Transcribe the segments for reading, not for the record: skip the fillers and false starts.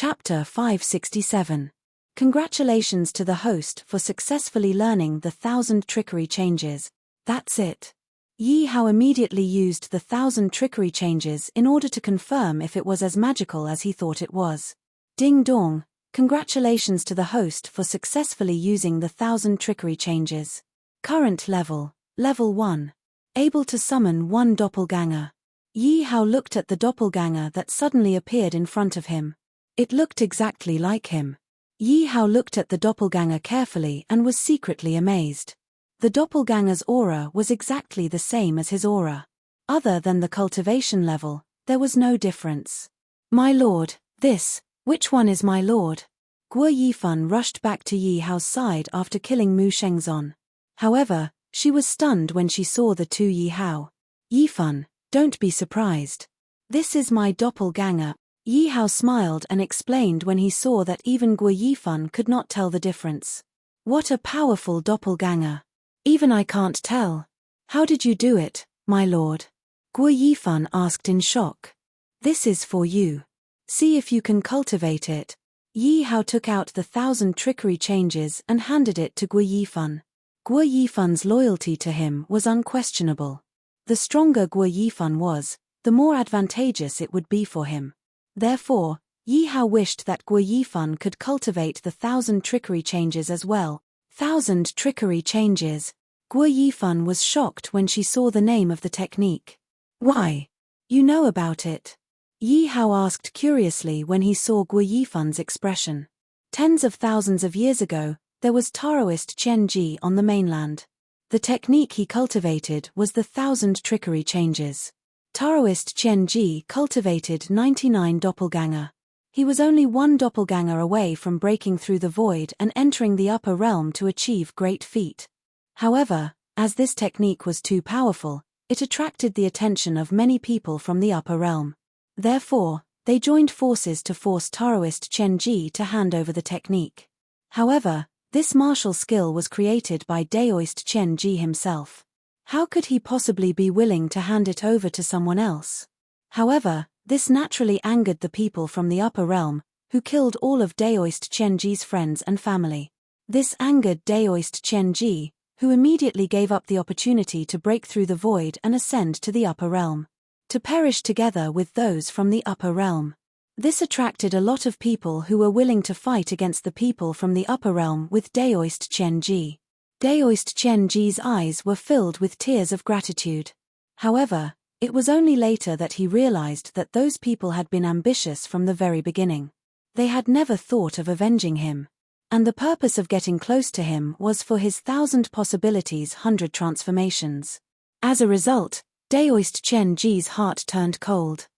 Chapter 567. Congratulations to the host for successfully learning the 1,000 trickery changes. That's it. Yi Hao immediately used the 1,000 trickery changes in order to confirm if it was as magical as he thought it was. Ding dong, congratulations to the host for successfully using the 1,000 trickery changes. Current level, Level 1. Able to summon one doppelganger. Yi Hao looked at the doppelganger that suddenly appeared in front of him. It looked exactly like him. Yi Hao looked at the doppelganger carefully and was secretly amazed. The doppelganger's aura was exactly the same as his aura. Other than the cultivation level, there was no difference. My lord, which one is my lord? Guo Yifan rushed back to Yi Hao's side after killing Mu Shengzon. However, she was stunned when she saw the two Yi Hao. Yifan, don't be surprised. This is my doppelganger. Yi Hao smiled and explained when he saw that even Guo Yifan could not tell the difference. What a powerful doppelganger. Even I can't tell. How did you do it, my lord? Guo Yifan asked in shock. This is for you. See if you can cultivate it. Yi Hao took out the 1,000 trickery changes and handed it to Guo Yifan. Guo Yifan's loyalty to him was unquestionable. The stronger Guo Yifan was, the more advantageous it would be for him. Therefore, Yi Hao wished that Guo Yifan could cultivate the 1,000 trickery changes as well. 1,000 trickery changes. Guo Yifan was shocked when she saw the name of the technique. Why? You know about it? Yi Hao asked curiously when he saw Guo Yifan's expression. Tens of thousands of years ago, there was Taoist Chen Ji on the mainland. The technique he cultivated was the 1,000 trickery changes. Taoist Chen Ji cultivated 99 doppelganger. He was only one doppelganger away from breaking through the void and entering the upper realm to achieve great feat. However, as this technique was too powerful, it attracted the attention of many people from the upper realm. Therefore, they joined forces to force Taoist Chen Ji to hand over the technique. However, this martial skill was created by Taoist Chen Ji himself. How could he possibly be willing to hand it over to someone else? However, this naturally angered the people from the upper realm, who killed all of Taoist Chen Ji's friends and family. This angered Taoist Chen Ji, who immediately gave up the opportunity to break through the void and ascend to the upper realm, to perish together with those from the upper realm. This attracted a lot of people who were willing to fight against the people from the upper realm with Taoist Chen Ji. Taoist Chen Ji's eyes were filled with tears of gratitude. However, it was only later that he realized that those people had been ambitious from the very beginning. They had never thought of avenging him. And the purpose of getting close to him was for his 1,000 possibilities 100 transformations. As a result, Taoist Chen Ji's heart turned cold.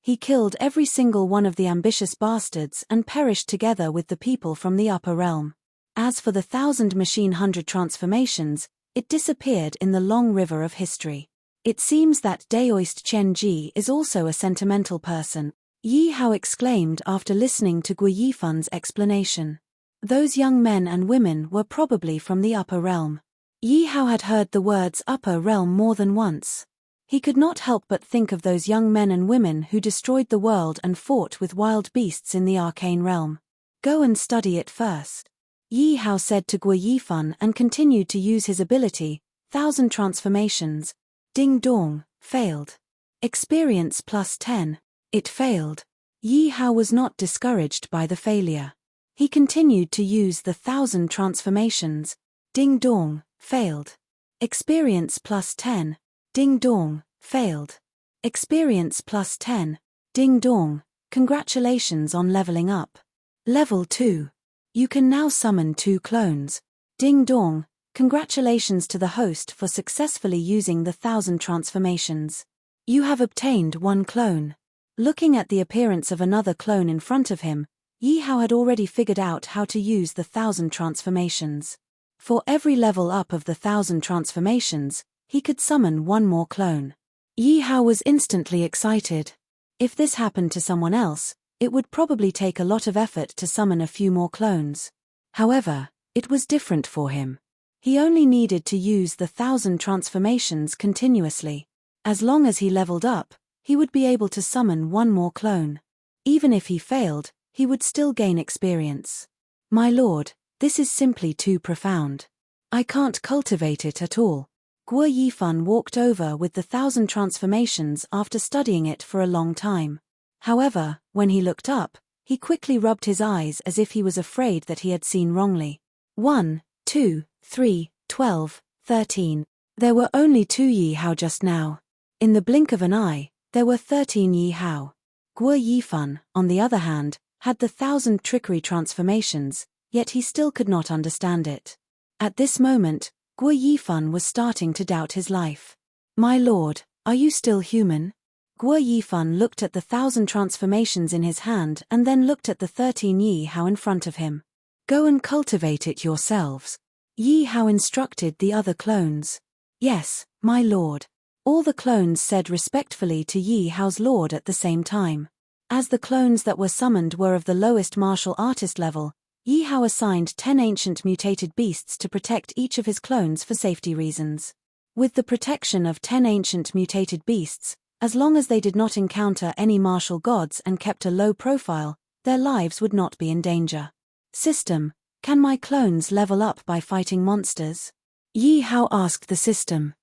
He killed every single one of the ambitious bastards and perished together with the people from the upper realm. As for the 1,000 machine 100 transformations, it disappeared in the long river of history. It seems that Taoist Chen Ji is also a sentimental person, Yi Hao exclaimed after listening to Guo Yifan's explanation. Those young men and women were probably from the upper realm. Yi Hao had heard the words upper realm more than once. He could not help but think of those young men and women who destroyed the world and fought with wild beasts in the arcane realm. Go and study it first. Yi Hao said to Guo Yifan and continued to use his ability, 1,000 transformations. Ding dong, failed. Experience plus 10. It failed. Yi Hao was not discouraged by the failure. He continued to use the 1,000 transformations. Ding dong, failed. Experience plus 10. Ding dong, failed. Experience plus 10. Ding dong, congratulations on leveling up. Level 2. You can now summon 2 clones. Ding dong, congratulations to the host for successfully using the 1,000 transformations. You have obtained 1 clone. Looking at the appearance of another clone in front of him, Yi Hao had already figured out how to use the 1,000 transformations. For every level up of the 1,000 transformations, he could summon 1 more clone. Yi Hao was instantly excited. If this happened to someone else, it would probably take a lot of effort to summon a few more clones. However, it was different for him. He only needed to use the 1,000 transformations continuously. As long as he leveled up, he would be able to summon 1 more clone. Even if he failed, he would still gain experience. My lord, this is simply too profound. I can't cultivate it at all. Guo Yifan walked over with the 1,000 transformations after studying it for a long time. However, when he looked up, he quickly rubbed his eyes as if he was afraid that he had seen wrongly. 1, 2, 3, 12, 13. There were only 2 Yi Hao just now. In the blink of an eye, there were 13 Yi Hao. Guo Yifan, on the other hand, had the 1,000 trickery transformations, yet he still could not understand it. At this moment, Guo Yifan was starting to doubt his life. My lord, are you still human? Guo Yifan looked at the 1,000 transformations in his hand and then looked at the 13 Yi Hao in front of him. Go and cultivate it yourselves. Yi Hao instructed the other clones. Yes, my lord. All the clones said respectfully to Yi Hao's lord at the same time. As the clones that were summoned were of the lowest martial artist level, Yi Hao assigned 10 ancient mutated beasts to protect each of his clones for safety reasons. With the protection of 10 ancient mutated beasts, as long as they did not encounter any martial gods and kept a low profile, their lives would not be in danger. System, can my clones level up by fighting monsters? Yi Hao asked the system.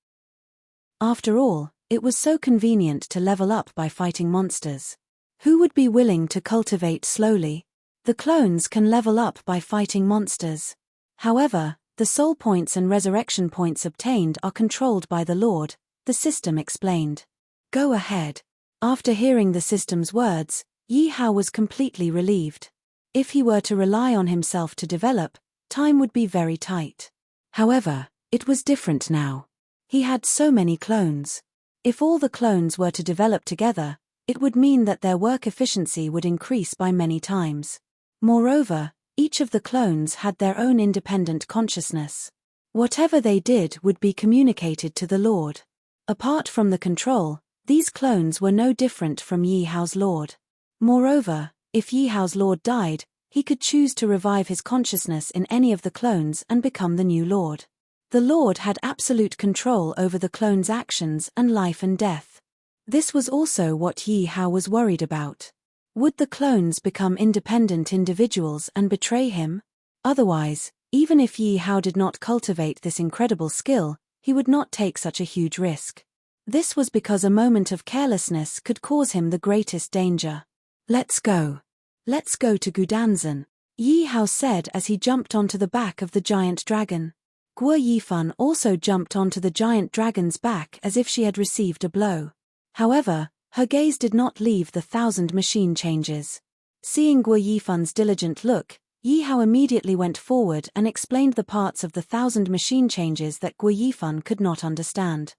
After all, it was so convenient to level up by fighting monsters. Who would be willing to cultivate slowly? The clones can level up by fighting monsters. However, the soul points and resurrection points obtained are controlled by the Lord, the system explained. Go ahead. After hearing the system's words, Yi Hao was completely relieved. If he were to rely on himself to develop, time would be very tight. However, it was different now. He had so many clones. If all the clones were to develop together, it would mean that their work efficiency would increase by many times. Moreover, each of the clones had their own independent consciousness. Whatever they did would be communicated to the Lord. Apart from the control, these clones were no different from Yi Hao's Lord. Moreover, if Yi Hao's Lord died, he could choose to revive his consciousness in any of the clones and become the new Lord. The Lord had absolute control over the clones' actions and life and death. This was also what Yi Hao was worried about. Would the clones become independent individuals and betray him? Otherwise, even if Yi Hao did not cultivate this incredible skill, he would not take such a huge risk. This was because a moment of carelessness could cause him the greatest danger. Let's go. Let's go to Gudanzan, Yi Hao said as he jumped onto the back of the giant dragon. Guo Yifan also jumped onto the giant dragon's back as if she had received a blow. However, her gaze did not leave the 1,000 machine changes. Seeing Guo Yifan's diligent look, Yi Hao immediately went forward and explained the parts of the 1,000 machine changes that Guo Yifan could not understand.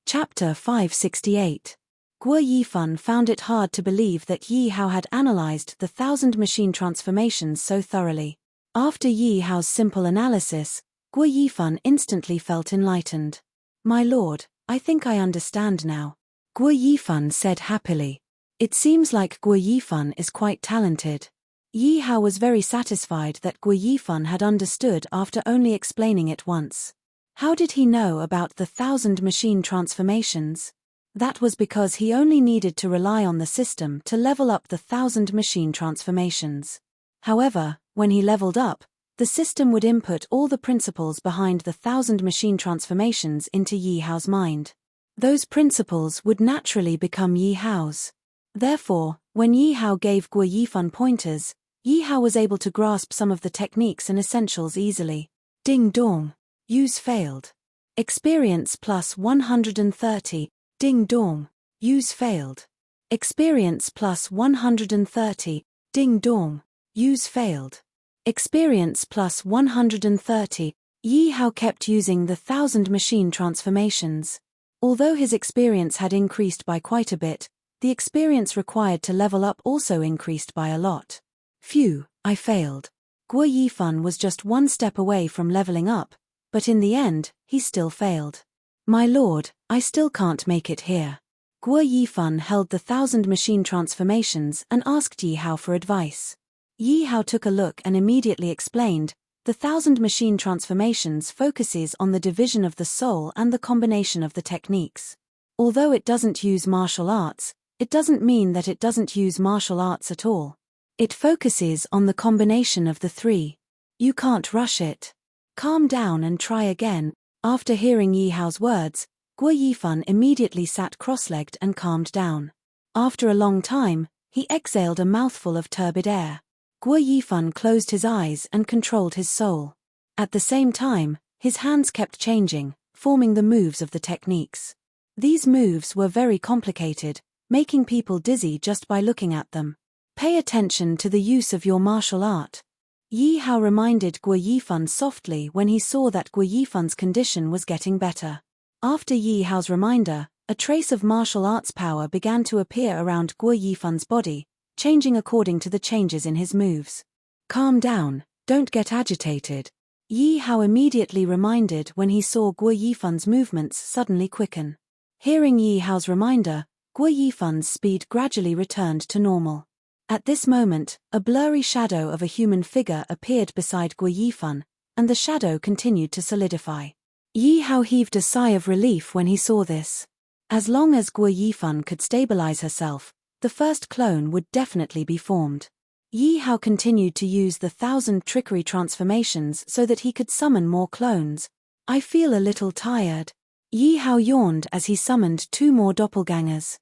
Chapter 568. Guo Yifan found it hard to believe that Yi Hao had analyzed the 1,000 machine transformations so thoroughly. After Yi Hao's simple analysis, Guo Yifan instantly felt enlightened. My lord, I think I understand now. Guo Yifan said happily. It seems like Guo Yifan is quite talented. Yi Hao was very satisfied that Guo Yifan had understood after only explaining it once. How did he know about the 1,000 machine transformations? That was because he only needed to rely on the system to level up the 1,000 machine transformations. However, when he leveled up, the system would input all the principles behind the 1,000 machine transformations into Yi Hao's mind. Those principles would naturally become Yi Hao's. Therefore, when Yi Hao gave Guo Yifan pointers, Yi Hao was able to grasp some of the techniques and essentials easily. Ding dong. Use failed. Experience plus 130. Ding dong. Use failed. Experience plus 130. Ding dong. Use failed. Experience plus 130. Yi Hao kept using the 1,000 machine transformations. Although his experience had increased by quite a bit, the experience required to level up also increased by a lot. Phew, I failed. Guo Yifan was just one step away from leveling up, but in the end, he still failed. My lord, I still can't make it here. Guo Yifan held the 1,000 machine transformations and asked Yi Hao for advice. Yi Hao took a look and immediately explained, the 1,000 machine transformations focuses on the division of the soul and the combination of the techniques. Although it doesn't use martial arts, it doesn't mean that it doesn't use martial arts at all. It focuses on the combination of the three. You can't rush it. Calm down and try again. After hearing Yi Hao's words, Guo Yifan immediately sat cross-legged and calmed down. After a long time, he exhaled a mouthful of turbid air. Guo Yifan closed his eyes and controlled his soul. At the same time, his hands kept changing, forming the moves of the techniques. These moves were very complicated, making people dizzy just by looking at them. Pay attention to the use of your martial art. Yi Hao reminded Guo Yifan softly when he saw that Guo Yifan's condition was getting better. After Yi Hao's reminder, a trace of martial arts power began to appear around Guo Yifan's body, changing according to the changes in his moves. Calm down, don't get agitated. Yi Hao immediately reminded when he saw Guo Yifan's movements suddenly quicken. Hearing Yi Hao's reminder, Guo Yifan's speed gradually returned to normal. At this moment, a blurry shadow of a human figure appeared beside Guo Yifan, and the shadow continued to solidify. Yi Hao heaved a sigh of relief when he saw this. As long as Guo Yifan could stabilize herself, the first clone would definitely be formed. Yi Hao continued to use the 1,000 trickery transformations so that he could summon more clones. I feel a little tired. Yi Hao yawned as he summoned 2 more doppelgangers.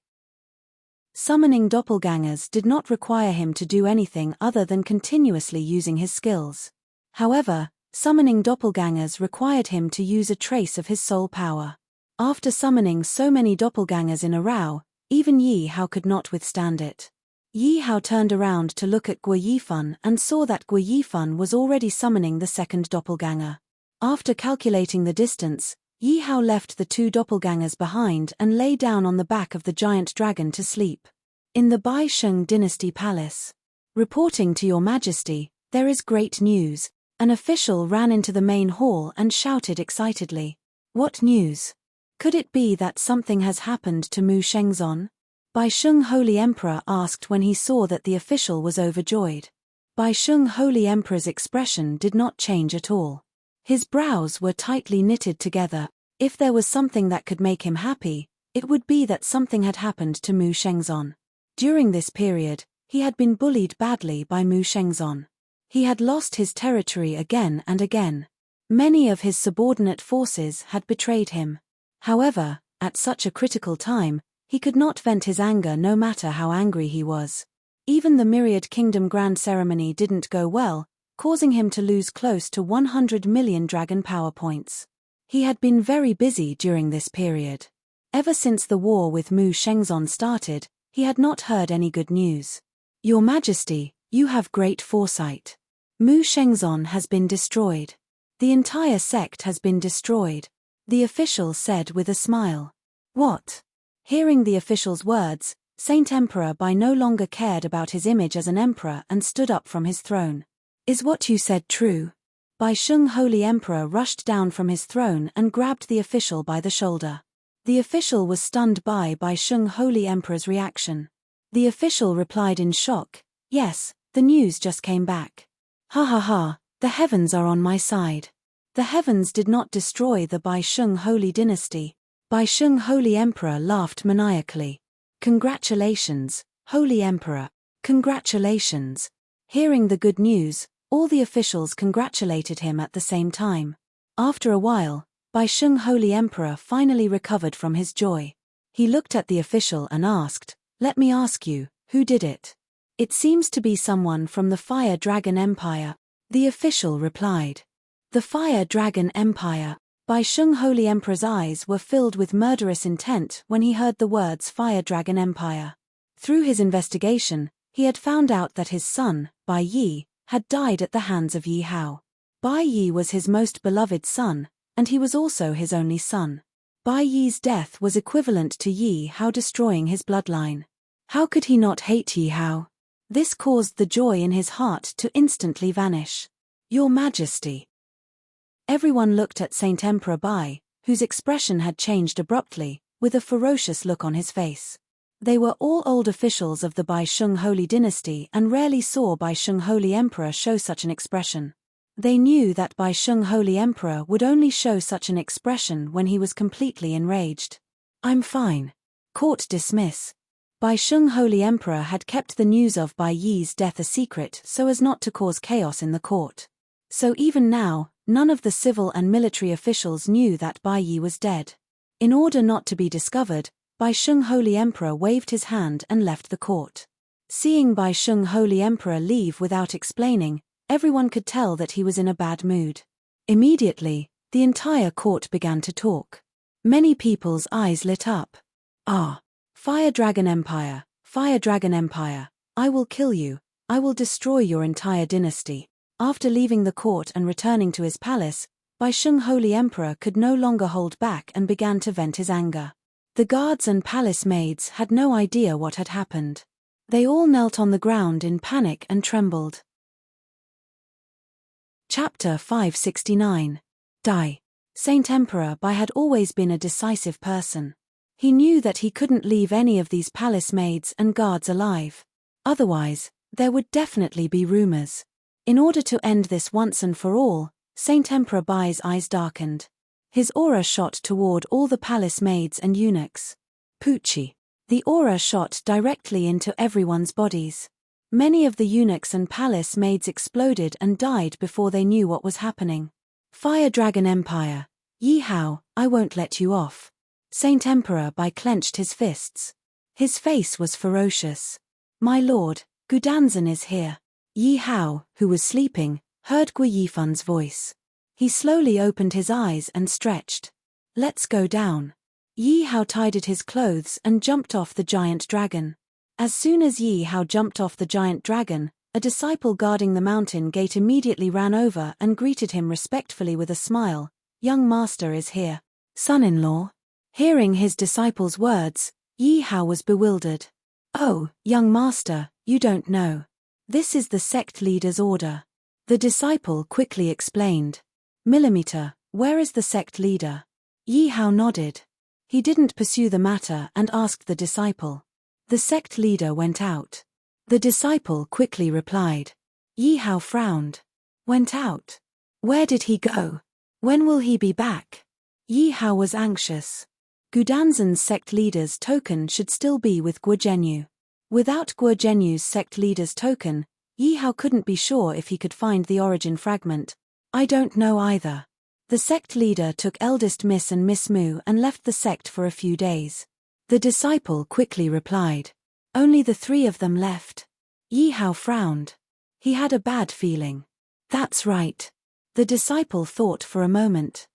Summoning doppelgangers did not require him to do anything other than continuously using his skills. However, summoning doppelgangers required him to use a trace of his soul power. After summoning so many doppelgangers in a row, even Yi Hao could not withstand it. Yi Hao turned around to look at Guo Yifan and saw that Guo Yifan was already summoning the second doppelganger. After calculating the distance, Yi Hao left the 2 doppelgangers behind and lay down on the back of the giant dragon to sleep. In the Bai Sheng Dynasty Palace. Reporting to Your Majesty, there is great news. An official ran into the main hall and shouted excitedly. What news? Could it be that something has happened to Mu Shengzon? Bai Sheng Holy Emperor asked when he saw that the official was overjoyed. Bai Sheng Holy Emperor's expression did not change at all. His brows were tightly knitted together. If there was something that could make him happy, it would be that something had happened to Mu Shengzon. During this period, he had been bullied badly by Mu Shengzon. He had lost his territory again and again. Many of his subordinate forces had betrayed him. However, at such a critical time, he could not vent his anger no matter how angry he was. Even the Myriad Kingdom Grand Ceremony didn't go well, causing him to lose close to 100 million dragon power points. He had been very busy during this period. Ever since the war with Mu Shengzon started, he had not heard any good news. Your Majesty, you have great foresight. Mu Shengzon has been destroyed. The entire sect has been destroyed, the official said with a smile. What? Hearing the official's words, Saint Emperor Bai no longer cared about his image as an emperor and stood up from his throne. Is what you said true? Bai Sheng Holy Emperor rushed down from his throne and grabbed the official by the shoulder. The official was stunned by Bai Sheng Holy Emperor's reaction. The official replied in shock, yes, the news just came back. Ha ha ha, the heavens are on my side. The heavens did not destroy the Bai Sheng Holy Dynasty. Bai Sheng Holy Emperor laughed maniacally. Congratulations, Holy Emperor. Congratulations. Hearing the good news, all the officials congratulated him at the same time. After a while, Bai Sheng Holy Emperor finally recovered from his joy. He looked at the official and asked, let me ask you, who did it? It seems to be someone from the Fire Dragon Empire. The official replied. The Fire Dragon Empire. Bai Sheng Holy Emperor's eyes were filled with murderous intent when he heard the words Fire Dragon Empire. Through his investigation, he had found out that his son, Bai Yi, had died at the hands of Yi Hao. Bai Yi was his most beloved son, and he was also his only son. Bai Yi's death was equivalent to Yi Hao destroying his bloodline. How could he not hate Yi Hao? This caused the joy in his heart to instantly vanish. Your Majesty. Everyone looked at Saint Emperor Bai, whose expression had changed abruptly, with a ferocious look on his face. They were all old officials of the Bai Sheng Holy Dynasty and rarely saw Bai Sheng Holy Emperor show such an expression. They knew that Bai Sheng Holy Emperor would only show such an expression when he was completely enraged. I'm fine. Court dismiss. Bai Sheng Holy Emperor had kept the news of Bai Yi's death a secret so as not to cause chaos in the court. So even now, none of the civil and military officials knew that Bai Yi was dead. In order not to be discovered, Bai Sheng Holy Emperor waved his hand and left the court. Seeing Bai Sheng Holy Emperor leave without explaining, everyone could tell that he was in a bad mood. Immediately, the entire court began to talk. Many people's eyes lit up. Ah! Fire Dragon Empire, I will kill you, I will destroy your entire dynasty. After leaving the court and returning to his palace, Bai Sheng Holy Emperor could no longer hold back and began to vent his anger. The guards and palace maids had no idea what had happened. They all knelt on the ground in panic and trembled. Chapter 569. Die. Saint Emperor Bai had always been a decisive person. He knew that he couldn't leave any of these palace maids and guards alive. Otherwise, there would definitely be rumors. In order to end this once and for all, Saint Emperor Bai's eyes darkened. His aura shot toward all the palace maids and eunuchs. Poochie. The aura shot directly into everyone's bodies. Many of the eunuchs and palace maids exploded and died before they knew what was happening. Fire Dragon Empire, Yi Hao, I won't let you off. Saint Emperor Bai clenched his fists. His face was ferocious. My lord, Gudanzan is here. Yi Hao, who was sleeping, heard Gu Yifan's voice. He slowly opened his eyes and stretched. Let's go down. Yi Hao tidied his clothes and jumped off the giant dragon. As soon as Yi Hao jumped off the giant dragon, a disciple guarding the mountain gate immediately ran over and greeted him respectfully with a smile. Young master is here. Son-in-law. Hearing his disciple's words, Yi Hao was bewildered. Oh, young master, you don't know. This is the sect leader's order. The disciple quickly explained. Millimeter, where is the sect leader? Yi Hao nodded. He didn't pursue the matter and asked the disciple. The sect leader went out. The disciple quickly replied. Yi Hao frowned. Went out? Where did he go? When will he be back? Yi Hao was anxious. Gudanzan's sect leader's token should still be with Guo Zhenyu. Without Guo Zhenyu's sect leader's token, Yi Hao couldn't be sure if he could find the origin fragment. I don't know either. The sect leader took eldest Miss and Miss Mu and left the sect for a few days. The disciple quickly replied. Only the three of them left. Yi Hao frowned. He had a bad feeling. That's right. The disciple thought for a moment.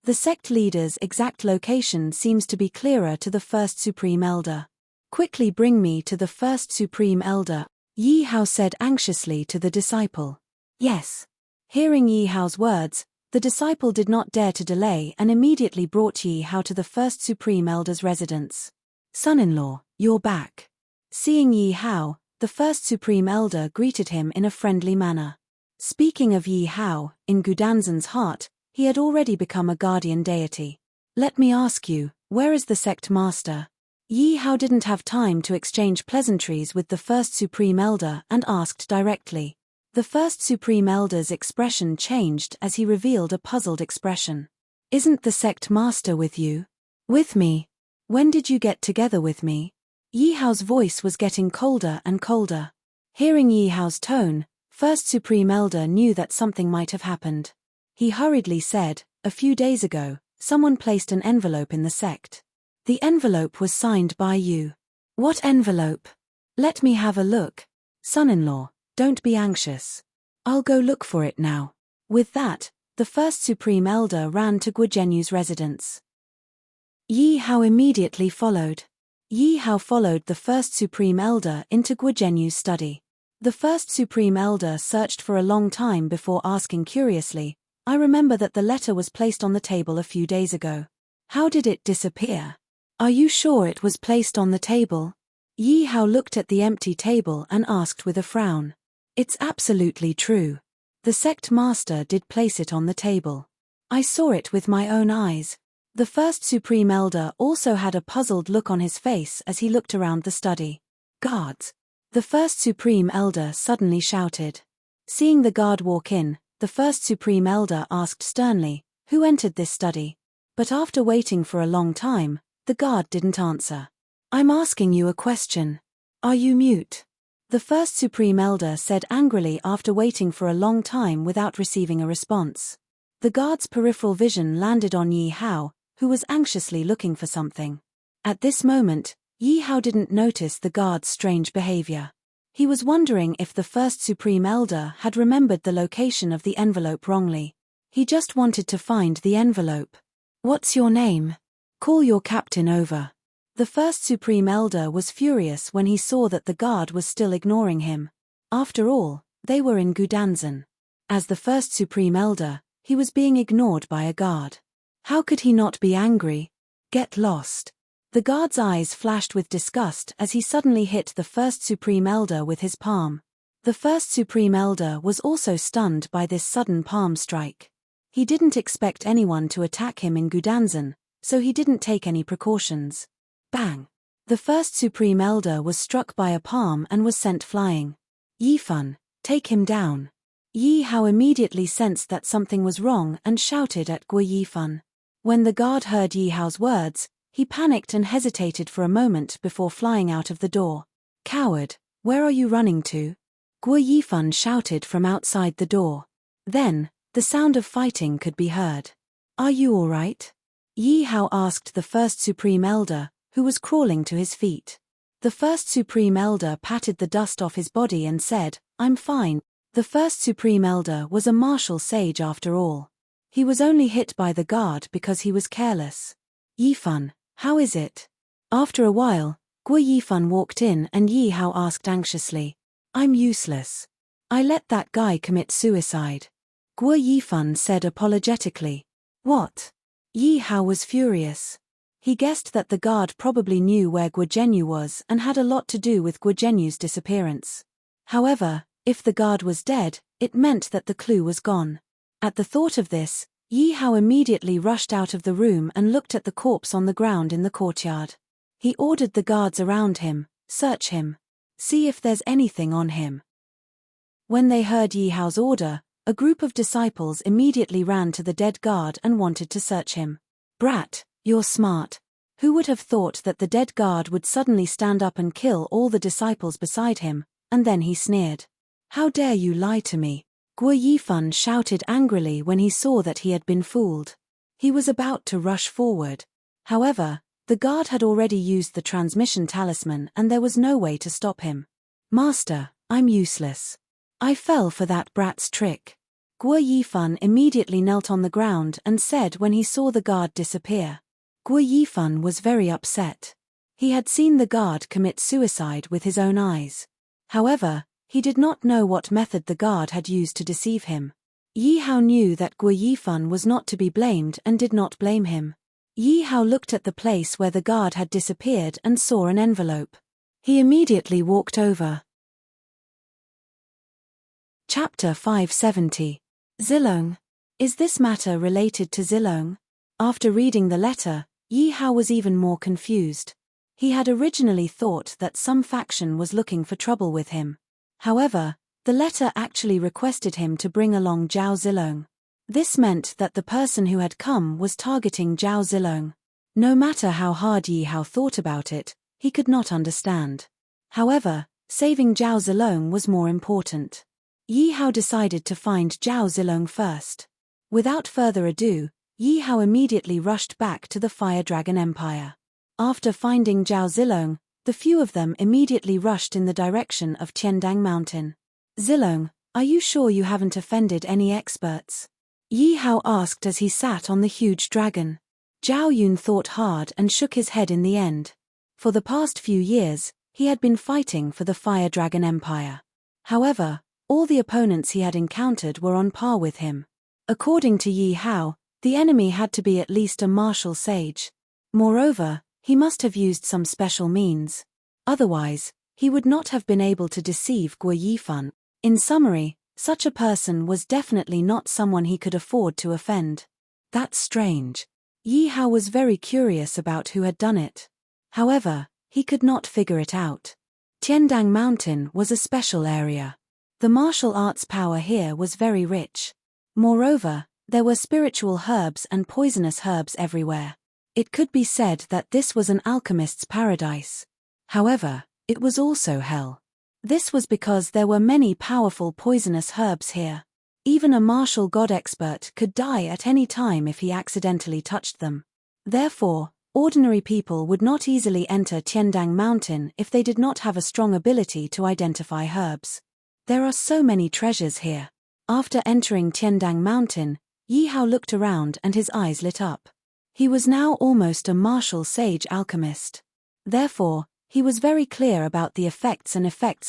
The sect leader's exact location seems to be clearer to the first Supreme Elder. Quickly bring me to the first Supreme Elder, Yi Hao said anxiously to the disciple. Yes. Hearing Yi Hao's words, the disciple did not dare to delay and immediately brought Yi Hao to the first Supreme Elder's residence. Son-in-law, you're back. Seeing Yi Hao, the first Supreme Elder greeted him in a friendly manner. Speaking of Yi Hao, in Gudanzan's heart, he had already become a guardian deity. Let me ask you, where is the sect master? Yi Hao didn't have time to exchange pleasantries with the first Supreme Elder and asked directly. The first Supreme Elder's expression changed as he revealed a puzzled expression. Isn't the sect master with you? With me? When did you get together with me? Yi Hao's voice was getting colder and colder. Hearing Yi Hao's tone, first Supreme Elder knew that something might have happened. He hurriedly said, a few days ago, someone placed an envelope in the sect. The envelope was signed by you. What envelope? Let me have a look. Son-in-law, don't be anxious. I'll go look for it now. With that, the first Supreme Elder ran to Guo Zhenyu's residence. Yi Hao immediately followed. Yi Hao followed the first Supreme Elder into Guo Zhenyu's study. The first Supreme Elder searched for a long time before asking curiously, I remember that the letter was placed on the table a few days ago. How did it disappear? Are you sure it was placed on the table? Yi Hao looked at the empty table and asked with a frown. It's absolutely true. The sect master did place it on the table. I saw it with my own eyes. The first Supreme Elder also had a puzzled look on his face as he looked around the study. Guards! The first Supreme Elder suddenly shouted. Seeing the guard walk in, the first Supreme Elder asked sternly, who entered this study? But after waiting for a long time, the guard didn't answer. I'm asking you a question. Are you mute? The first Supreme Elder said angrily after waiting for a long time without receiving a response. The guard's peripheral vision landed on Yi Hao, who was anxiously looking for something. At this moment, Yi Hao didn't notice the guard's strange behavior. He was wondering if the first Supreme Elder had remembered the location of the envelope wrongly. He just wanted to find the envelope. What's your name? Call your captain over. The first Supreme Elder was furious when he saw that the guard was still ignoring him. After all, they were in Gudanzan. As the first Supreme Elder, he was being ignored by a guard. How could he not be angry? Get lost. The guard's eyes flashed with disgust as he suddenly hit the first Supreme Elder with his palm. The first Supreme Elder was also stunned by this sudden palm strike. He didn't expect anyone to attack him in Gudanzan, so he didn't take any precautions. Bang! The first Supreme Elder was struck by a palm and was sent flying. Yifan, take him down. Yi Hao immediately sensed that something was wrong and shouted at Guo Yifan. When the guard heard Yi Hao's words, he panicked and hesitated for a moment before flying out of the door. Coward, where are you running to? Guo Yifan shouted from outside the door. Then, the sound of fighting could be heard. Are you all right? Yi Hao asked the first Supreme Elder, who was crawling to his feet. The first Supreme Elder patted the dust off his body and said, I'm fine. The first Supreme Elder was a martial sage after all. He was only hit by the guard because he was careless. Yifan, how is it? After a while, Guo Yifan walked in and Yi Hao asked anxiously. I'm useless. I let that guy commit suicide. Guo Yifan said apologetically. What? Yi Hao was furious. He guessed that the guard probably knew where Guo Zhenyu was and had a lot to do with Guo Zhenyu's disappearance. However, if the guard was dead, it meant that the clue was gone. At the thought of this, Yi Hao immediately rushed out of the room and looked at the corpse on the ground in the courtyard. He ordered the guards around him, search him. See if there's anything on him. When they heard Yi Hao's order, a group of disciples immediately ran to the dead guard and wanted to search him. Brat, you're smart. Who would have thought that the dead guard would suddenly stand up and kill all the disciples beside him, and then he sneered. How dare you lie to me? Guo Yifan shouted angrily when he saw that he had been fooled. He was about to rush forward. However, the guard had already used the transmission talisman and there was no way to stop him. Master, I'm useless. I fell for that brat's trick. Guo Yifan immediately knelt on the ground and said when he saw the guard disappear. Guo Yifan was very upset. He had seen the guard commit suicide with his own eyes. However, he did not know what method the guard had used to deceive him. Yi Hao knew that Guo Yifan was not to be blamed and did not blame him. Yi Hao looked at the place where the guard had disappeared and saw an envelope. He immediately walked over. Chapter 570. Zilong. Is this matter related to Zilong? After reading the letter, Yi Hao was even more confused. He had originally thought that some faction was looking for trouble with him. However, the letter actually requested him to bring along Zhao Zilong. This meant that the person who had come was targeting Zhao Zilong. No matter how hard Yi Hao thought about it, he could not understand. However, saving Zhao Zilong was more important. Yi Hao decided to find Zhao Zilong first. Without further ado, Yi Hao immediately rushed back to the Fire Dragon Empire. After finding Zhao Zilong, the few of them immediately rushed in the direction of Tiandang Mountain. Zilong, are you sure you haven't offended any experts? Yi Hao asked as he sat on the huge dragon. Zhao Yun thought hard and shook his head in the end. For the past few years, he had been fighting for the Fire Dragon Empire. However, all the opponents he had encountered were on par with him. According to Yi Hao, the enemy had to be at least a martial sage. Moreover, he must have used some special means. Otherwise, he would not have been able to deceive Guo Yifan. In summary, such a person was definitely not someone he could afford to offend. That's strange. Yi Hao was very curious about who had done it. However, he could not figure it out. Tiandang Mountain was a special area. The martial arts power here was very rich. Moreover, there were spiritual herbs and poisonous herbs everywhere. It could be said that this was an alchemist's paradise. However, It was also hell. This was because there were many powerful poisonous herbs here. Even a martial god expert could die at any time if he accidentally touched them. Therefore, ordinary people would not easily enter Tiandang Mountain if they did not have a strong ability to identify herbs. There are so many treasures here. After entering Tiandang Mountain, Yi Hao looked around and his eyes lit up. He was now almost a martial sage alchemist. Therefore, he was very clear about the effects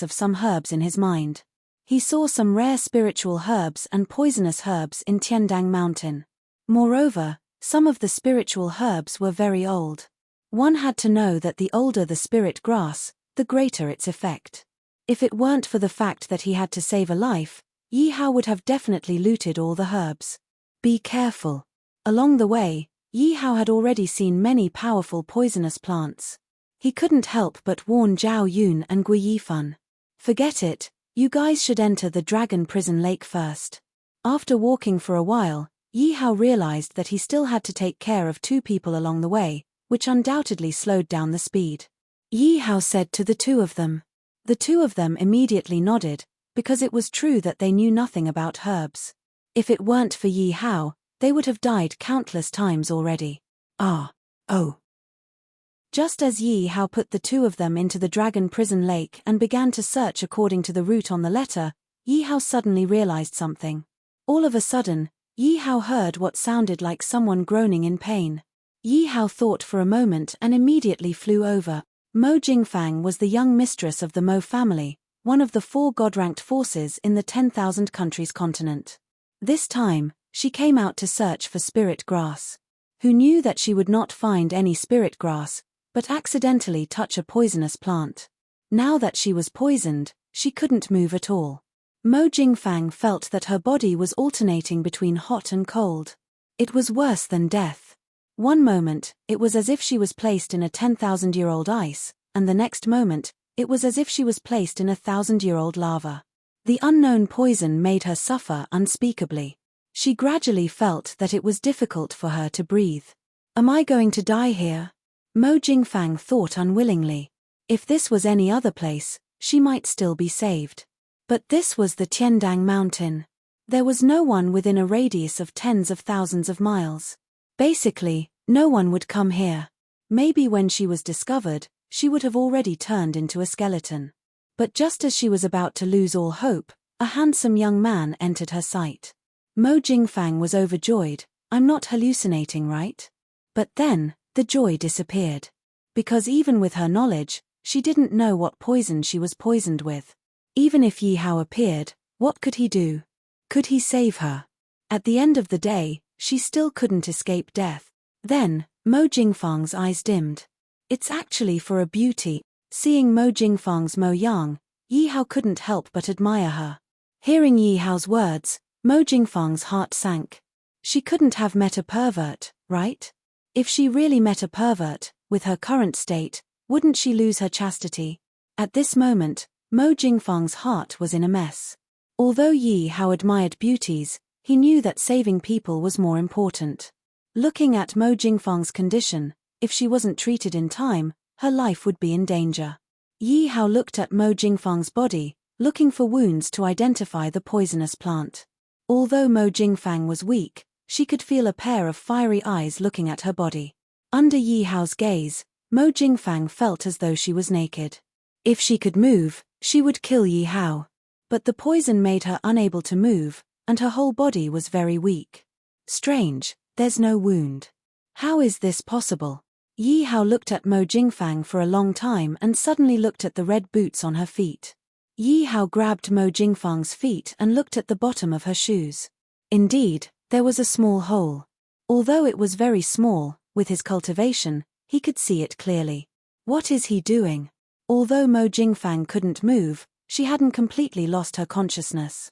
of some herbs in his mind. He saw some rare spiritual herbs and poisonous herbs in Tiandang Mountain. Moreover, some of the spiritual herbs were very old. One had to know that the older the spirit grass, the greater its effect. If it weren't for the fact that he had to save a life, Yi Hao would have definitely looted all the herbs. Be careful. Along the way, Yi Hao had already seen many powerful poisonous plants. He couldn't help but warn Zhao Yun and Gui Yifan. Forget it, you guys should enter the Dragon Prison Lake first. After walking for a while, Yi Hao realized that he still had to take care of 2 people along the way, which undoubtedly slowed down the speed. Yi Hao said to the 2 of them. The 2 of them immediately nodded, because it was true that they knew nothing about herbs. If it weren't for Yi Hao, they would have died countless times already. Oh. Just as Yi Hao put the 2 of them into the Dragon Prison Lake and began to search according to the route on the letter, Yi Hao suddenly realized something. All of a sudden, Yi Hao heard what sounded like someone groaning in pain. Yi Hao thought for a moment and immediately flew over. Mo Jingfang was the young mistress of the Mo family, one of the 4 god-ranked forces in the 10,000 countries continent. This time, she came out to search for spirit grass. Who knew that she would not find any spirit grass, but accidentally touch a poisonous plant. Now that she was poisoned, she couldn't move at all. Mo Jingfang felt that her body was alternating between hot and cold. It was worse than death. One moment, it was as if she was placed in a 10,000-year-old ice, and the next moment, it was as if she was placed in a 1,000-year-old lava. The unknown poison made her suffer unspeakably. She gradually felt that it was difficult for her to breathe. Am I going to die here? Mo Jingfang thought unwillingly. If this was any other place, she might still be saved. But this was the Tiandang Mountain. There was no one within a radius of tens of thousands of miles. Basically, no one would come here. Maybe when she was discovered, she would have already turned into a skeleton. But just as she was about to lose all hope, a handsome young man entered her sight. Mo Jingfang was overjoyed. I'm not hallucinating, right? But then, the joy disappeared. Because even with her knowledge, she didn't know what poison she was poisoned with. Even if Yi Hao appeared, what could he do? Could he save her? At the end of the day, she still couldn't escape death. Then, Mo Jingfang's eyes dimmed. It's actually for a beauty. Seeing Mo Jingfang's Mo Yang, Yi Hao couldn't help but admire her. Hearing Yi Hao's words, Mo Jingfang's heart sank. She couldn't have met a pervert, right? If she really met a pervert, with her current state, wouldn't she lose her chastity? At this moment, Mo Jingfang's heart was in a mess. Although Yi Hao admired beauties, he knew that saving people was more important. Looking at Mo Jingfang's condition, if she wasn't treated in time, her life would be in danger. Yi Hao looked at Mo Jingfang's body, looking for wounds to identify the poisonous plant. Although Mo Jingfang was weak, she could feel a pair of fiery eyes looking at her body. Under Yi Hao's gaze, Mo Jingfang felt as though she was naked. If she could move, she would kill Yi Hao. But the poison made her unable to move, and her whole body was very weak. Strange, there's no wound. How is this possible? Yi Hao looked at Mo Jingfang for a long time and suddenly looked at the red boots on her feet. Yi Hao grabbed Mo Jingfang's feet and looked at the bottom of her shoes. Indeed, there was a small hole. Although it was very small, with his cultivation, he could see it clearly. What is he doing? Although Mo Jingfang couldn't move, she hadn't completely lost her consciousness.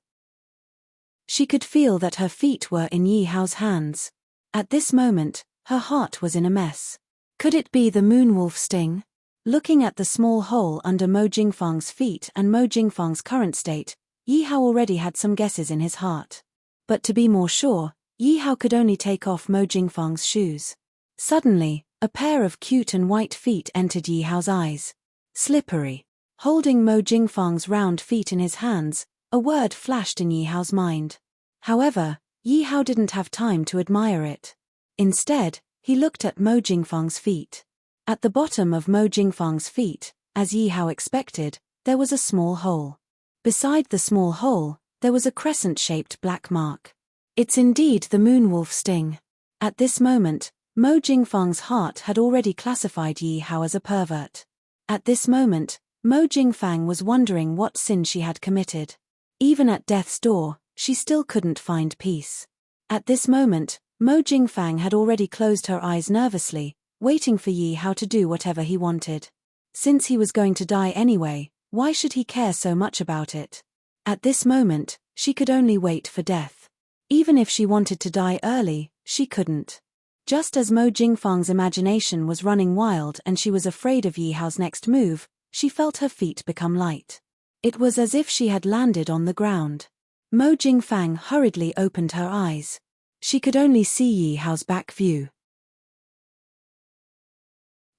She could feel that her feet were in Yi Hao's hands. At this moment, her heart was in a mess. Could it be the moonwolf sting? Looking at the small hole under Mo Jingfang's feet and Mo Jingfang's current state, Yi Hao already had some guesses in his heart. But to be more sure, Yi Hao could only take off Mo Jingfang's shoes. Suddenly, a pair of cute and white feet entered Yi Hao's eyes. Slippery. Holding Mo Jingfang's round feet in his hands, a word flashed in Yi Hao's mind. However, Yi Hao didn't have time to admire it. Instead, he looked at Mo Jingfang's feet. At the bottom of Mo Jingfang's feet, as Yi Hao expected, there was a small hole. Beside the small hole, there was a crescent-shaped black mark. It's indeed the moonwolf sting. At this moment, Mo Jingfang's heart had already classified Yi Hao as a pervert. At this moment, Mo Jingfang was wondering what sin she had committed. Even at death's door, she still couldn't find peace. At this moment, Mo Jingfang had already closed her eyes nervously, waiting for Yi Hao to do whatever he wanted. Since he was going to die anyway, why should he care so much about it? At this moment, she could only wait for death. Even if she wanted to die early, she couldn't. Just as Mo Jingfang's imagination was running wild and she was afraid of Yi Hao's next move, she felt her feet become light. It was as if she had landed on the ground. Mo Jingfang hurriedly opened her eyes. She could only see Yi Hao's back view.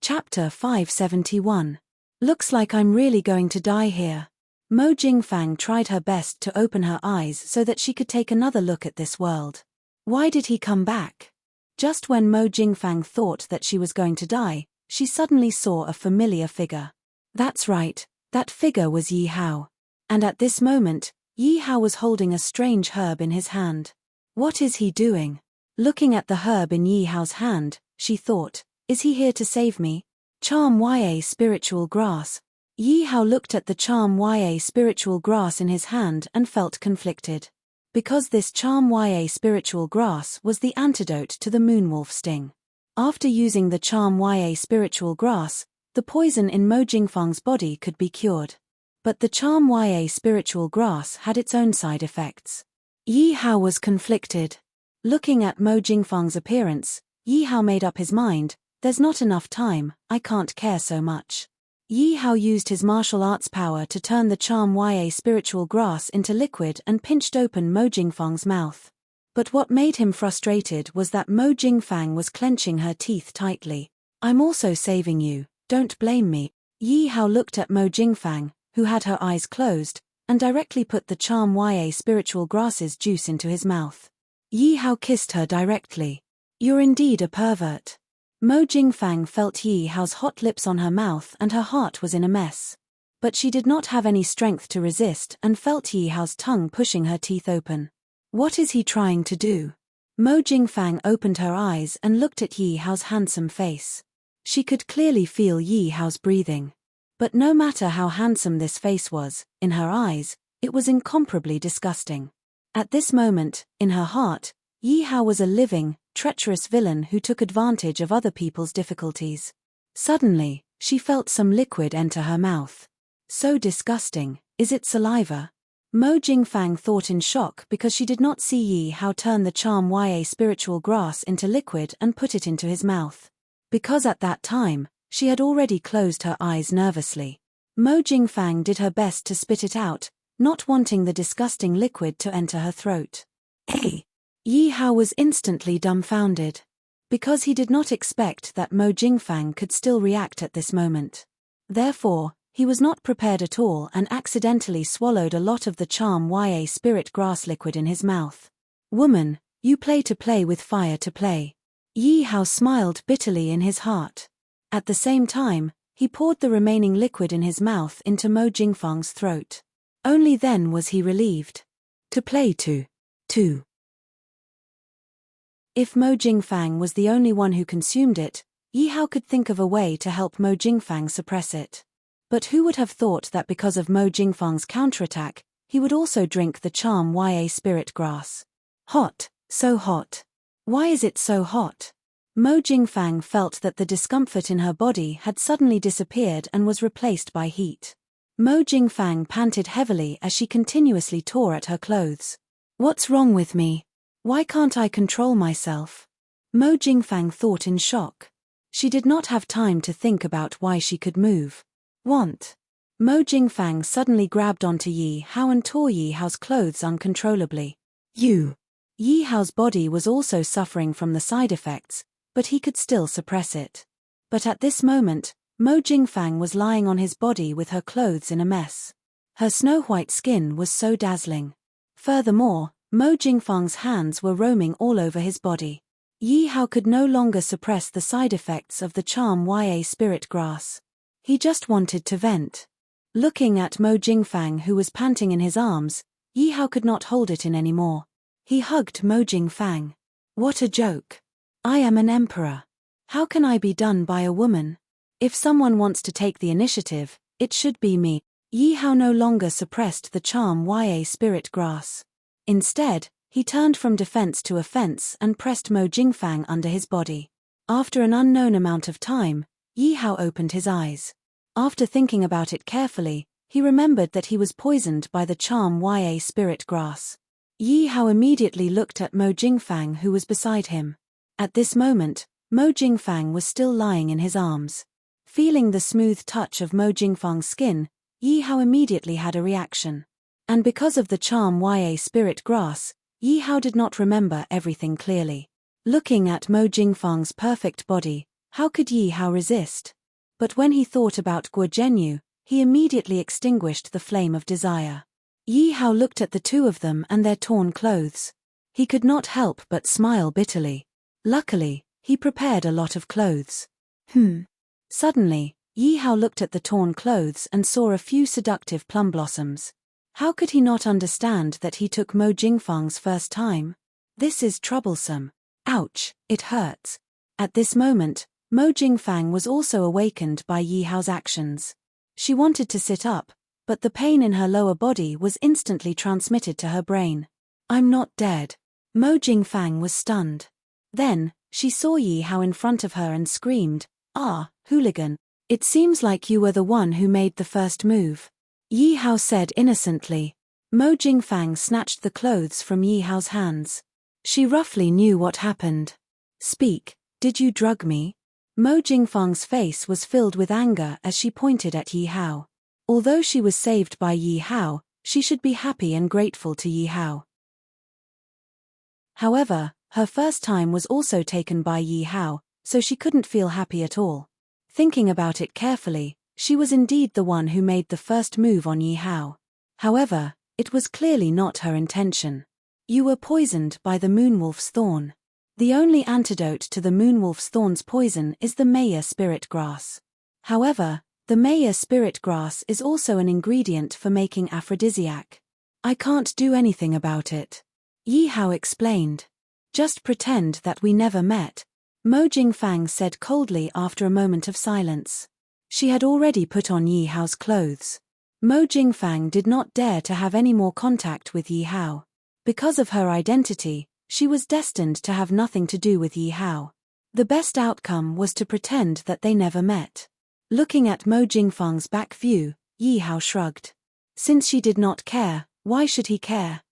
Chapter 571. Looks like I'm really going to die here. Mo Jingfang tried her best to open her eyes so that she could take another look at this world. Why did he come back? Just when Mo Jingfang thought that she was going to die, she suddenly saw a familiar figure. That's right, that figure was Yi Hao. And at this moment, Yi Hao was holding a strange herb in his hand. What is he doing? Looking at the herb in Yi Hao's hand, she thought, is he here to save me? Charm Ya spiritual grass. Yi Hao looked at the charm Ya spiritual grass in his hand and felt conflicted. Because this charm Ya spiritual grass was the antidote to the moonwolf sting. After using the charm Ya spiritual grass, the poison in Mo Jingfang's body could be cured. But the charm Ya spiritual grass had its own side effects. Yi Hao was conflicted. Looking at Mo Jingfang's appearance, Yi Hao made up his mind, there's not enough time, I can't care so much. Yi Hao used his martial arts power to turn the charm Ya spiritual grass into liquid and pinched open Mo Jingfang's mouth. But what made him frustrated was that Mo Jingfang was clenching her teeth tightly. I'm also saving you, don't blame me. Yi Hao looked at Mo Jingfang, who had her eyes closed, and directly put the charm Ya spiritual grass's juice into his mouth. Yi Hao kissed her directly. You're indeed a pervert. Mo Jingfang felt Yi Hao's hot lips on her mouth and her heart was in a mess. But she did not have any strength to resist and felt Yi Hao's tongue pushing her teeth open. What is he trying to do? Mo Jingfang opened her eyes and looked at Yi Hao's handsome face. She could clearly feel Yi Hao's breathing. But no matter how handsome this face was, in her eyes, it was incomparably disgusting. At this moment, in her heart, Yi Hao was a living, treacherous villain who took advantage of other people's difficulties. Suddenly, she felt some liquid enter her mouth. So disgusting, is it saliva? Mo Jingfang thought in shock because she did not see Yi Hao turn the charm Ya spiritual grass into liquid and put it into his mouth. Because at that time, she had already closed her eyes nervously. Mo Jingfang did her best to spit it out, not wanting the disgusting liquid to enter her throat. Hey! Yi Hao was instantly dumbfounded. Because he did not expect that Mo Jingfang could still react at this moment. Therefore, he was not prepared at all and accidentally swallowed a lot of the charm Ya spirit grass liquid in his mouth. Woman, you play with fire to play. Yi Hao smiled bitterly in his heart. At the same time, he poured the remaining liquid in his mouth into Mo Jingfang's throat. Only then was he relieved. To play to. If Mo Jingfang was the only one who consumed it, Yi Hao could think of a way to help Mo Jingfang suppress it. But who would have thought that because of Mo Jingfang's counterattack, he would also drink the charm Ya spirit grass? Hot, so hot. Why is it so hot? Mo Jingfang felt that the discomfort in her body had suddenly disappeared and was replaced by heat. Mo Jingfang panted heavily as she continuously tore at her clothes. What's wrong with me? Why can't I control myself? Mo Jingfang thought in shock. She did not have time to think about why she could move. Want. Mo Jingfang suddenly grabbed onto Yi Hao and tore Yi Hao's clothes uncontrollably. Yi Hao's body was also suffering from the side effects, but he could still suppress it. But at this moment, Mo Jingfang was lying on his body with her clothes in a mess. Her snow-white skin was so dazzling. Furthermore, Mo Jingfang's hands were roaming all over his body. Yi Hao could no longer suppress the side effects of the charm Ya spirit grass. He just wanted to vent. Looking at Mo Jingfang, who was panting in his arms, Yi Hao could not hold it in anymore. He hugged Mo Jingfang. What a joke. I am an emperor. How can I be done by a woman? If someone wants to take the initiative, it should be me. Yi Hao no longer suppressed the charm Ya spirit grass. Instead, he turned from defense to offense and pressed Mo Jingfang under his body. After an unknown amount of time, Yi Hao opened his eyes. After thinking about it carefully, he remembered that he was poisoned by the charm Ya spirit grass. Yi Hao immediately looked at Mo Jingfang, who was beside him. At this moment, Mo Jingfang was still lying in his arms. Feeling the smooth touch of Mo Jingfang's skin, Yi Hao immediately had a reaction. And because of the charm Ya spirit grass, Yi Hao did not remember everything clearly. Looking at Mo Jingfang's perfect body, how could Yi Hao resist? But when he thought about Guo Zhenyu, he immediately extinguished the flame of desire. Yi Hao looked at the two of them and their torn clothes. He could not help but smile bitterly. Luckily, he prepared a lot of clothes. Suddenly, Yi Hao looked at the torn clothes and saw a few seductive plum blossoms. How could he not understand that he took Mo Jingfang's first time? This is troublesome. Ouch, it hurts. At this moment, Mo Jingfang was also awakened by Yi Hao's actions. She wanted to sit up, but the pain in her lower body was instantly transmitted to her brain. I'm not dead. Mo Jingfang was stunned. Then, she saw Yi Hao in front of her and screamed, "Ah, hooligan. It seems like you were the one who made the first move." Yi Hao said innocently. Mo Jingfang snatched the clothes from Yi Hao's hands. She roughly knew what happened. "Speak, did you drug me?" Mo Jingfang's face was filled with anger as she pointed at Yi Hao. Although she was saved by Yi Hao, she should be happy and grateful to Yi Hao. However, her first time was also taken by Yi Hao, so she couldn't feel happy at all. Thinking about it carefully, she was indeed the one who made the first move on Yi Hao. However, it was clearly not her intention. You were poisoned by the moonwolf's thorn. The only antidote to the moonwolf's thorn's poison is the Maya spirit grass. However, the Maya spirit grass is also an ingredient for making aphrodisiac. I can't do anything about it. Yi Hao explained. Just pretend that we never met, Mo Jingfang said coldly after a moment of silence. She had already put on Yi Hao's clothes. Mo Jingfang did not dare to have any more contact with Yi Hao. Because of her identity, she was destined to have nothing to do with Yi Hao. The best outcome was to pretend that they never met. Looking at Mo Jingfang's back view, Yi Hao shrugged. Since she did not care, why should he care?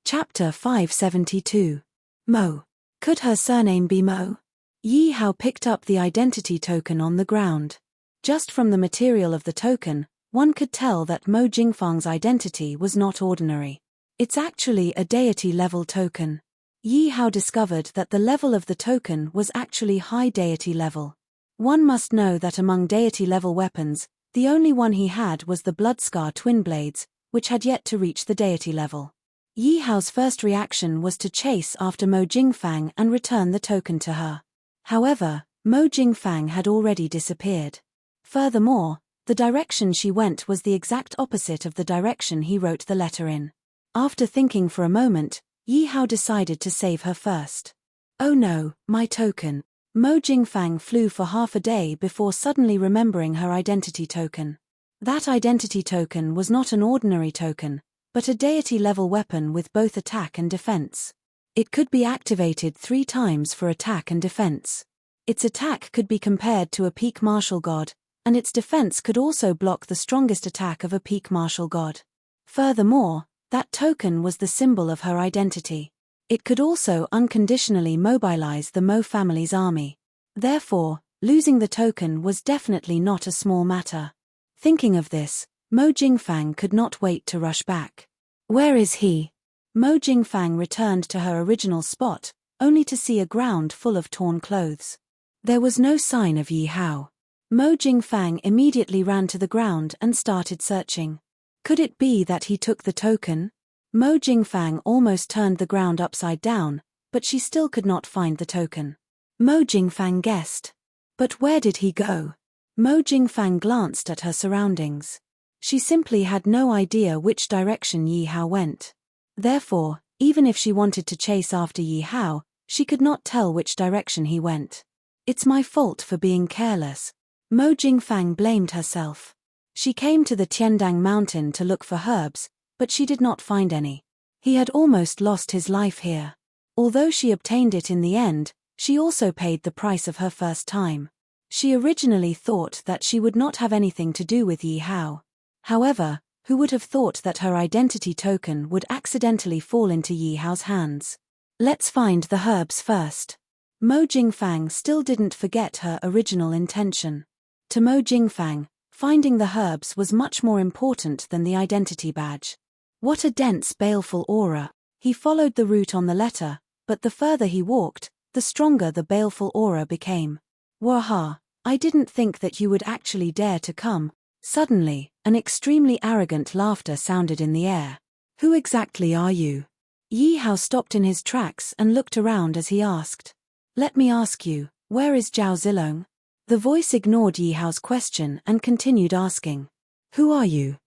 Chapter 572. Mo. Could her surname be Mo? Yi Hao picked up the identity token on the ground. Just from the material of the token, one could tell that Mo Jingfang's identity was not ordinary. It's actually a deity-level token. Yi Hao discovered that the level of the token was actually high deity level. One must know that among deity-level weapons, the only one he had was the Bloodscar twin blades, which had yet to reach the deity level. Yi Hao's first reaction was to chase after Mo Jingfang and return the token to her. However, Mo Jingfang had already disappeared. Furthermore, the direction she went was the exact opposite of the direction he wrote the letter in. After thinking for a moment, Yi Hao decided to save her first. Oh no, my token. Mo Jingfang flew for half a day before suddenly remembering her identity token. That identity token was not an ordinary token, but a deity-level weapon with both attack and defense. It could be activated 3 times for attack and defense. Its attack could be compared to a peak martial god, and its defense could also block the strongest attack of a peak martial god. Furthermore, that token was the symbol of her identity. It could also unconditionally mobilize the Mo family's army. Therefore, losing the token was definitely not a small matter. Thinking of this, Mo Jingfang could not wait to rush back. Where is he? Mo Jingfang returned to her original spot, only to see a ground full of torn clothes. There was no sign of Yi Hao. Mo Jingfang immediately ran to the ground and started searching. Could it be that he took the token? Mo Jingfang almost turned the ground upside down, but she still could not find the token. Mo Jingfang guessed. But where did he go? Mo Jingfang glanced at her surroundings. She simply had no idea which direction Yi Hao went. Therefore, even if she wanted to chase after Yi Hao, she could not tell which direction he went. It's my fault for being careless. Mo Jingfang blamed herself. She came to the Tiandang mountain to look for herbs, but she did not find any. He had almost lost his life here. Although she obtained it in the end, she also paid the price of her first time. She originally thought that she would not have anything to do with Yi Hao. However, who would have thought that her identity token would accidentally fall into Yi Hao's hands? Let's find the herbs first. Mo Jingfang still didn't forget her original intention. To Mo Jingfang, finding the herbs was much more important than the identity badge. What a dense, baleful aura. He followed the route on the letter, but the further he walked, the stronger the baleful aura became. Waha, I didn't think that you would actually dare to come. Suddenly, an extremely arrogant laughter sounded in the air. Who exactly are you? Yi Hao stopped in his tracks and looked around as he asked. Let me ask you, where is Zhao Zilong? The voice ignored Yi Hao's question and continued asking. Who are you?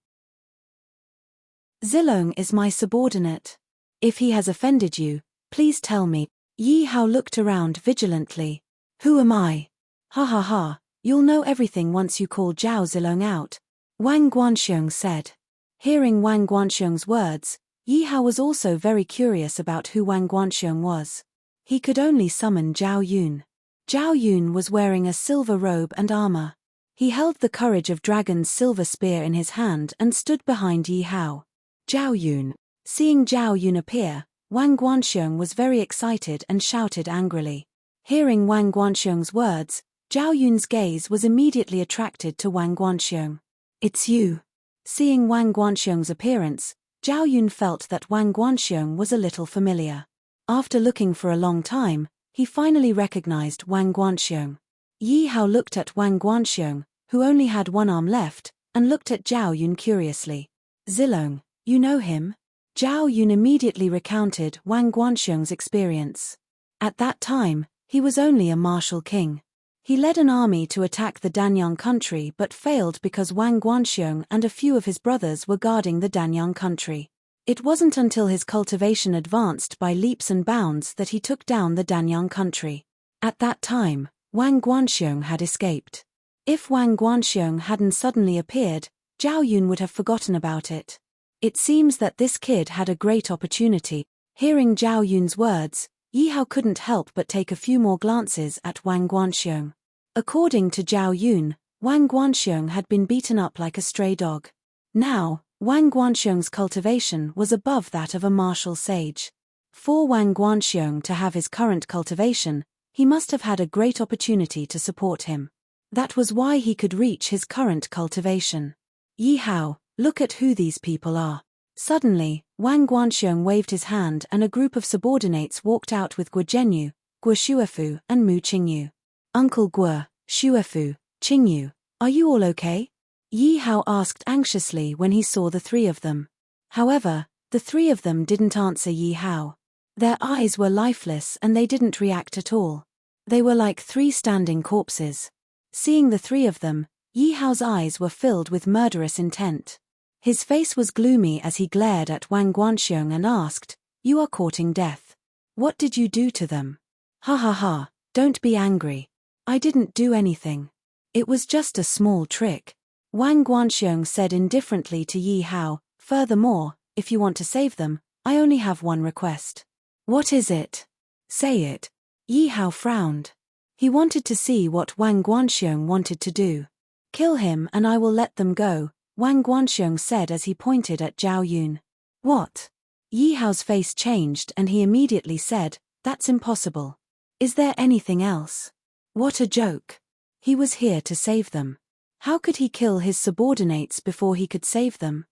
Zilong is my subordinate. If he has offended you, please tell me. Yi Hao looked around vigilantly. Who am I? Ha ha ha, you'll know everything once you call Zhao Zilong out. Wang Guanxiong said. Hearing Wang Guanxiong's words, Yi Hao was also very curious about who Wang Guanxiong was. He could only summon Zhao Yun. Zhao Yun was wearing a silver robe and armor. He held the Courage of Dragon's silver spear in his hand and stood behind Yi Hao. Zhao Yun. Seeing Zhao Yun appear, Wang Guanxiong was very excited and shouted angrily. Hearing Wang Guanxiong's words, Zhao Yun's gaze was immediately attracted to Wang Guanxiong. It's you. Seeing Wang Guanxiong's appearance, Zhao Yun felt that Wang Guanxiong was a little familiar. After looking for a long time, he finally recognized Wang Guanxiong. Yi Hao looked at Wang Guanxiong, who only had one arm left, and looked at Zhao Yun curiously. Zilong, you know him? Zhao Yun immediately recounted Wang Guanxiong's experience. At that time, he was only a martial king. He led an army to attack the Danyang country but failed because Wang Guanxiong and a few of his brothers were guarding the Danyang country. It wasn't until his cultivation advanced by leaps and bounds that he took down the Danyang country. At that time, Wang Guanxiong had escaped. If Wang Guanxiong hadn't suddenly appeared, Zhao Yun would have forgotten about it. It seems that this kid had a great opportunity. Hearing Zhao Yun's words, Yi Hao couldn't help but take a few more glances at Wang Guanxiong. According to Zhao Yun, Wang Guanxiong had been beaten up like a stray dog. Now, Wang Guanxiong's cultivation was above that of a martial sage. For Wang Guanxiong to have his current cultivation, he must have had a great opportunity to support him. That was why he could reach his current cultivation. Yi Hao, look at who these people are. Suddenly, Wang Guanxiong waved his hand and a group of subordinates walked out with Guo Zhenyu, Guo Shuefu and Mu Qingyu. Uncle Guo, Shuefu, Qingyu, are you all okay? Yi Hao asked anxiously when he saw the three of them. However, the three of them didn't answer Yi Hao. Their eyes were lifeless and they didn't react at all. They were like three standing corpses. Seeing the three of them, Yi Hao's eyes were filled with murderous intent. His face was gloomy as he glared at Wang Guanxiong and asked, You are courting death. What did you do to them? Ha ha ha, don't be angry. I didn't do anything. It was just a small trick. Wang Guanxiong said indifferently to Yi Hao, furthermore, if you want to save them, I only have one request. What is it? Say it. Yi Hao frowned. He wanted to see what Wang Guanxiong wanted to do. Kill him and I will let them go, Wang Guanxiong said as he pointed at Zhao Yun. What? Yi Hao's face changed and he immediately said, That's impossible. Is there anything else? What a joke. He was here to save them. How could he kill his subordinates before he could save them?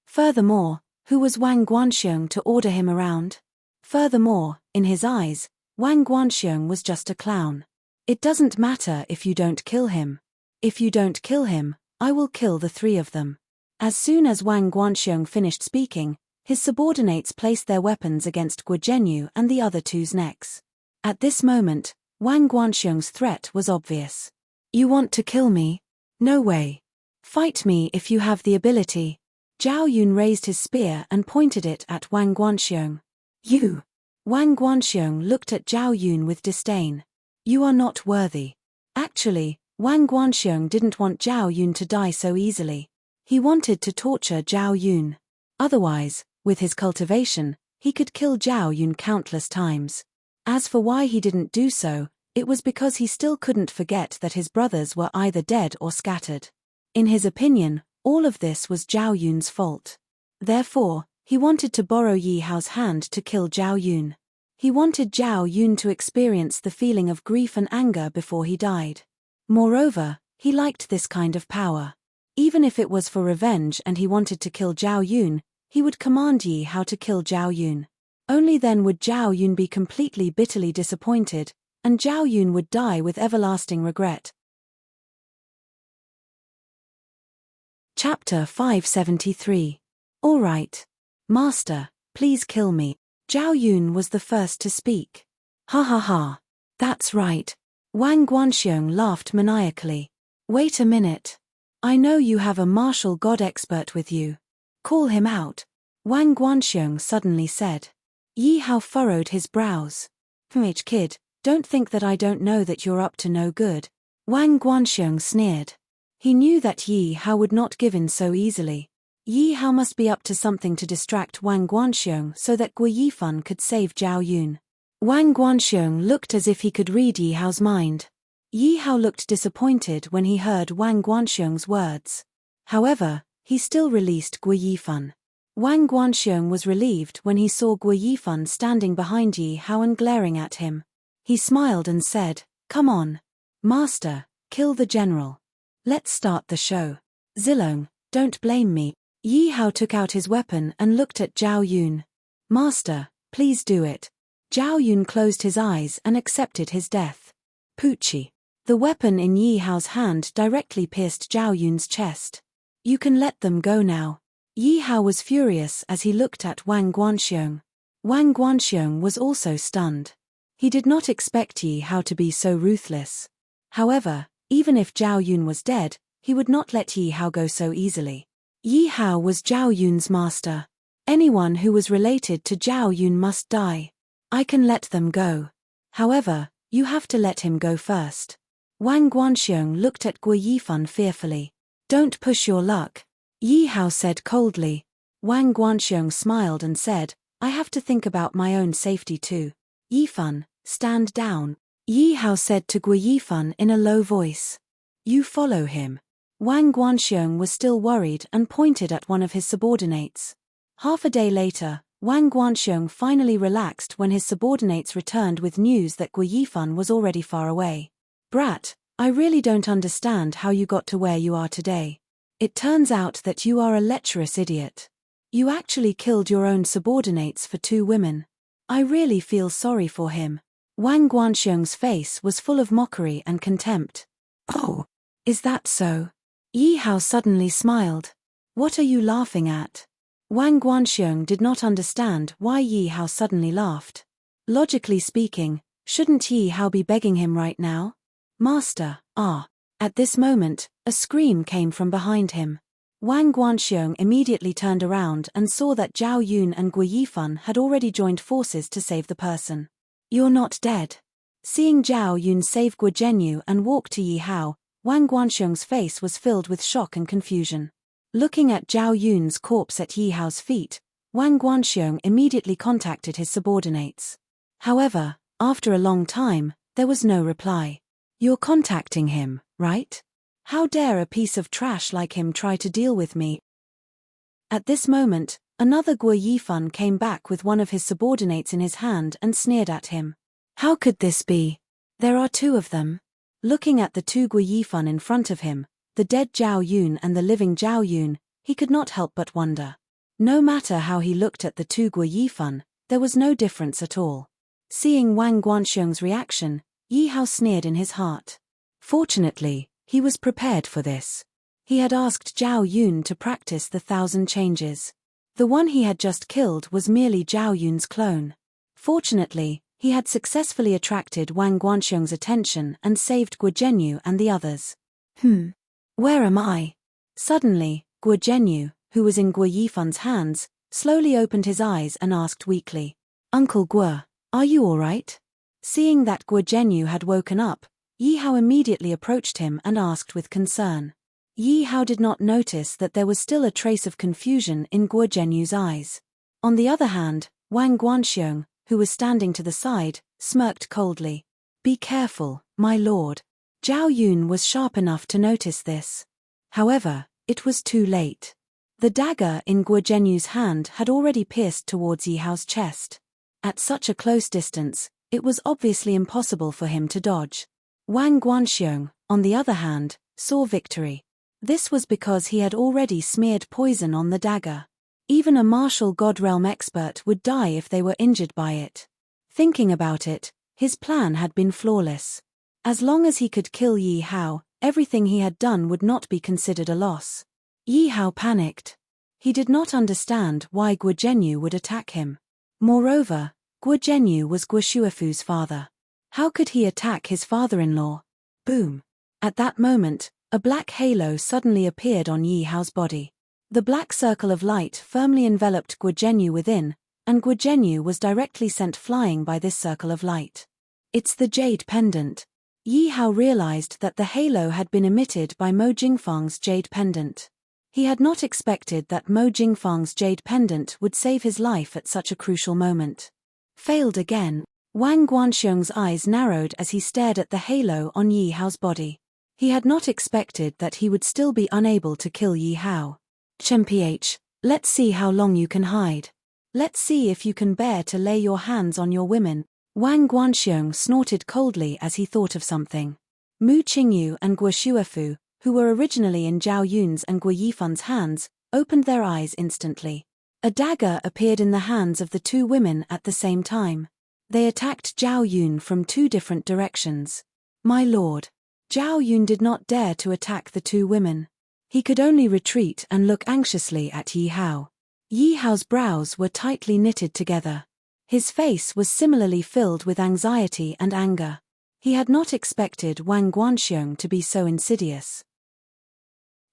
Furthermore, who was Wang Guanxiong to order him around? Furthermore, in his eyes, Wang Guanxiong was just a clown. It doesn't matter if you don't kill him. If you don't kill him, I will kill the three of them. As soon as Wang Guanxiong finished speaking, his subordinates placed their weapons against Guo Zhenyu and the other two's necks. At this moment, Wang Guanxiong's threat was obvious. You want to kill me? No way. Fight me if you have the ability. Zhao Yun raised his spear and pointed it at Wang Guanxiong. You. Wang Guanxiong looked at Zhao Yun with disdain. You are not worthy. Actually, Wang Guanxiong didn't want Zhao Yun to die so easily. He wanted to torture Zhao Yun. Otherwise, with his cultivation, he could kill Zhao Yun countless times. As for why he didn't do so, it was because he still couldn't forget that his brothers were either dead or scattered. In his opinion, all of this was Zhao Yun's fault. Therefore, he wanted to borrow Yi Hao's hand to kill Zhao Yun. He wanted Zhao Yun to experience the feeling of grief and anger before he died. Moreover, he liked this kind of power. Even if it was for revenge and he wanted to kill Zhao Yun, he would command Yi Hao to kill Zhao Yun. Only then would Zhao Yun be completely bitterly disappointed, and Zhao Yun would die with everlasting regret. Chapter 573. All right. Master, please kill me. Zhao Yun was the first to speak. Ha ha ha. That's right. Wang Guanxiong laughed maniacally. Wait a minute. I know you have a martial god expert with you. Call him out. Wang Guanxiong suddenly said. Yi Hao furrowed his brows. Kid, don't think that I don't know that you're up to no good. Wang Guanxiong sneered. He knew that Yi Hao would not give in so easily. Yi Hao must be up to something to distract Wang Guanxiong so that Guo Yifan could save Zhao Yun. Wang Guanxiong looked as if he could read Yi Hao's mind. Yi Hao looked disappointed when he heard Wang Guanxiong's words. However, he still released Guo Yifan. Wang Guanxiong was relieved when he saw Guo Yifan standing behind Yi Hao and glaring at him. He smiled and said, Come on. Master, kill the general. Let's start the show. Zilong, don't blame me. Yi Hao took out his weapon and looked at Zhao Yun. Master, please do it. Zhao Yun closed his eyes and accepted his death. Poochie. The weapon in Yi Hao's hand directly pierced Zhao Yun's chest. You can let them go now. Yi Hao was furious as he looked at Wang Guanxiong. Wang Guanxiong was also stunned. He did not expect Yi Hao to be so ruthless. However, even if Zhao Yun was dead, he would not let Yi Hao go so easily. Yi Hao was Zhao Yun's master. Anyone who was related to Zhao Yun must die. I can let them go. However, you have to let him go first. Wang Guanxiong looked at Guo Yifan fearfully. Don't push your luck. Yi Hao said coldly. Wang Guanxiong smiled and said, I have to think about my own safety too. Yifan, stand down. Yi Hao said to Guo Yifan in a low voice. You follow him. Wang Guanxiong was still worried and pointed at one of his subordinates. Half a day later, Wang Guanxiong finally relaxed when his subordinates returned with news that Guo Yifan was already far away. Brat, I really don't understand how you got to where you are today. It turns out that you are a lecherous idiot. You actually killed your own subordinates for 2 women. I really feel sorry for him. Wang Guanxiong's face was full of mockery and contempt. Oh, is that so? Yi Hao suddenly smiled. What are you laughing at? Wang Guanxiong did not understand why Yi Hao suddenly laughed. Logically speaking, shouldn't Yi Hao be begging him right now? Master, ah. At this moment, a scream came from behind him. Wang Guanxiong immediately turned around and saw that Zhao Yun and Guo Yifan had already joined forces to save the person. You're not dead. Seeing Zhao Yun save Guo Zhenyu and walk to Yi Hao, Wang Guanxiong's face was filled with shock and confusion. Looking at Zhao Yun's corpse at Yi Hao's feet, Wang Guanxiong immediately contacted his subordinates. However, after a long time, there was no reply. You're contacting him, right? How dare a piece of trash like him try to deal with me? At this moment, another Guo Yifan came back with one of his subordinates in his hand and sneered at him. How could this be? There are 2 of them. Looking at the 2 Guo Yifan in front of him, the dead Zhao Yun and the living Zhao Yun, he could not help but wonder. No matter how he looked at the 2 Guo Yifan, there was no difference at all. Seeing Wang Guanxiong's reaction, Yi Hao sneered in his heart. Fortunately, he was prepared for this. He had asked Zhao Yun to practice the 1,000 changes. The one he had just killed was merely Zhao Yun's clone. Fortunately, he had successfully attracted Wang Guanxiong's attention and saved Guo Zhenyu and the others. Where am I? Suddenly, Guo Zhenyu, who was in Guo Yifan's hands, slowly opened his eyes and asked weakly, "Uncle Guo, are you all right?" Seeing that Guo Zhenyu had woken up, Yi Hao immediately approached him and asked with concern. Yi Hao did not notice that there was still a trace of confusion in Guo Zhenyu's eyes. On the other hand, Wang Guanxiong, who was standing to the side, smirked coldly. "Be careful, my lord." Zhao Yun was sharp enough to notice this. However, it was too late. The dagger in Guo Zhenyu's hand had already pierced towards Yi Hao's chest. At such a close distance, it was obviously impossible for him to dodge. Wang Guanxiong, on the other hand, saw victory. This was because he had already smeared poison on the dagger. Even a martial god realm expert would die if they were injured by it. Thinking about it, his plan had been flawless. As long as he could kill Yi Hao, everything he had done would not be considered a loss. Yi Hao panicked. He did not understand why Guo Zhenyu would attack him. Moreover, Guo Zhenyu was Guo Shuifu's father. How could he attack his father-in-law? Boom! At that moment, a black halo suddenly appeared on Yi Hao's body. The black circle of light firmly enveloped Guo Zhenyu within, and Guo Zhenyu was directly sent flying by this circle of light. It's the jade pendant. Yi Hao realized that the halo had been emitted by Mo Jingfang's jade pendant. He had not expected that Mo Jingfang's jade pendant would save his life at such a crucial moment. Failed again. Wang Guanxiong's eyes narrowed as he stared at the halo on Yi Hao's body. He had not expected that he would still be unable to kill Yi Hao. "Mph, let's see how long you can hide. Let's see if you can bear to lay your hands on your women." Wang Guanxiong snorted coldly as he thought of something. Mu Qingyu and Guo Shuifu, who were originally in Zhao Yun's and Guo Yifan's hands, opened their eyes instantly. A dagger appeared in the hands of the two women at the same time. They attacked Zhao Yun from two different directions. "My lord." Zhao Yun did not dare to attack the two women. He could only retreat and look anxiously at Yi Hao. Yi Hao's brows were tightly knitted together. His face was similarly filled with anxiety and anger. He had not expected Wang Guanxiong to be so insidious.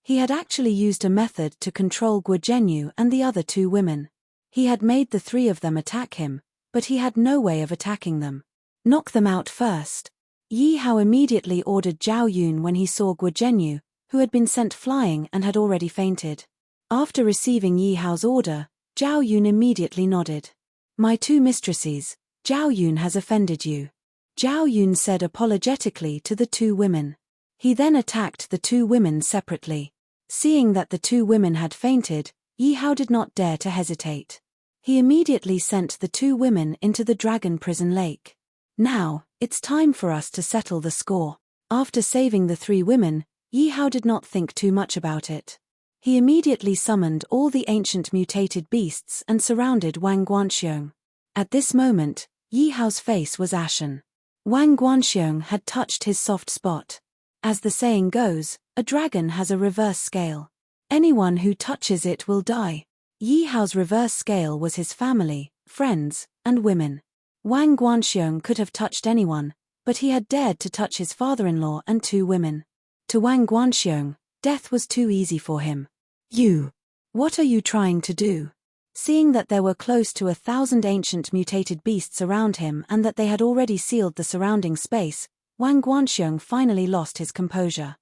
He had actually used a method to control Guo Zhenyu and the other two women. He had made the three of them attack him, but he had no way of attacking them. Knock them out first. Yi Hao immediately ordered Zhao Yun when he saw Guo Zhenyu, who had been sent flying and had already fainted. After receiving Yi Hao's order, Zhao Yun immediately nodded. "My two mistresses, Zhao Yun has offended you." Zhao Yun said apologetically to the two women. He then attacked the two women separately. Seeing that the two women had fainted, Yi Hao did not dare to hesitate. He immediately sent the two women into the dragon prison lake. "Now, it's time for us to settle the score." After saving the three women, Yi Hao did not think too much about it. He immediately summoned all the ancient mutated beasts and surrounded Wang Guanxiong. At this moment, Yi Hao's face was ashen. Wang Guanxiong had touched his soft spot. As the saying goes, a dragon has a reverse scale. Anyone who touches it will die. Yi Hao's reverse scale was his family, friends, and women. Wang Guanxiong could have touched anyone, but he had dared to touch his father-in-law and two women. To Wang Guanxiong, death was too easy for him. "You! What are you trying to do?" Seeing that there were close to 1,000 ancient mutated beasts around him and that they had already sealed the surrounding space, Wang Guanxiong finally lost his composure.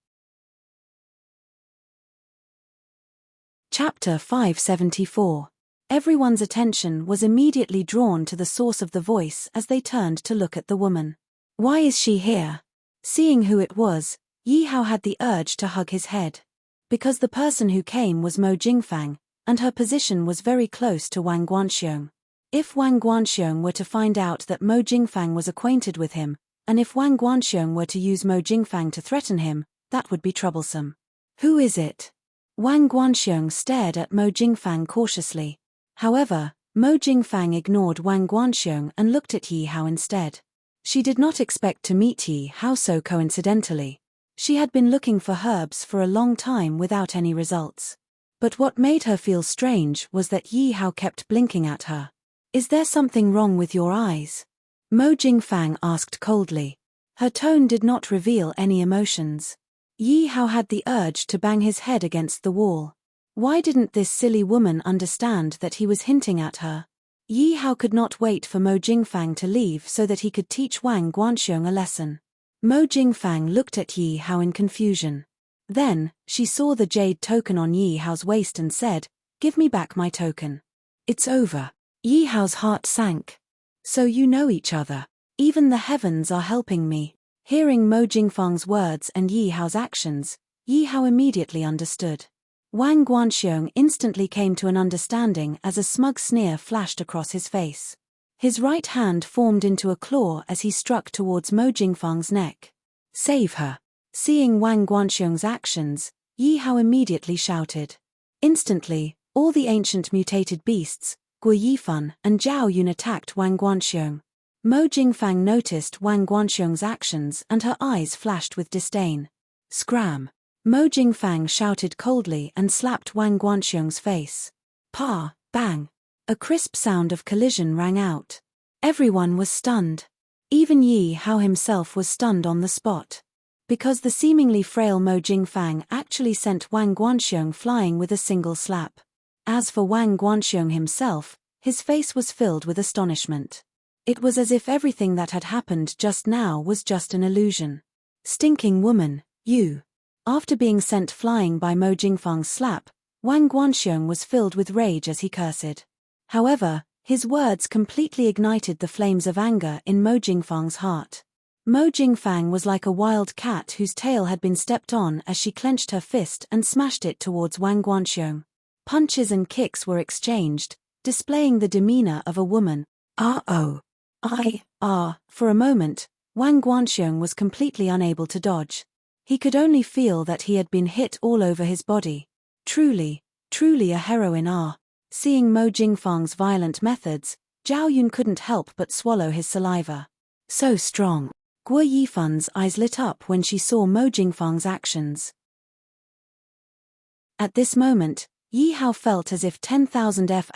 Chapter 574. Everyone's attention was immediately drawn to the source of the voice as they turned to look at the woman. "Why is she here?" Seeing who it was, Yi Hao had the urge to hug his head. Because the person who came was Mo Jingfang, and her position was very close to Wang Guanxiong. If Wang Guanxiong were to find out that Mo Jingfang was acquainted with him, and if Wang Guanxiong were to use Mo Jingfang to threaten him, that would be troublesome. "Who is it?" Wang Guanxiong stared at Mo Jingfang cautiously. However, Mo Jingfang ignored Wang Guanxiong and looked at Yi Hao instead. She did not expect to meet Yi Hao so coincidentally. She had been looking for herbs for a long time without any results. But what made her feel strange was that Yi Hao kept blinking at her. "Is there something wrong with your eyes?" Mo Jingfang asked coldly. Her tone did not reveal any emotions. Yi Hao had the urge to bang his head against the wall. Why didn't this silly woman understand that he was hinting at her? Yi Hao could not wait for Mo Jingfang to leave so that he could teach Wang Guanxiong a lesson. Mo Jingfang looked at Yi Hao in confusion. Then, she saw the jade token on Yi Hao's waist and said, "Give me back my token." "It's over." Yi Hao's heart sank. "So you know each other. Even the heavens are helping me." Hearing Mo Jingfang's words and Yi Hao's actions, Yi Hao immediately understood. Wang Guanxiong instantly came to an understanding as a smug sneer flashed across his face. His right hand formed into a claw as he struck towards Mo Jingfang's neck. "Save her." Seeing Wang Guanxiong's actions, Yi Hao immediately shouted. Instantly, all the ancient mutated beasts, Guo Yifan and Zhao Yun attacked Wang Guanxiong. Mo Jingfang noticed Wang Guanxiong's actions and her eyes flashed with disdain. "Scram!" Mo Jingfang shouted coldly and slapped Wang Guanxiong's face. Pa, bang! A crisp sound of collision rang out. Everyone was stunned. Even Yi Hao himself was stunned on the spot. Because the seemingly frail Mo Jingfang actually sent Wang Guanxiong flying with a single slap. As for Wang Guanxiong himself, his face was filled with astonishment. It was as if everything that had happened just now was just an illusion. "Stinking woman, you!" After being sent flying by Mo Jingfang's slap, Wang Guanxiong was filled with rage as he cursed. However, his words completely ignited the flames of anger in Mo Jingfang's heart. Mo Jingfang was like a wild cat whose tail had been stepped on as she clenched her fist and smashed it towards Wang Guanxiong. Punches and kicks were exchanged, displaying the demeanor of a woman. For a moment, Wang Guanxiong was completely unable to dodge. He could only feel that he had been hit all over his body. Truly a heroine. Seeing Mo Jingfang's violent methods, Zhao Yun couldn't help but swallow his saliva. So strong. Guo Yifan's eyes lit up when she saw Mo Jingfang's actions. At this moment, Yi Hao felt as if 10,000 F***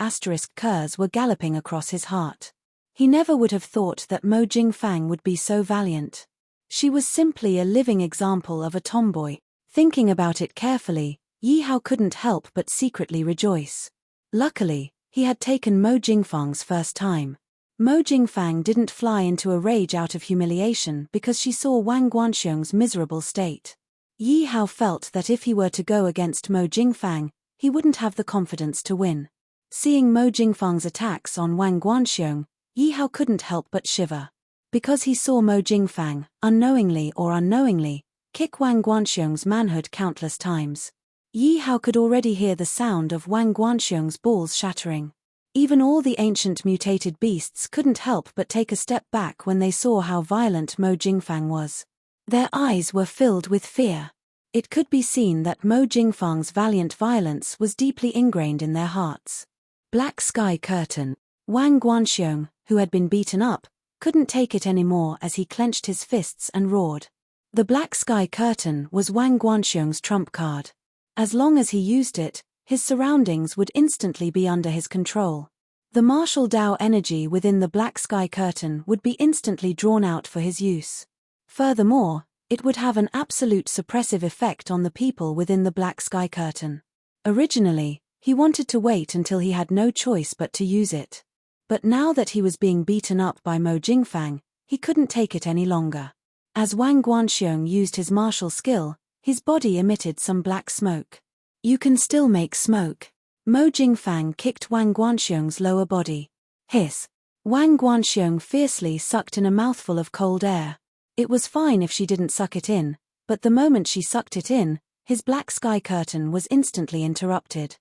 were galloping across his heart. He never would have thought that Mo Jingfang would be so valiant. She was simply a living example of a tomboy. Thinking about it carefully, Yi Hao couldn't help but secretly rejoice. Luckily, he had taken Mo Jingfang's first time. Mo Jingfang didn't fly into a rage out of humiliation because she saw Wang Guanxiong's miserable state. Yi Hao felt that if he were to go against Mo Jingfang, he wouldn't have the confidence to win. Seeing Mo Jingfang's attacks on Wang Guanxiong, Yi Hao couldn't help but shiver. Because he saw Mo Jingfang, unknowingly or unknowingly, kick Wang Guanxiong's manhood countless times. Yi Hao could already hear the sound of Wang Guanxiong's balls shattering. Even all the ancient mutated beasts couldn't help but take a step back when they saw how violent Mo Jingfang was. Their eyes were filled with fear. It could be seen that Mo Jingfang's valiant violence was deeply ingrained in their hearts. Black sky curtain. Wang Guanxiong, who had been beaten up, couldn't take it anymore as he clenched his fists and roared. The black sky curtain was Wang Guanxiong's trump card. As long as he used it, his surroundings would instantly be under his control. The martial Dao energy within the black sky curtain would be instantly drawn out for his use. Furthermore, it would have an absolute suppressive effect on the people within the black sky curtain. Originally, he wanted to wait until he had no choice but to use it. But now that he was being beaten up by Mo Jingfang, he couldn't take it any longer. As Wang Guanxiong used his martial skill, his body emitted some black smoke. "You can still make smoke." Mo Jingfang kicked Wang Guanxiong's lower body. Hiss. Wang Guanxiong fiercely sucked in a mouthful of cold air. It was fine if she didn't suck it in, but the moment she sucked it in, his black sky curtain was instantly interrupted.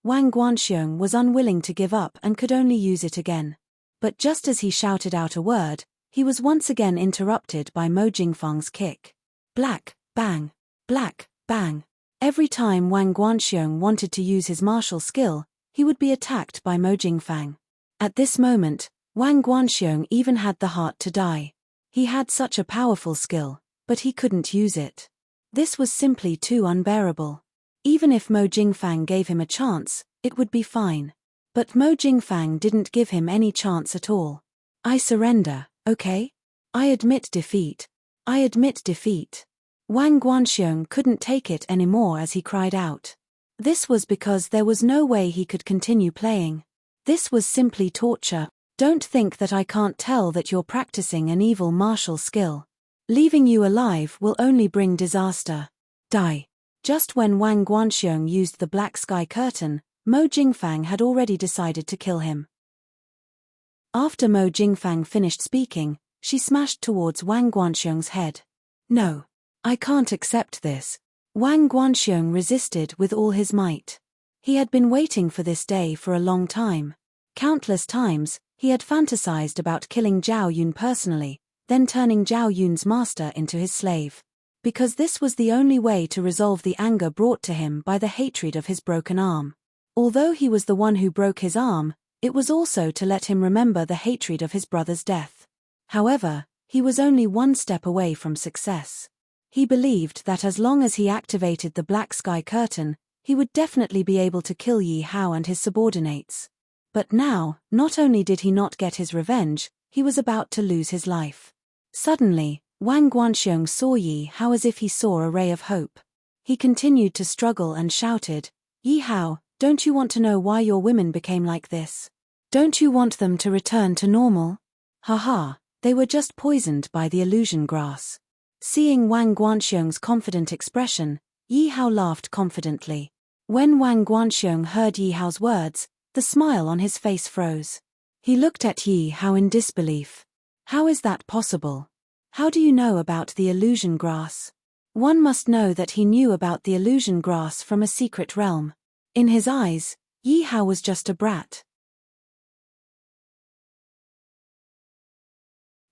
Wang Guanxiong was unwilling to give up and could only use it again. But just as he shouted out a word, he was once again interrupted by Mo Jingfang's kick. Bang. Bang. Every time Wang Guanxiong wanted to use his martial skill, he would be attacked by Mo Jingfang. At this moment, Wang Guanxiong even had the heart to die. He had such a powerful skill, but he couldn't use it. This was simply too unbearable. Even if Mo Jingfang gave him a chance, it would be fine. But Mo Jingfang didn't give him any chance at all. I surrender, okay? I admit defeat. I admit defeat. Wang Guanxiong couldn't take it anymore as he cried out. This was because there was no way he could continue playing. This was simply torture. Don't think that I can't tell that you're practicing an evil martial skill. Leaving you alive will only bring disaster. Die. Just when Wang Guanxiong used the black sky curtain, Mo Jingfang had already decided to kill him. After Mo Jingfang finished speaking, she smashed towards Wang Guanxiong's head. No. I can't accept this. Wang Guanxiong resisted with all his might. He had been waiting for this day for a long time. Countless times, he had fantasized about killing Zhao Yun personally, then turning Zhao Yun's master into his slave. Because this was the only way to resolve the anger brought to him by the hatred of his broken arm. Although he was the one who broke his arm, it was also to let him remember the hatred of his brother's death. However, he was only one step away from success. He believed that as long as he activated the black sky curtain, he would definitely be able to kill Yi Hao and his subordinates. But now, not only did he not get his revenge, he was about to lose his life. Suddenly, Wang Guanxiong saw Yi Hao as if he saw a ray of hope. He continued to struggle and shouted, Yi Hao, don't you want to know why your women became like this? Don't you want them to return to normal? Haha, they were just poisoned by the illusion grass. Seeing Wang Guanxiong's confident expression, Yi Hao laughed confidently. When Wang Guanxiong heard Yi Hao's words, the smile on his face froze. He looked at Yi Hao in disbelief. How is that possible? How do you know about the illusion grass? One must know that he knew about the illusion grass from a secret realm. In his eyes, Yi Hao was just a brat.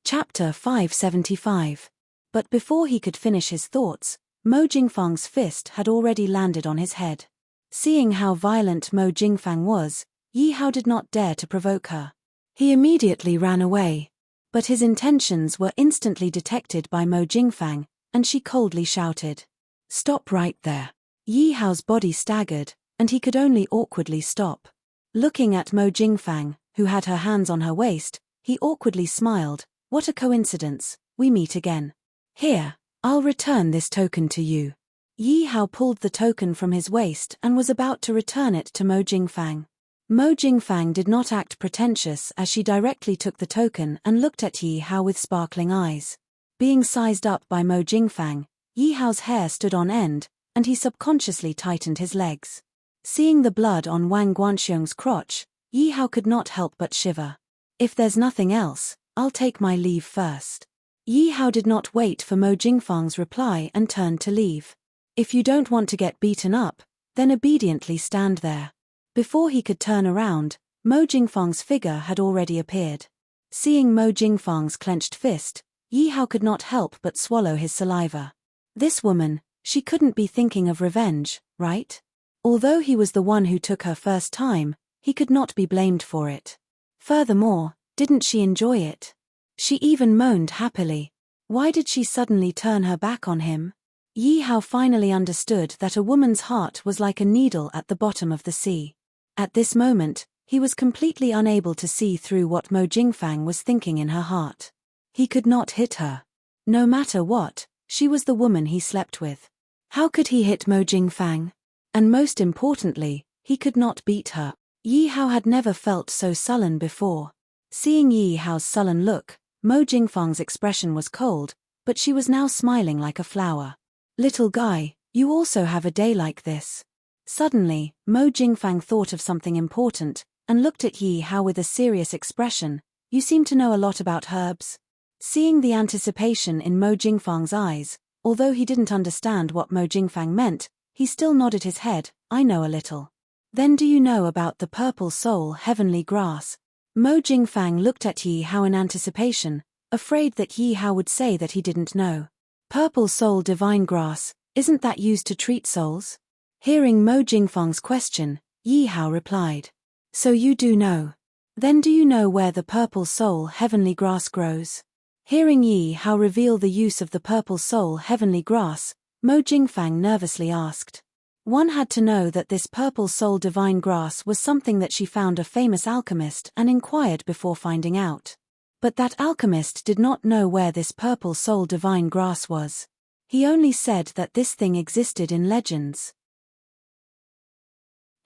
Chapter 575. But before he could finish his thoughts, Mo Jingfang's fist had already landed on his head. Seeing how violent Mo Jingfang was, Yi Hao did not dare to provoke her. He immediately ran away. But his intentions were instantly detected by Mo Jingfang, and she coldly shouted, Stop right there. Yi Hao's body staggered, and he could only awkwardly stop. Looking at Mo Jingfang, who had her hands on her waist, he awkwardly smiled. What a coincidence, we meet again. Here, I'll return this token to you. Yi Hao pulled the token from his waist and was about to return it to Mo Jingfang. Mo Jingfang did not act pretentious as she directly took the token and looked at Yi Hao with sparkling eyes. Being sized up by Mo Jingfang, Yi Hao's hair stood on end, and he subconsciously tightened his legs. Seeing the blood on Wang Guanxiong's crotch, Yi Hao could not help but shiver. If there's nothing else, I'll take my leave first. Yi Hao did not wait for Mo Jingfang's reply and turned to leave. If you don't want to get beaten up, then obediently stand there. Before he could turn around, Mo Jingfang's figure had already appeared. Seeing Mo Jingfang's clenched fist, Yi Hao could not help but swallow his saliva. This woman, she couldn't be thinking of revenge, right? Although he was the one who took her first time, he could not be blamed for it. Furthermore, didn't she enjoy it? She even moaned happily. Why did she suddenly turn her back on him? Yi Hao finally understood that a woman's heart was like a needle at the bottom of the sea. At this moment, he was completely unable to see through what Mo Jingfang was thinking in her heart. He could not hit her. No matter what, she was the woman he slept with. How could he hit Mo Jingfang? And most importantly, he could not beat her. Yi Hao had never felt so sullen before. Seeing Yi Hao's sullen look, Mo Jingfang's expression was cold, but she was now smiling like a flower. Little guy, you also have a day like this. Suddenly, Mo Jingfang thought of something important, and looked at Yi Hao with a serious expression. You seem to know a lot about herbs. Seeing the anticipation in Mo Jingfang's eyes, although he didn't understand what Mo Jingfang meant, he still nodded his head. I know a little. Then do you know about the purple soul heavenly grass? Mo Jingfang looked at Yi Hao in anticipation, afraid that Yi Hao would say that he didn't know. Purple soul divine grass, isn't that used to treat souls? Hearing Mo Jingfang's question, Yi Hao replied. So you do know. Then do you know where the purple soul heavenly grass grows? Hearing Yi Hao reveal the use of the purple soul heavenly grass, Mo Jingfang nervously asked. One had to know that this purple soul divine grass was something that she found a famous alchemist and inquired before finding out. But that alchemist did not know where this purple soul divine grass was. He only said that this thing existed in legends.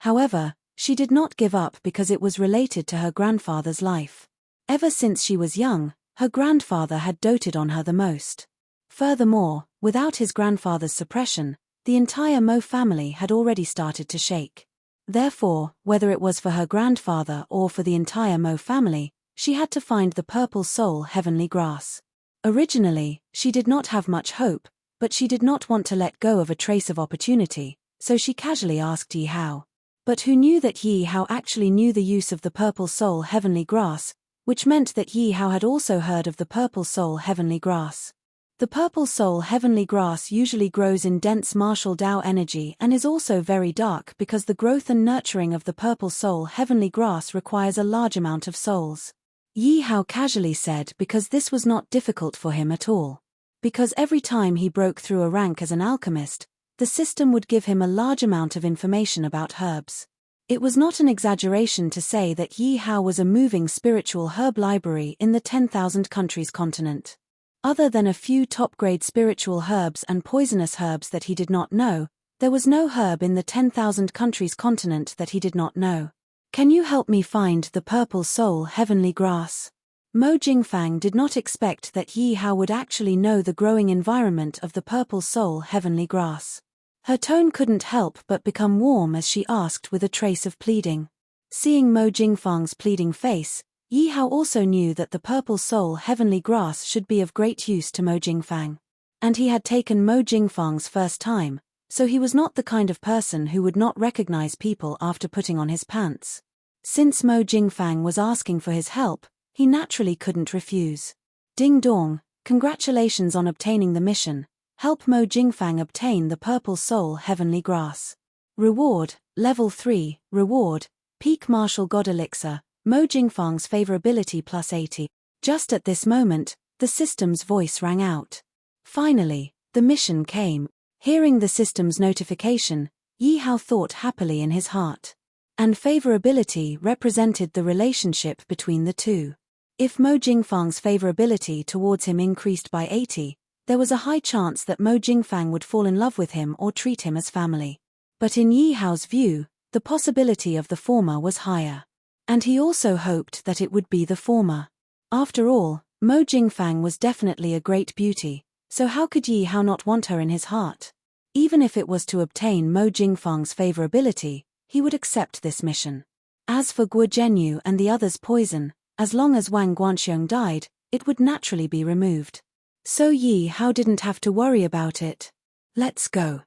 However, she did not give up because it was related to her grandfather's life. Ever since she was young, her grandfather had doted on her the most. Furthermore, without his grandfather's suppression, the entire Mo family had already started to shake. Therefore, whether it was for her grandfather or for the entire Mo family, she had to find the purple soul heavenly grass. Originally, she did not have much hope, but she did not want to let go of a trace of opportunity, so she casually asked Yi Hao. But who knew that Yi Hao actually knew the use of the purple soul heavenly grass, which meant that Yi Hao had also heard of the purple soul heavenly grass. The purple soul heavenly grass usually grows in dense martial Dao energy and is also very dark because the growth and nurturing of the purple soul heavenly grass requires a large amount of souls. Yi Hao casually said because this was not difficult for him at all. Because every time he broke through a rank as an alchemist, the system would give him a large amount of information about herbs. It was not an exaggeration to say that Yi Hao was a moving spiritual herb library in the 10,000 countries continent. Other than a few top-grade spiritual herbs and poisonous herbs that he did not know, there was no herb in the 10,000 countries continent that he did not know. Can you help me find the purple soul heavenly grass? Mo Jingfang did not expect that Yi Hao would actually know the growing environment of the purple soul heavenly grass. Her tone couldn't help but become warm as she asked with a trace of pleading. Seeing Mo Jingfang's pleading face, Yi Hao also knew that the purple soul heavenly grass should be of great use to Mo Jingfang. And he had taken Mo Jingfang's first time, so he was not the kind of person who would not recognize people after putting on his pants. Since Mo Jingfang was asking for his help, he naturally couldn't refuse. Ding dong, congratulations on obtaining the mission. Help Mo Jingfang obtain the purple soul heavenly grass. Reward, Level 3, Reward, Peak Martial God Elixir, Mo Jingfang's favorability plus 80. Just at this moment, the system's voice rang out. Finally, the mission came. Hearing the system's notification, Yi Hao thought happily in his heart. And favorability represented the relationship between the two. If Mo Jingfang's favorability towards him increased by 80, there was a high chance that Mo Jingfang would fall in love with him or treat him as family. But in Yi Hao's view, the possibility of the former was higher. And he also hoped that it would be the former. After all, Mo Jingfang was definitely a great beauty, so how could Yi Hao not want her in his heart? Even if it was to obtain Mo Jingfang's favorability, he would accept this mission. As for Guo Zhenyu and the others' poison, as long as Wang Guanxiong died, it would naturally be removed. So Yi Hao didn't have to worry about it. Let's go.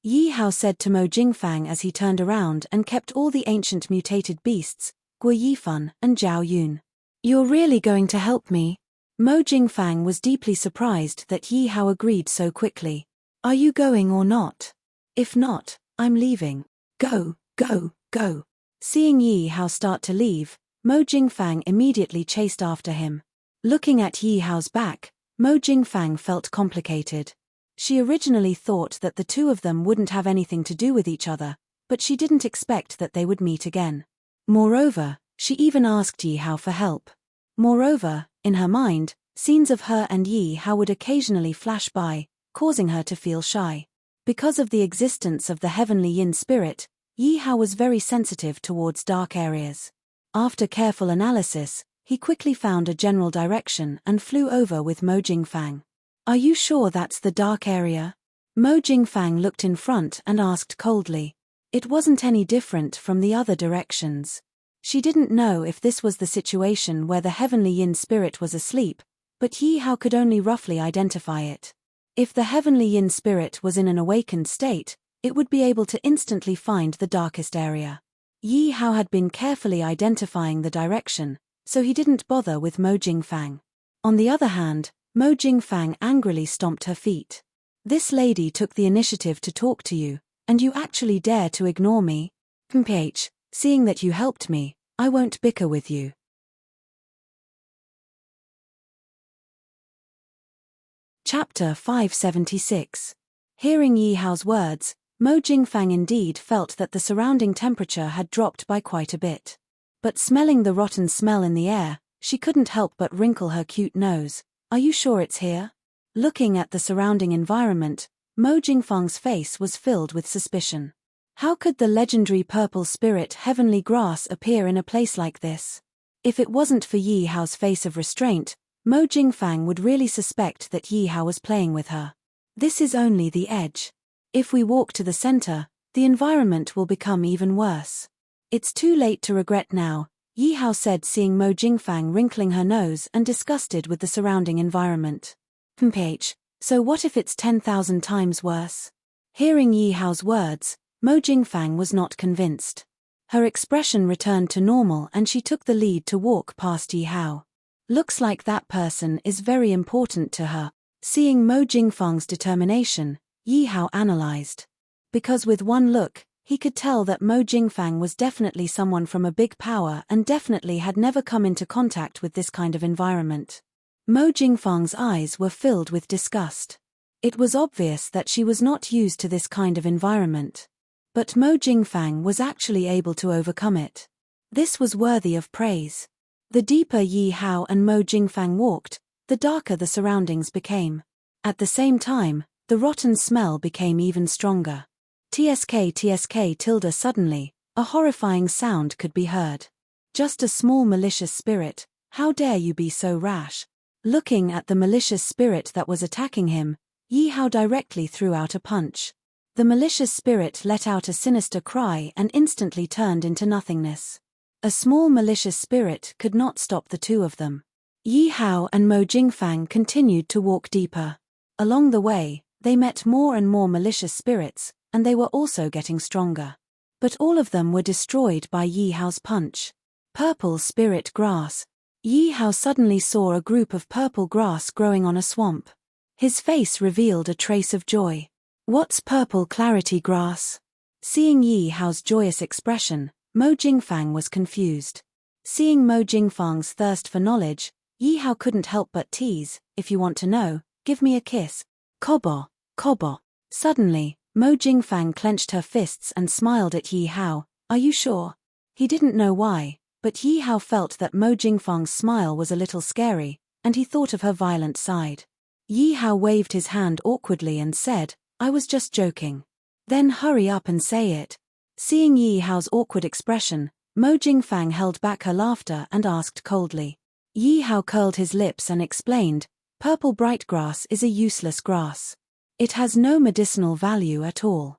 Yi Hao said to Mo Jingfang as he turned around and kept all the ancient mutated beasts, Guo Yifan and Zhao Yun. You're really going to help me? Mo Jingfang was deeply surprised that Yi Hao agreed so quickly. Are you going or not? If not, I'm leaving. Go, go, go. Seeing Yi Hao start to leave, Mo Jingfang immediately chased after him. Looking at Yi Hao's back, Mo Jingfang felt complicated. She originally thought that the two of them wouldn't have anything to do with each other, but she didn't expect that they would meet again. Moreover, she even asked Yi Hao for help. Moreover, in her mind, scenes of her and Yi Hao would occasionally flash by, causing her to feel shy. Because of the existence of the heavenly yin spirit, Yi Hao was very sensitive towards dark areas. After careful analysis, he quickly found a general direction and flew over with Mo Jingfang. Are you sure that's the dark area? Mo Jingfang looked in front and asked coldly. It wasn't any different from the other directions. She didn't know if this was the situation where the heavenly yin spirit was asleep, but Yi Hao could only roughly identify it. If the heavenly yin spirit was in an awakened state, it would be able to instantly find the darkest area. Yi Hao had been carefully identifying the direction, so he didn't bother with Mo Jingfang. On the other hand, Mo Jingfang angrily stomped her feet. This lady took the initiative to talk to you, and you actually dare to ignore me? PH, seeing that you helped me, I won't bicker with you. Chapter 576. Hearing Yi Hao's words, Mo Jingfang indeed felt that the surrounding temperature had dropped by quite a bit. But smelling the rotten smell in the air, she couldn't help but wrinkle her cute nose. Are you sure it's here? Looking at the surrounding environment, Mo Jingfang's face was filled with suspicion. How could the legendary purple spirit heavenly grass appear in a place like this? If it wasn't for Yi Hao's face of restraint, Mo Jingfang would really suspect that Yi Hao was playing with her. This is only the edge. If we walk to the center, the environment will become even worse. It's too late to regret now, Yi Hao said, seeing Mo Jingfang wrinkling her nose and disgusted with the surrounding environment. PH, so what if it's 10,000 times worse? Hearing Yi Hao's words, Mo Jingfang was not convinced. Her expression returned to normal and she took the lead to walk past Yi Hao. Looks like that person is very important to her. Seeing Mo Jingfang's determination, Yi Hao analyzed. Because with one look, he could tell that Mo Jingfang was definitely someone from a big power and definitely had never come into contact with this kind of environment. Mo Jingfang's eyes were filled with disgust. It was obvious that she was not used to this kind of environment. But Mo Jingfang was actually able to overcome it. This was worthy of praise. The deeper Yi Hao and Mo Jingfang walked, the darker the surroundings became. At the same time, the rotten smell became even stronger. TSK tilde suddenly, a horrifying sound could be heard. Just a small malicious spirit, how dare you be so rash? Looking at the malicious spirit that was attacking him, Yi Hao directly threw out a punch. The malicious spirit let out a sinister cry and instantly turned into nothingness. A small malicious spirit could not stop the two of them. Yi Hao and Mo Jingfang continued to walk deeper. Along the way, they met more and more malicious spirits, and they were also getting stronger. But all of them were destroyed by Yi Hao's punch. Purple spirit grass. Yi Hao suddenly saw a group of purple grass growing on a swamp. His face revealed a trace of joy. What's purple clarity grass? Seeing Yi Hao's joyous expression, Mo Jingfang was confused. Seeing Mo Jingfang's thirst for knowledge, Yi Hao couldn't help but tease, if you want to know, give me a kiss. Kobo, kobo. Suddenly, Mo Jingfang clenched her fists and smiled at Yi Hao. Are you sure? He didn't know why, but Yi Hao felt that Mo Jingfang's smile was a little scary, and he thought of her violent side. Yi Hao waved his hand awkwardly and said, I was just joking. Then hurry up and say it. Seeing Yi Hao's awkward expression, Mo Jingfang held back her laughter and asked coldly. Yi Hao curled his lips and explained, purple bright grass is a useless grass. It has no medicinal value at all.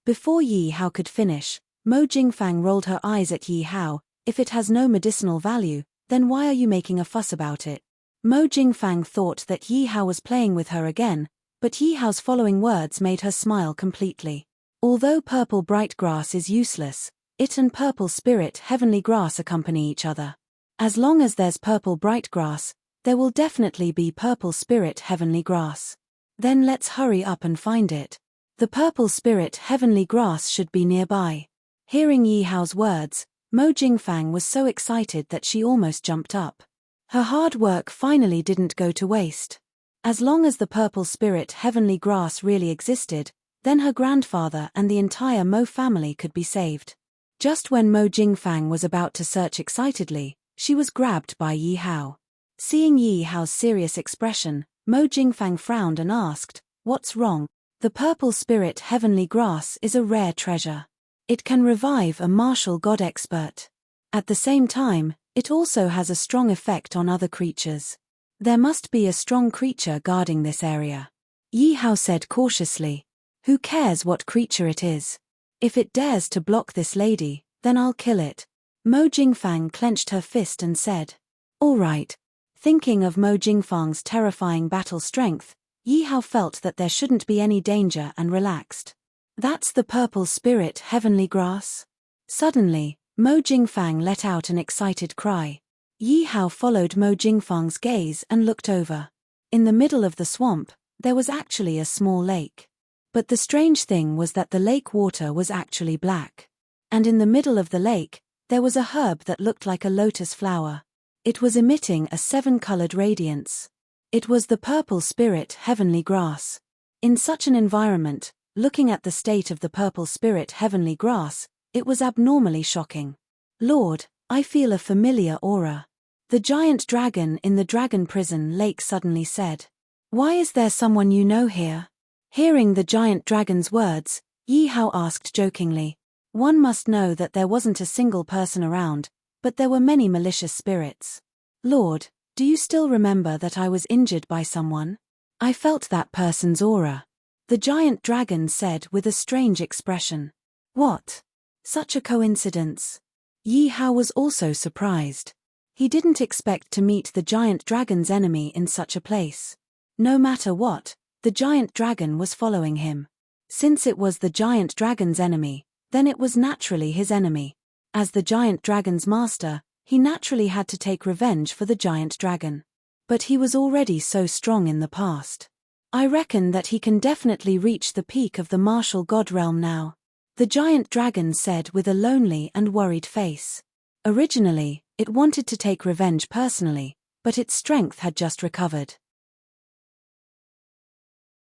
Before Yi Hao could finish, Mo Jingfang rolled her eyes at Yi Hao. If it has no medicinal value, then why are you making a fuss about it? Mo Jingfang thought that Yi Hao was playing with her again, but Yi Hao's following words made her smile completely. Although purple bright grass is useless, it and purple spirit heavenly grass accompany each other. As long as there's purple bright grass, there will definitely be purple spirit heavenly grass. Then let's hurry up and find it. The purple spirit heavenly grass should be nearby. Hearing Yi Hao's words, Mo Jingfang was so excited that she almost jumped up. Her hard work finally didn't go to waste. As long as the purple spirit heavenly grass really existed, then her grandfather and the entire Mo family could be saved. Just when Mo Jingfang was about to search excitedly, she was grabbed by Yi Hao. Seeing Yi Hao's serious expression, Mo Jingfang frowned and asked, what's wrong? The purple spirit heavenly grass is a rare treasure. It can revive a martial god expert. At the same time, it also has a strong effect on other creatures. There must be a strong creature guarding this area. Yi Hao said cautiously. Who cares what creature it is? If it dares to block this lady, then I'll kill it. Mo Jingfang clenched her fist and said. All right. Thinking of Mo Jingfang's terrifying battle strength, Yi Hao felt that there shouldn't be any danger and relaxed. That's the purple spirit heavenly grass? Suddenly, Mo Jingfang let out an excited cry. Yi Hao followed Mo Jingfang's gaze and looked over. In the middle of the swamp, there was actually a small lake. But the strange thing was that the lake water was actually black. And in the middle of the lake, there was a herb that looked like a lotus flower. It was emitting a 7-colored radiance. It was the purple spirit heavenly grass. In such an environment, looking at the state of the purple spirit heavenly grass, it was abnormally shocking. Lord, I feel a familiar aura. The giant dragon in the dragon prison lake suddenly said. Why is there someone you know here? Hearing the giant dragon's words, Yi Hao asked jokingly. One must know that there wasn't a single person around, but there were many malicious spirits. Lord, do you still remember that I was injured by someone? I felt that person's aura. The giant dragon said with a strange expression. What? Such a coincidence. Yi Hao was also surprised. He didn't expect to meet the giant dragon's enemy in such a place. No matter what, the giant dragon was following him. Since it was the giant dragon's enemy, then it was naturally his enemy. As the giant dragon's master, he naturally had to take revenge for the giant dragon. But he was already so strong in the past. I reckon that he can definitely reach the peak of the martial god realm now. The giant dragon said with a lonely and worried face. Originally, it wanted to take revenge personally, but its strength had just recovered.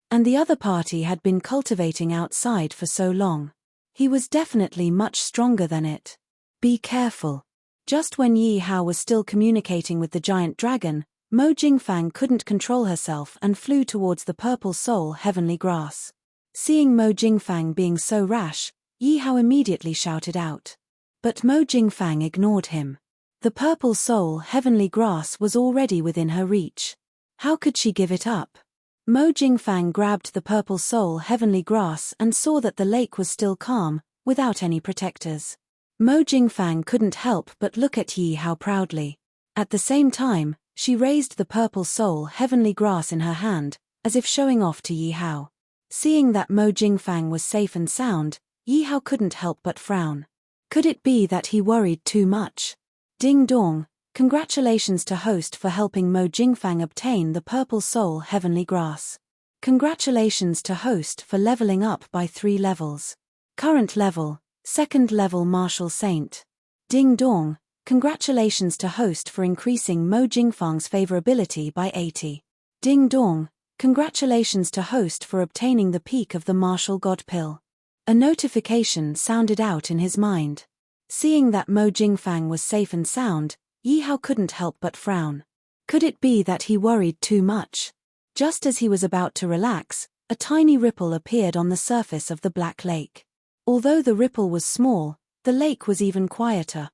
And the other party had been cultivating outside for so long. He was definitely much stronger than it. Be careful. Just when Yi Hao was still communicating with the giant dragon, Mo Jingfang couldn't control herself and flew towards the purple soul heavenly grass. Seeing Mo Jingfang being so rash, Yi Hao immediately shouted out. But Mo Jingfang ignored him. The purple soul heavenly grass was already within her reach. How could she give it up? Mo Jingfang grabbed the purple soul heavenly grass and saw that the lake was still calm, without any protectors. Mo Jingfang couldn't help but look at Yi Hao proudly. At the same time, she raised the purple soul heavenly grass in her hand, as if showing off to Yi Hao. Seeing that Mo Jingfang was safe and sound, Yi Hao couldn't help but frown. Could it be that he worried too much? Ding dong, congratulations to host for helping Mo Jingfang obtain the purple soul heavenly grass. Congratulations to host for leveling up by 3 levels. Current level, 2nd level martial saint. Ding dong, congratulations to host for increasing Mo Jingfang's favorability by 80. Ding dong, congratulations to host for obtaining the peak of the martial god pill. A notification sounded out in his mind. Seeing that Mo Jingfang was safe and sound, Yi Hao couldn't help but frown. Could it be that he worried too much? Just as he was about to relax, a tiny ripple appeared on the surface of the Black Lake. Although the ripple was small, the lake was even quieter.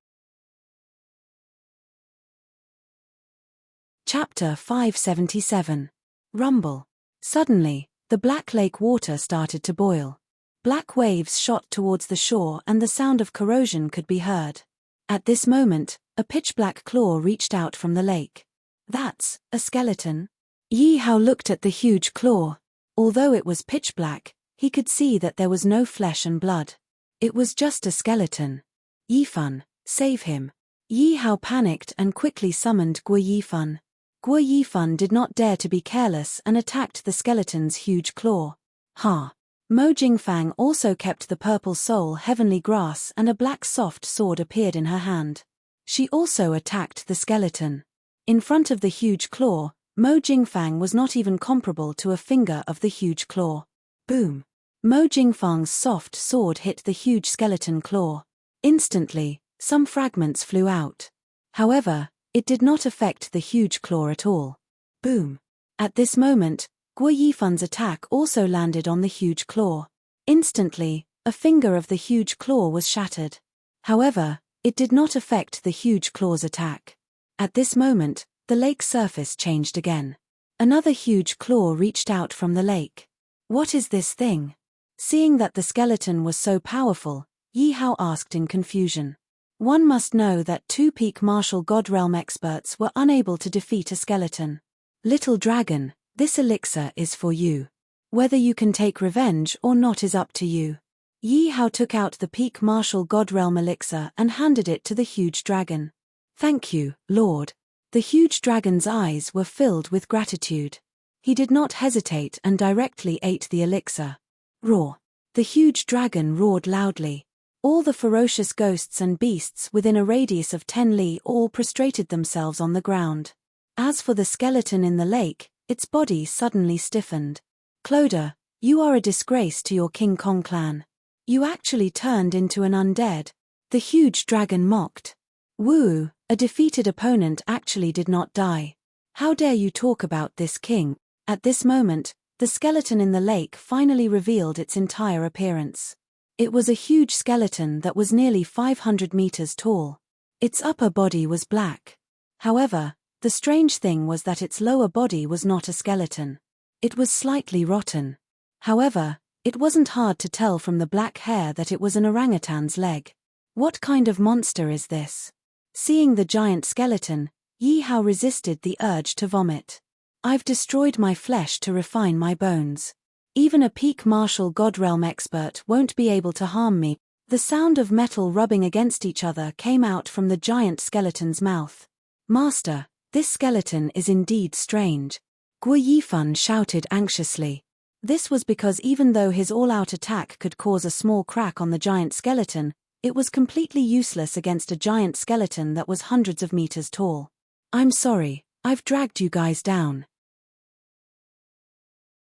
Chapter 577. Rumble. Suddenly, the Black Lake water started to boil. Black waves shot towards the shore and the sound of corrosion could be heard. At this moment, a pitch-black claw reached out from the lake. That's a skeleton. Yi Hao looked at the huge claw. Although it was pitch-black, he could see that there was no flesh and blood. It was just a skeleton. Yifan, save him. Yi Hao panicked and quickly summoned Guo Yifan. Guo Yifan did not dare to be careless and attacked the skeleton's huge claw. Ha! Mo Jingfang also kept the purple soul heavenly grass and a black soft sword appeared in her hand. She also attacked the skeleton. In front of the huge claw, Mo Jingfang was not even comparable to a finger of the huge claw. Boom! Mo Jingfang's soft sword hit the huge skeleton claw. Instantly, some fragments flew out. However, it did not affect the huge claw at all. Boom! At this moment, Guo Yifan's attack also landed on the huge claw. Instantly, a finger of the huge claw was shattered. However, it did not affect the huge claw's attack. At this moment, the lake surface changed again. Another huge claw reached out from the lake. What is this thing? Seeing that the skeleton was so powerful, Yi Hao asked in confusion. One must know that 2 peak martial god realm experts were unable to defeat a skeleton. Little dragon, this elixir is for you. Whether you can take revenge or not is up to you. Yi Hao took out the peak martial god realm elixir and handed it to the huge dragon. Thank you, Lord. The huge dragon's eyes were filled with gratitude. He did not hesitate and directly ate the elixir. Roar! The huge dragon roared loudly. All the ferocious ghosts and beasts within a radius of 10 li all prostrated themselves on the ground. As for the skeleton in the lake, its body suddenly stiffened. Cloda, you are a disgrace to your King Kong clan. You actually turned into an undead. The huge dragon mocked. Woo, a defeated opponent actually did not die. How dare you talk about this king? At this moment, the skeleton in the lake finally revealed its entire appearance. It was a huge skeleton that was nearly 500 meters tall. Its upper body was black. However, the strange thing was that its lower body was not a skeleton. It was slightly rotten. However, it wasn't hard to tell from the black hair that it was an orangutan's leg. What kind of monster is this? Seeing the giant skeleton, Yi Hao resisted the urge to vomit. I've destroyed my flesh to refine my bones. Even a peak martial godrealm expert won't be able to harm me. The sound of metal rubbing against each other came out from the giant skeleton's mouth. Master, this skeleton is indeed strange. Guo Yifan shouted anxiously. This was because even though his all-out attack could cause a small crack on the giant skeleton, it was completely useless against a giant skeleton that was hundreds of meters tall. I'm sorry, I've dragged you guys down.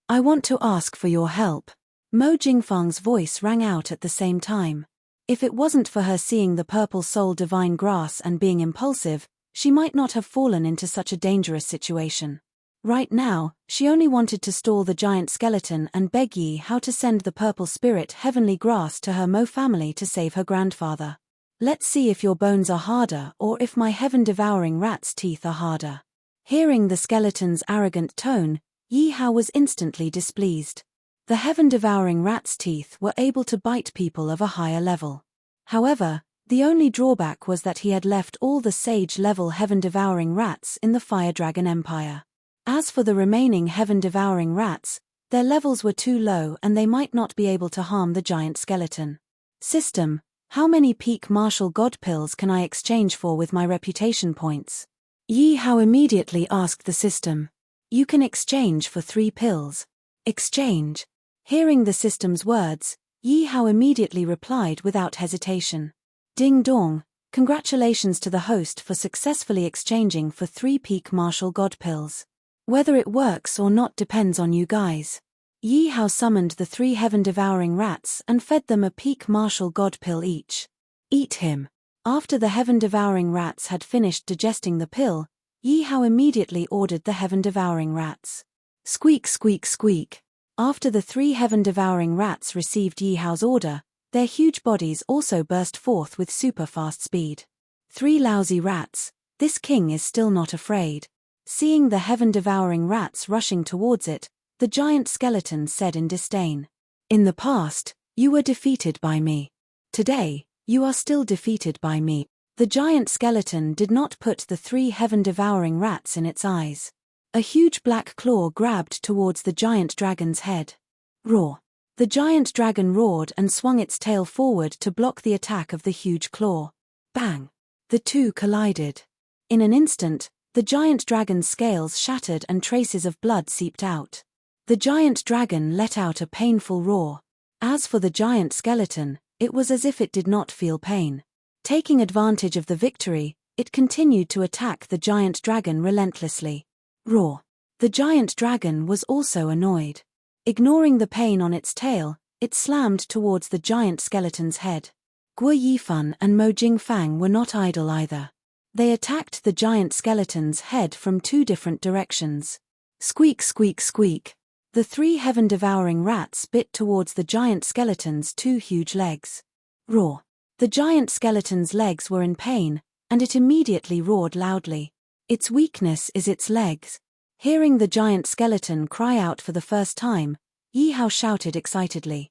I want to ask for your help. Mo Jingfang's voice rang out at the same time. If it wasn't for her seeing the purple soul divine grass and being impulsive, she might not have fallen into such a dangerous situation. Right now, she only wanted to stall the giant skeleton and beg Yi Hao to send the purple spirit heavenly grass to her Mo family to save her grandfather. Let's see if your bones are harder or if my heaven-devouring rat's teeth are harder. Hearing the skeleton's arrogant tone, Yi Hao was instantly displeased. The heaven-devouring rat's teeth were able to bite people of a higher level. However, the only drawback was that he had left all the sage-level heaven-devouring rats in the Fire Dragon Empire. As for the remaining heaven-devouring rats, their levels were too low and they might not be able to harm the giant skeleton. System, how many peak martial god pills can I exchange for with my reputation points? Yi Hao immediately asked the system. You can exchange for 3 pills. Exchange. Hearing the system's words, Yi Hao immediately replied without hesitation. Ding dong, congratulations to the host for successfully exchanging for 3 peak martial god pills. Whether it works or not depends on you guys. Yi Hao summoned the 3 heaven-devouring rats and fed them a peak martial god pill each. Eat him. After the heaven-devouring rats had finished digesting the pill, Yi Hao immediately ordered the heaven-devouring rats. Squeak squeak squeak. After the 3 heaven-devouring rats received Yi Hao's order, their huge bodies also burst forth with super-fast speed. 3 lousy rats, this king is still not afraid. Seeing the heaven-devouring rats rushing towards it, the giant skeleton said in disdain. In the past, you were defeated by me. Today, you are still defeated by me. The giant skeleton did not put the 3 heaven-devouring rats in its eyes. A huge black claw grabbed towards the giant dragon's head. Roar! The giant dragon roared and swung its tail forward to block the attack of the huge claw. Bang! The two collided. In an instant, the giant dragon's scales shattered and traces of blood seeped out. The giant dragon let out a painful roar. As for the giant skeleton, it was as if it did not feel pain. Taking advantage of the victory, it continued to attack the giant dragon relentlessly. Roar! The giant dragon was also annoyed. Ignoring the pain on its tail, it slammed towards the giant skeleton's head. Guo Yifan and Mo Jingfang were not idle either. They attacked the giant skeleton's head from 2 different directions. Squeak squeak squeak. The 3 heaven-devouring rats bit towards the giant skeleton's 2 huge legs. Roar! The giant skeleton's legs were in pain, and it immediately roared loudly. Its weakness is its legs. Hearing the giant skeleton cry out for the first time, Yi Hao shouted excitedly.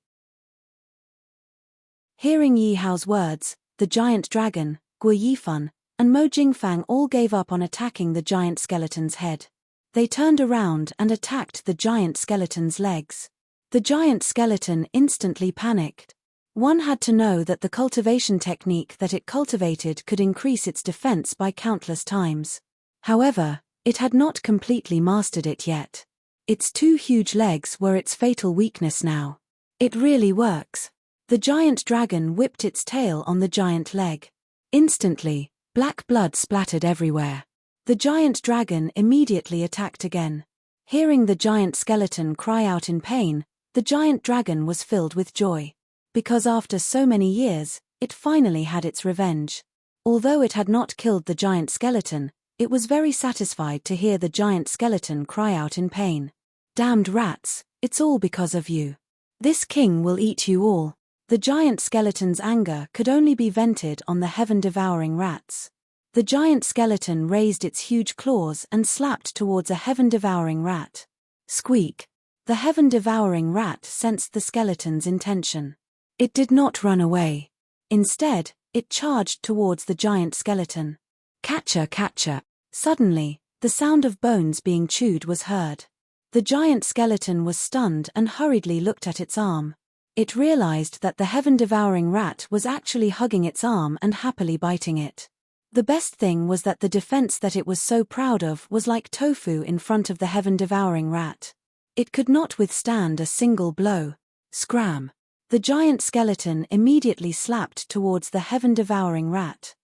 Hearing Yi Hao's words, the giant dragon, Guo Yifan, and Mo Jingfang all gave up on attacking the giant skeleton's head. They turned around and attacked the giant skeleton's legs. The giant skeleton instantly panicked. One had to know that the cultivation technique that it cultivated could increase its defense by countless times. However, it had not completely mastered it yet. Its 2 huge legs were its fatal weakness now. It really works. The giant dragon whipped its tail on the giant leg. Instantly, black blood splattered everywhere. The giant dragon immediately attacked again. Hearing the giant skeleton cry out in pain, the giant dragon was filled with joy. Because after so many years, it finally had its revenge. Although it had not killed the giant skeleton, it was very satisfied to hear the giant skeleton cry out in pain. Damned rats, it's all because of you. This king will eat you all. The giant skeleton's anger could only be vented on the heaven-devouring rats. The giant skeleton raised its huge claws and slapped towards a heaven-devouring rat. Squeak! The heaven-devouring rat sensed the skeleton's intention. It did not run away. Instead, it charged towards the giant skeleton. Catcher, catcher! Suddenly, the sound of bones being chewed was heard. The giant skeleton was stunned and hurriedly looked at its arm. It realized that the heaven-devouring rat was actually hugging its arm and happily biting it. The best thing was that the defense that it was so proud of was like tofu in front of the heaven-devouring rat. It could not withstand a single blow. Scram! The giant skeleton immediately slapped towards the heaven-devouring rat.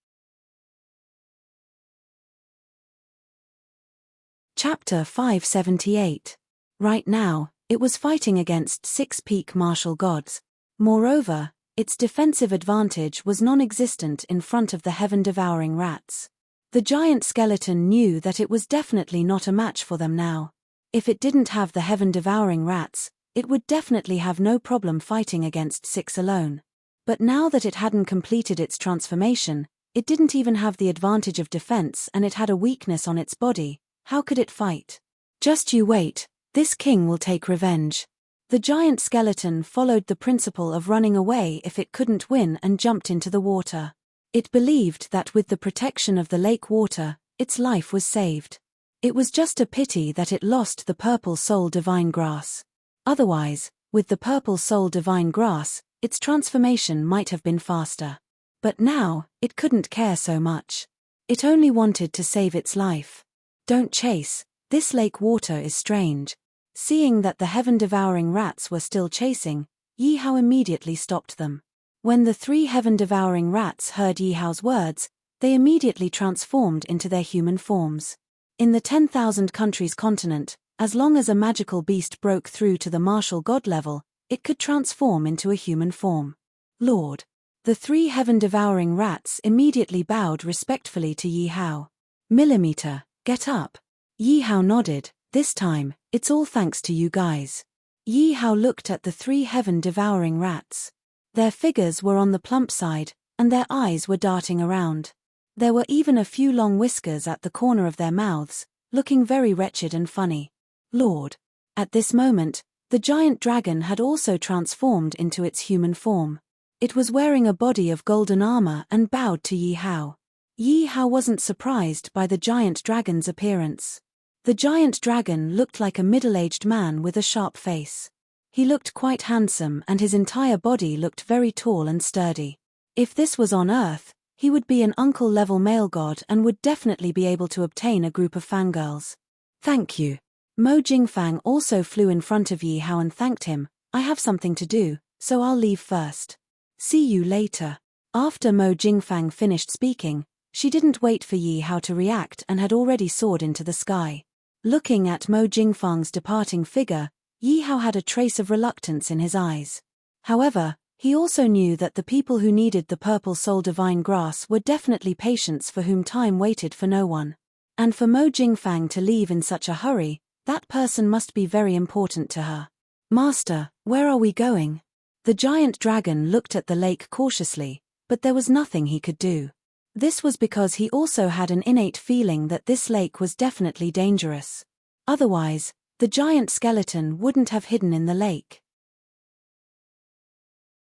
Chapter 578. Right now, it was fighting against 6 peak martial gods. Moreover, its defensive advantage was non-existent in front of the heaven-devouring rats. The giant skeleton knew that it was definitely not a match for them now. If it didn't have the heaven-devouring rats, it would definitely have no problem fighting against 6 alone. But now that it hadn't completed its transformation, it didn't even have the advantage of defense and it had a weakness on its body. How could it fight? Just you wait. This king will take revenge. The giant skeleton followed the principle of running away if it couldn't win and jumped into the water. It believed that with the protection of the lake water, its life was saved. It was just a pity that it lost the purple soul divine grass. Otherwise, with the purple soul divine grass, its transformation might have been faster. But now, it couldn't care so much. It only wanted to save its life. Don't chase, this lake water is strange. Seeing that the heaven-devouring rats were still chasing, Yi Hao immediately stopped them. When the 3 heaven-devouring rats heard Yi Hao's words, they immediately transformed into their human forms. In the 10,000 countries continent, as long as a magical beast broke through to the martial god level, it could transform into a human form. Lord! The 3 heaven-devouring rats immediately bowed respectfully to Yi Hao. Millimeter, get up. Yi Hao nodded. This time, it's all thanks to you guys. Yi Hao looked at the 3 heaven-devouring rats. Their figures were on the plump side, and their eyes were darting around. There were even a few long whiskers at the corner of their mouths, looking very wretched and funny. Lord! At this moment, the giant dragon had also transformed into its human form. It was wearing a body of golden armor and bowed to Yi Hao. Yi Hao wasn't surprised by the giant dragon's appearance. The giant dragon looked like a middle-aged man with a sharp face. He looked quite handsome and his entire body looked very tall and sturdy. If this was on Earth, he would be an uncle-level male god and would definitely be able to obtain a group of fangirls. Thank you. Mo Jingfang also flew in front of Yi Hao and thanked him. I have something to do, so I'll leave first. See you later. After Mo Jingfang finished speaking, she didn't wait for Yi Hao to react and had already soared into the sky. Looking at Mo Jingfang's departing figure, Yi Hao had a trace of reluctance in his eyes. However, he also knew that the people who needed the purple soul divine grass were definitely patients for whom time waited for no one. And for Mo Jingfang to leave in such a hurry, that person must be very important to her. Master, where are we going? The giant dragon looked at the lake cautiously, but there was nothing he could do. This was because he also had an innate feeling that this lake was definitely dangerous. Otherwise, the giant skeleton wouldn't have hidden in the lake.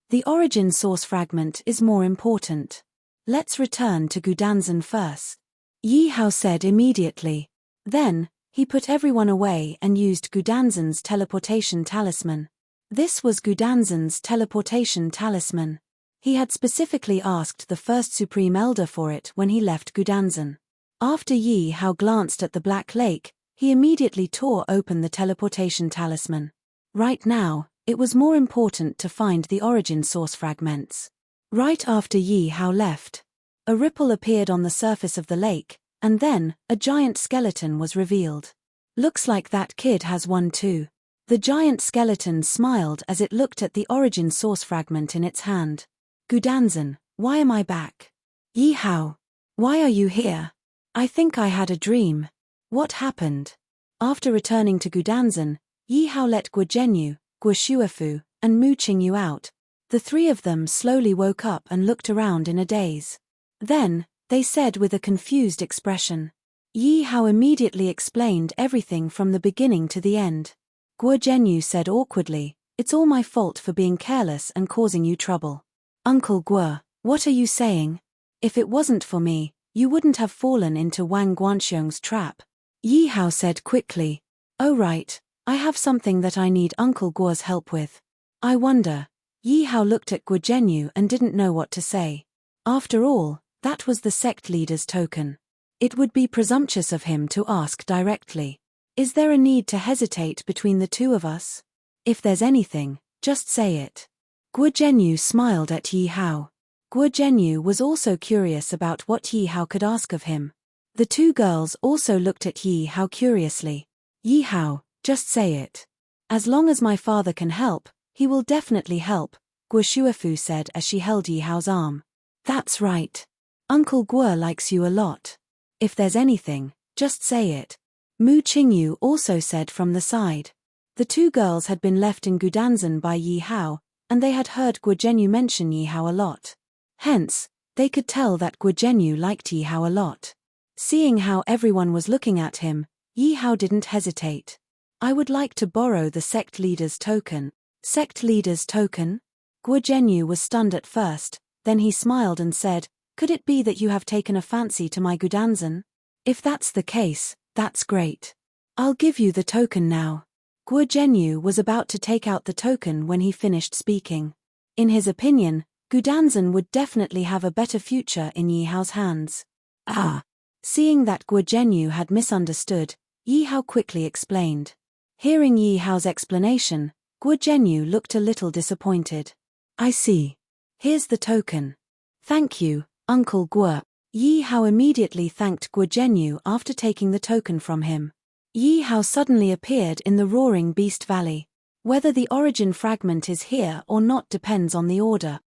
The origin source fragment is more important. Let's return to Gudanzan first. Yi Hao said immediately. Then, he put everyone away and used Gudanzan's teleportation talisman. This was Gudanzan's teleportation talisman. He had specifically asked the first Supreme Elder for it when he left Gudanzan. After Yi Hao glanced at the Black Lake, he immediately tore open the teleportation talisman. Right now, It was more important to find the origin source fragments. Right after Yi Hao left, a ripple appeared on the surface of the lake, and then, a giant skeleton was revealed. Looks like that kid has one too. The giant skeleton smiled as it looked at the origin source fragment in its hand. Gudanzan, why am I back? Yi Hao, why are you here? I think I had a dream. What happened? After returning to Gudanzan, Yi Hao let Guo Zhenyu, Guo Shuefu, and Mu Qingyu out. The three of them slowly woke up and looked around in a daze. Then, they said with a confused expression. Yi Hao immediately explained everything from the beginning to the end. Guo Zhenyu said awkwardly, "It's all my fault for being careless and causing you trouble." "Uncle Guo, what are you saying? If it wasn't for me, you wouldn't have fallen into Wang Guanxiong's trap." Yi Hao said quickly. "Oh right, I have something that I need Uncle Guo's help with. I wonder." Yi Hao looked at Guo Zhenyu and didn't know what to say. After all, that was the sect leader's token. It would be presumptuous of him to ask directly. "Is there a need to hesitate between the two of us? If there's anything, just say it." Guo Zhenyu smiled at Yi Hao. Guo Zhenyu was also curious about what Yi Hao could ask of him. The two girls also looked at Yi Hao curiously. "Yi Hao, just say it. As long as my father can help, he will definitely help," Guo Shuefu said as she held Yi Hao's arm. "That's right. Uncle Guo likes you a lot. If there's anything, just say it." Mu Qingyu also said from the side. The two girls had been left in Gudanzan by Yi Hao, and they had heard Guo Zhenyu mention Yi Hao a lot. Hence, they could tell that Guo Zhenyu liked Yi Hao a lot. Seeing how everyone was looking at him, Yi Hao didn't hesitate. "I would like to borrow the sect leader's token." "Sect leader's token?" Guo Zhenyu was stunned at first, then he smiled and said, "Could it be that you have taken a fancy to my Gudanzan? If that's the case, that's great. I'll give you the token now." Guo Zhenyu was about to take out the token when he finished speaking. In his opinion, Gudanzan would definitely have a better future in Yi Hao's hands. "Ah." Seeing that Guo Zhenyu had misunderstood, Yi Hao quickly explained. Hearing Yi Hao's explanation, Guo Zhenyu looked a little disappointed. "I see. Here's the token." "Thank you, Uncle Guo." Yi Hao immediately thanked Guo Zhenyu after taking the token from him. Yi Hao suddenly appeared in the Roaring Beast Valley. Whether the origin fragment is here or not depends on the order.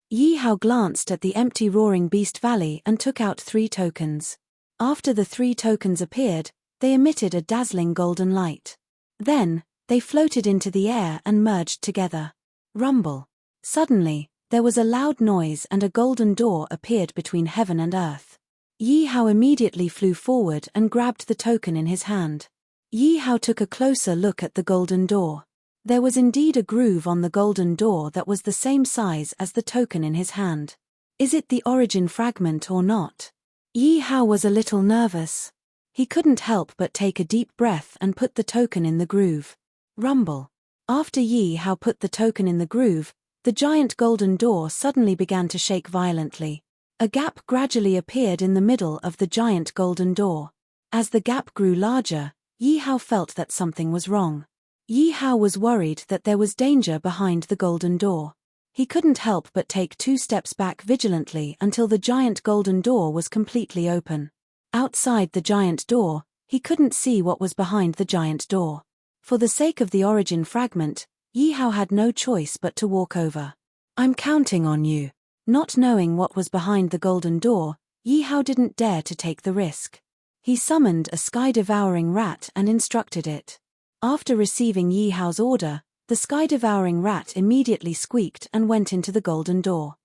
Yi Hao glanced at the empty Roaring Beast Valley and took out 3 tokens. After the 3 tokens appeared, they emitted a dazzling golden light. Then, they floated into the air and merged together. Rumble. Suddenly, there was a loud noise and a golden door appeared between heaven and earth. Yi Hao immediately flew forward and grabbed the token in his hand. Yi Hao took a closer look at the golden door. There was indeed a groove on the golden door that was the same size as the token in his hand. Is it the origin fragment or not? Yi Hao was a little nervous. He couldn't help but take a deep breath and put the token in the groove. Rumble. After Yi Hao put the token in the groove, the giant golden door suddenly began to shake violently. A gap gradually appeared in the middle of the giant golden door. As the gap grew larger, Yi Hao felt that something was wrong. Yi Hao was worried that there was danger behind the golden door. He couldn't help but take 2 steps back vigilantly until the giant golden door was completely open. Outside the giant door, he couldn't see what was behind the giant door. For the sake of the origin fragment, Yi Hao had no choice but to walk over. "I'm counting on you." Not knowing what was behind the golden door, Yi Hao didn't dare to take the risk. He summoned a sky-devouring rat and instructed it. After receiving Yi Hao's order, the sky-devouring rat immediately squeaked and went into the golden door.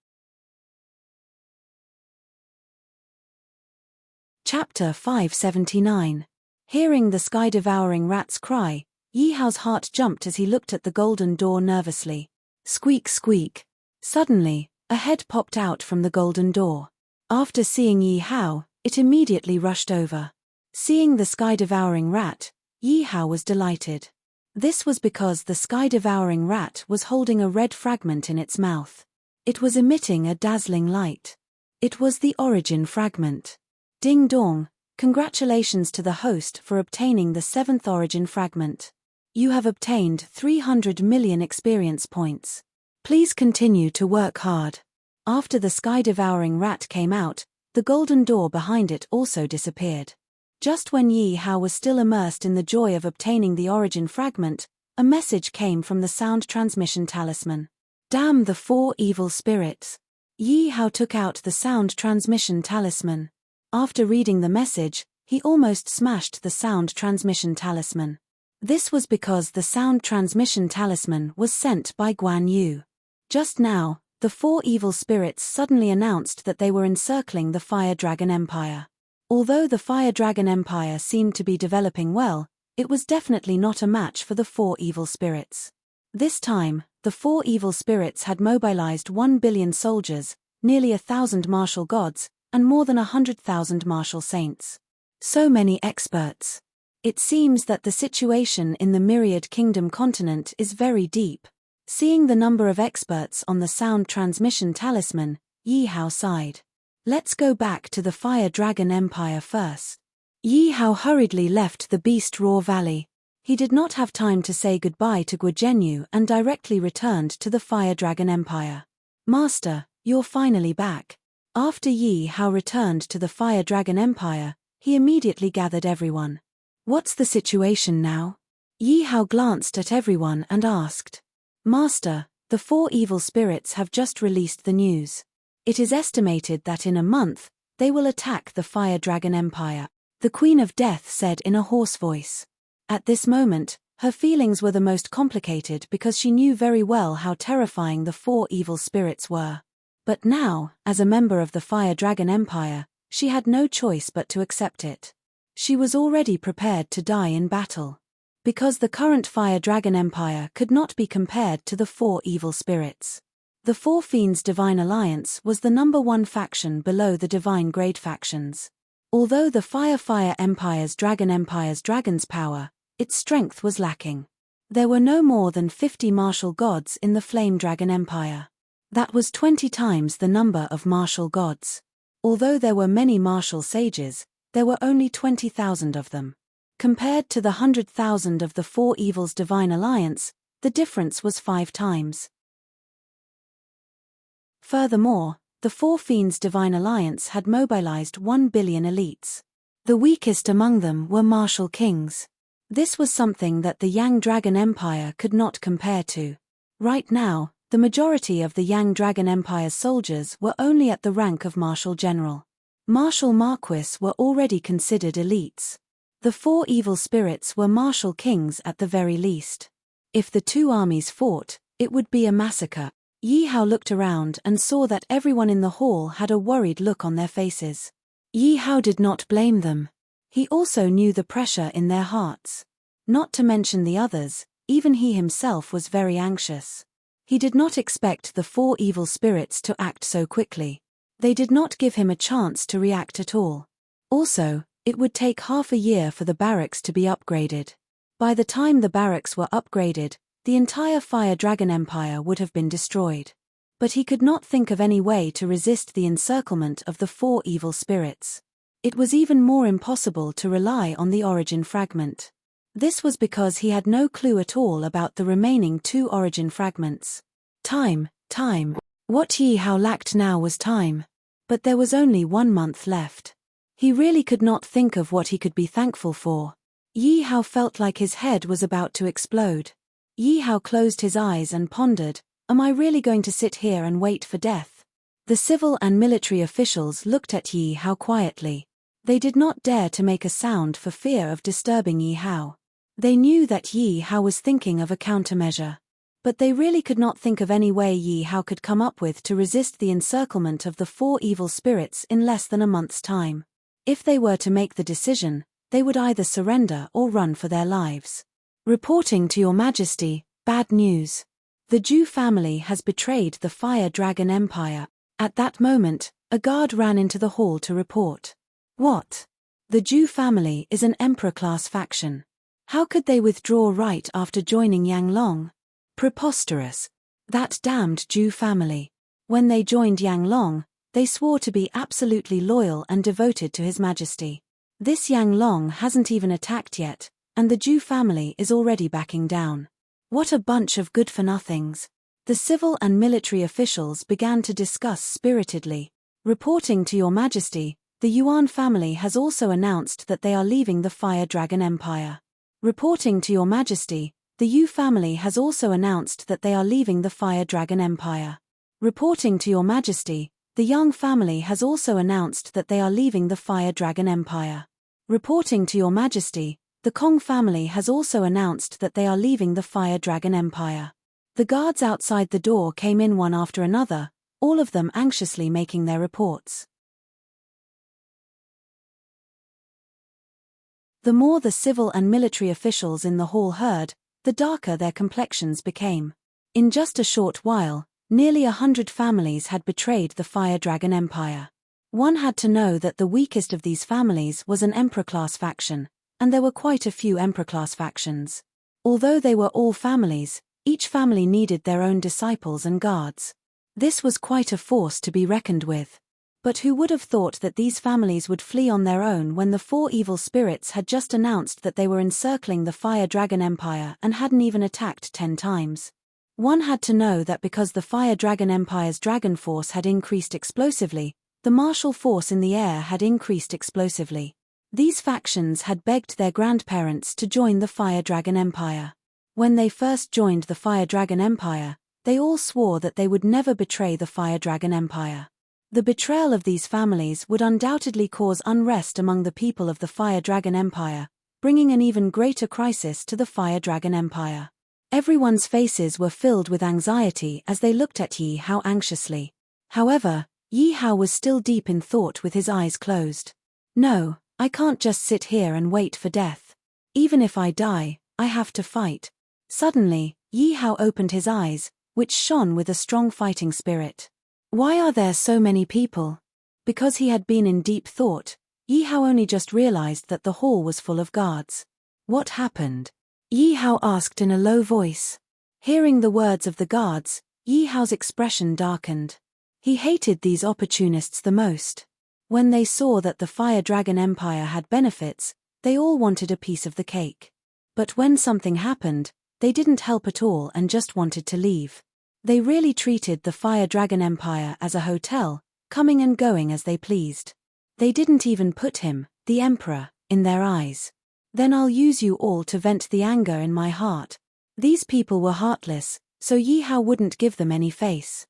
Chapter 579. Hearing the sky-devouring rat's cry, Yi Hao's heart jumped as he looked at the golden door nervously. Squeak squeak. Suddenly, a head popped out from the golden door. After seeing Yi Hao, it immediately rushed over. Seeing the sky-devouring rat, Yi Hao was delighted. This was because the sky-devouring rat was holding a red fragment in its mouth. It was emitting a dazzling light. It was the origin fragment. Ding dong, congratulations to the host for obtaining the 7th origin fragment. You have obtained 300 million experience points. Please continue to work hard. After the sky-devouring rat came out, the golden door behind it also disappeared. Just when Yi Hao was still immersed in the joy of obtaining the origin fragment, a message came from the sound transmission talisman. Damn the 4 evil spirits. Yi Hao took out the sound transmission talisman. After reading the message, he almost smashed the sound transmission talisman. This was because the sound transmission talisman was sent by Guan Yu. Just now, the 4 evil spirits suddenly announced that they were encircling the Fire Dragon Empire. Although the Fire Dragon Empire seemed to be developing well, it was definitely not a match for the 4 evil spirits. This time, the 4 evil spirits had mobilized 1 billion soldiers, nearly 1,000 martial gods, and more than 100,000 martial saints. So many experts. It seems that the situation in the Myriad Kingdom continent is very deep. Seeing the number of experts on the sound transmission talisman, Yi Hao sighed. Let's go back to the Fire Dragon Empire first. Yi Hao hurriedly left the Beast Roar Valley. He did not have time to say goodbye to Guo Zhenyu and directly returned to the Fire Dragon Empire. Master, you're finally back. After Yi Hao returned to the Fire Dragon Empire, he immediately gathered everyone. What's the situation now? Yi Hao glanced at everyone and asked. Master, the 4 evil spirits have just released the news. It is estimated that in a month, they will attack the Fire Dragon Empire, the Queen of Death said in a hoarse voice. At this moment, her feelings were the most complicated because she knew very well how terrifying the 4 evil spirits were. But now, as a member of the Fire Dragon Empire, she had no choice but to accept it. She was already prepared to die in battle. Because the current Fire Dragon Empire could not be compared to the 4 evil spirits. The 4 Fiends Divine Alliance was the #1 faction below the Divine Grade factions. Although the Fire Empire's dragon's power, its strength was lacking. There were no more than 50 martial gods in the Flame Dragon Empire. That was 20 times the number of martial gods. Although there were many martial sages, there were only 20,000 of them. Compared to the 100,000 of the 4 Evils Divine Alliance, the difference was 5 times. Furthermore, the 4 Fiends Divine Alliance had mobilized 1 billion elites. The weakest among them were martial kings. This was something that the Yang Dragon Empire could not compare to. Right now, the majority of the Yang Dragon Empire's soldiers were only at the rank of Martial General. Martial Marquis were already considered elites. The 4 evil spirits were martial kings at the very least. If the 2 armies fought, it would be a massacre. Yi Hao looked around and saw that everyone in the hall had a worried look on their faces. Yi Hao did not blame them. He also knew the pressure in their hearts. Not to mention the others, even he himself was very anxious. He did not expect the 4 evil spirits to act so quickly. They did not give him a chance to react at all. Also, it would take half a year for the barracks to be upgraded. By the time the barracks were upgraded, the entire Fire Dragon Empire would have been destroyed. But he could not think of any way to resist the encirclement of the 4 evil spirits. It was even more impossible to rely on the origin fragment. This was because he had no clue at all about the remaining 2 origin fragments. Time. What Yi Hao lacked now was time. But there was only 1 month left. He really could not think of what he could be thankful for. Yi Hao felt like his head was about to explode. Yi Hao closed his eyes and pondered, am I really going to sit here and wait for death? The civil and military officials looked at Yi Hao quietly. They did not dare to make a sound for fear of disturbing Yi Hao. They knew that Yi Hao was thinking of a countermeasure. But they really could not think of any way Yi Hao could come up with to resist the encirclement of the 4 evil spirits in less than a month's time. If they were to make the decision, they would either surrender or run for their lives. Reporting to Your Majesty, bad news. The Zhu family has betrayed the Fire Dragon Empire. At that moment, a guard ran into the hall to report. What? The Zhu family is an emperor-class faction. How could they withdraw right after joining Yang Long? Preposterous. That damned Zhu family. When they joined Yang Long, they swore to be absolutely loyal and devoted to His Majesty. This Yang Long hasn't even attacked yet, and the Jew family is already backing down. What a bunch of good-for-nothings. The civil and military officials began to discuss spiritedly. Reporting to Your Majesty, the Yuan family has also announced that they are leaving the Fire Dragon Empire. Reporting to Your Majesty, the Yu family has also announced that they are leaving the Fire Dragon Empire. Reporting to Your Majesty, the Yang family has also announced that they are leaving the Fire Dragon Empire. Reporting to Your Majesty, the Kong family has also announced that they are leaving the Fire Dragon Empire. The guards outside the door came in one after another, all of them anxiously making their reports. The more the civil and military officials in the hall heard, the darker their complexions became. In just a short while, nearly 100 families had betrayed the Fire Dragon Empire. One had to know that the weakest of these families was an Emperor-class faction, and there were quite a few Emperor-class factions. Although they were all families, each family needed their own disciples and guards. This was quite a force to be reckoned with. But who would have thought that these families would flee on their own when the four evil spirits had just announced that they were encircling the Fire Dragon Empire and hadn't even attacked 10 times? One had to know that because the Fire Dragon Empire's dragon force had increased explosively, the martial force in the air had increased explosively. These factions had begged their grandparents to join the Fire Dragon Empire. When they first joined the Fire Dragon Empire, they all swore that they would never betray the Fire Dragon Empire. The betrayal of these families would undoubtedly cause unrest among the people of the Fire Dragon Empire, bringing an even greater crisis to the Fire Dragon Empire. Everyone's faces were filled with anxiety as they looked at Yi Hao anxiously. However, Yi Hao was still deep in thought with his eyes closed. No, I can't just sit here and wait for death. Even if I die, I have to fight. Suddenly, Yi Hao opened his eyes, which shone with a strong fighting spirit. Why are there so many people? Because he had been in deep thought, Yi Hao only just realized that the hall was full of guards. What happened? Yi Hao asked in a low voice. Hearing the words of the guards, Yi Hao's expression darkened. He hated these opportunists the most. When they saw that the Fire Dragon Empire had benefits, they all wanted a piece of the cake. But when something happened, they didn't help at all and just wanted to leave. They really treated the Fire Dragon Empire as a hotel, coming and going as they pleased. They didn't even put him, the Emperor, in their eyes. Then I'll use you all to vent the anger in my heart. These people were heartless, so Yi Hao wouldn't give them any face.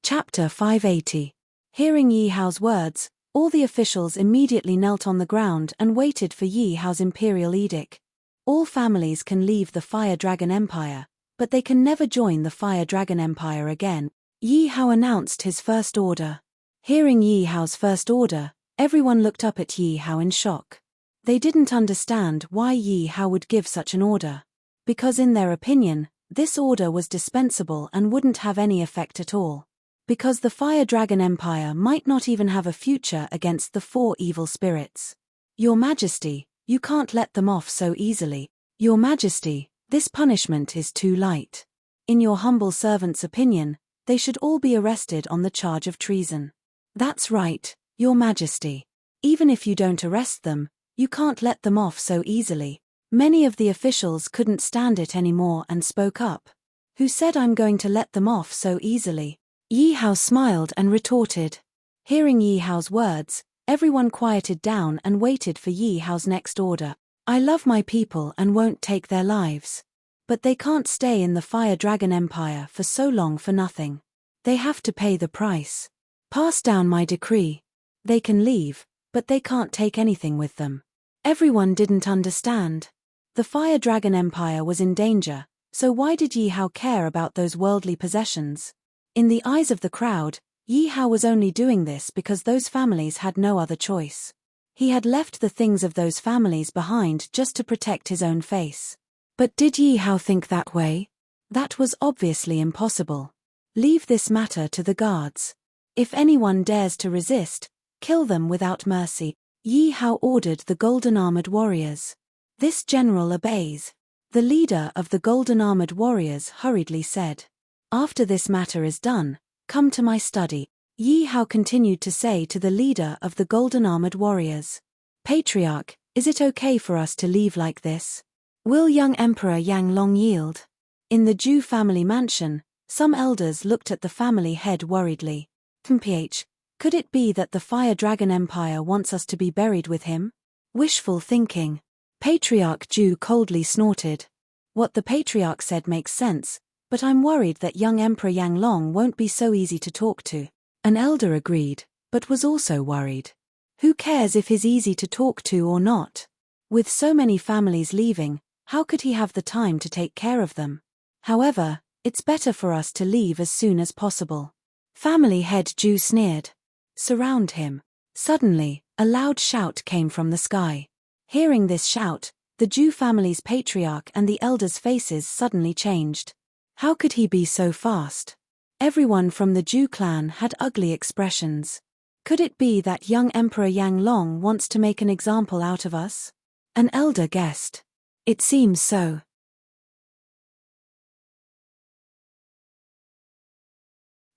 Chapter 580. Hearing Yi Hao's words, all the officials immediately knelt on the ground and waited for Yi Hao's imperial edict. All families can leave the Fire Dragon Empire, but they can never join the Fire Dragon Empire again. Yi Hao announced his first order. Hearing Yi Hao's first order, everyone looked up at Yi Hao in shock. They didn't understand why Yi Hao would give such an order. Because in their opinion, this order was dispensable and wouldn't have any effect at all. Because the Fire Dragon Empire might not even have a future against the four evil spirits. Your Majesty, you can't let them off so easily. Your Majesty, this punishment is too light. In your humble servant's opinion, they should all be arrested on the charge of treason. That's right, Your Majesty. Even if you don't arrest them, you can't let them off so easily. Many of the officials couldn't stand it anymore and spoke up. Who said I'm going to let them off so easily? Yi Hao smiled and retorted. Hearing Yi Hao's words, everyone quieted down and waited for Yi Hao's next order. I love my people and won't take their lives. But they can't stay in the Fire Dragon Empire for so long for nothing. They have to pay the price. Pass down my decree. They can leave, but they can't take anything with them. Everyone didn't understand. The Fire Dragon Empire was in danger, so why did Yi Hao care about those worldly possessions? In the eyes of the crowd, Yi Hao was only doing this because those families had no other choice. He had left the things of those families behind just to protect his own face. But did Yi Hao think that way? That was obviously impossible. Leave this matter to the guards. If anyone dares to resist, kill them without mercy. Yi Hao ordered the golden-armored warriors. This general obeys. The leader of the golden-armored warriors hurriedly said. After this matter is done, come to my study, Yi Hao continued to say to the leader of the golden-armored warriors. Patriarch, is it okay for us to leave like this? Will young Emperor Yang Long yield? In the Zhu family mansion, some elders looked at the family head worriedly. Could it be that the Fire Dragon Empire wants us to be buried with him? Wishful thinking. Patriarch Zhu coldly snorted. What the patriarch said makes sense, but I'm worried that young Emperor Yang Long won't be so easy to talk to. An elder agreed, but was also worried. Who cares if he's easy to talk to or not? With so many families leaving, how could he have the time to take care of them? However, it's better for us to leave as soon as possible. Family head Zhu sneered. Surround him. Suddenly, a loud shout came from the sky. Hearing this shout, the Zhu family's patriarch and the elders' faces suddenly changed. How could he be so fast? Everyone from the Zhu clan had ugly expressions. Could it be that young Emperor Yang Long wants to make an example out of us? An elder guessed. It seems so.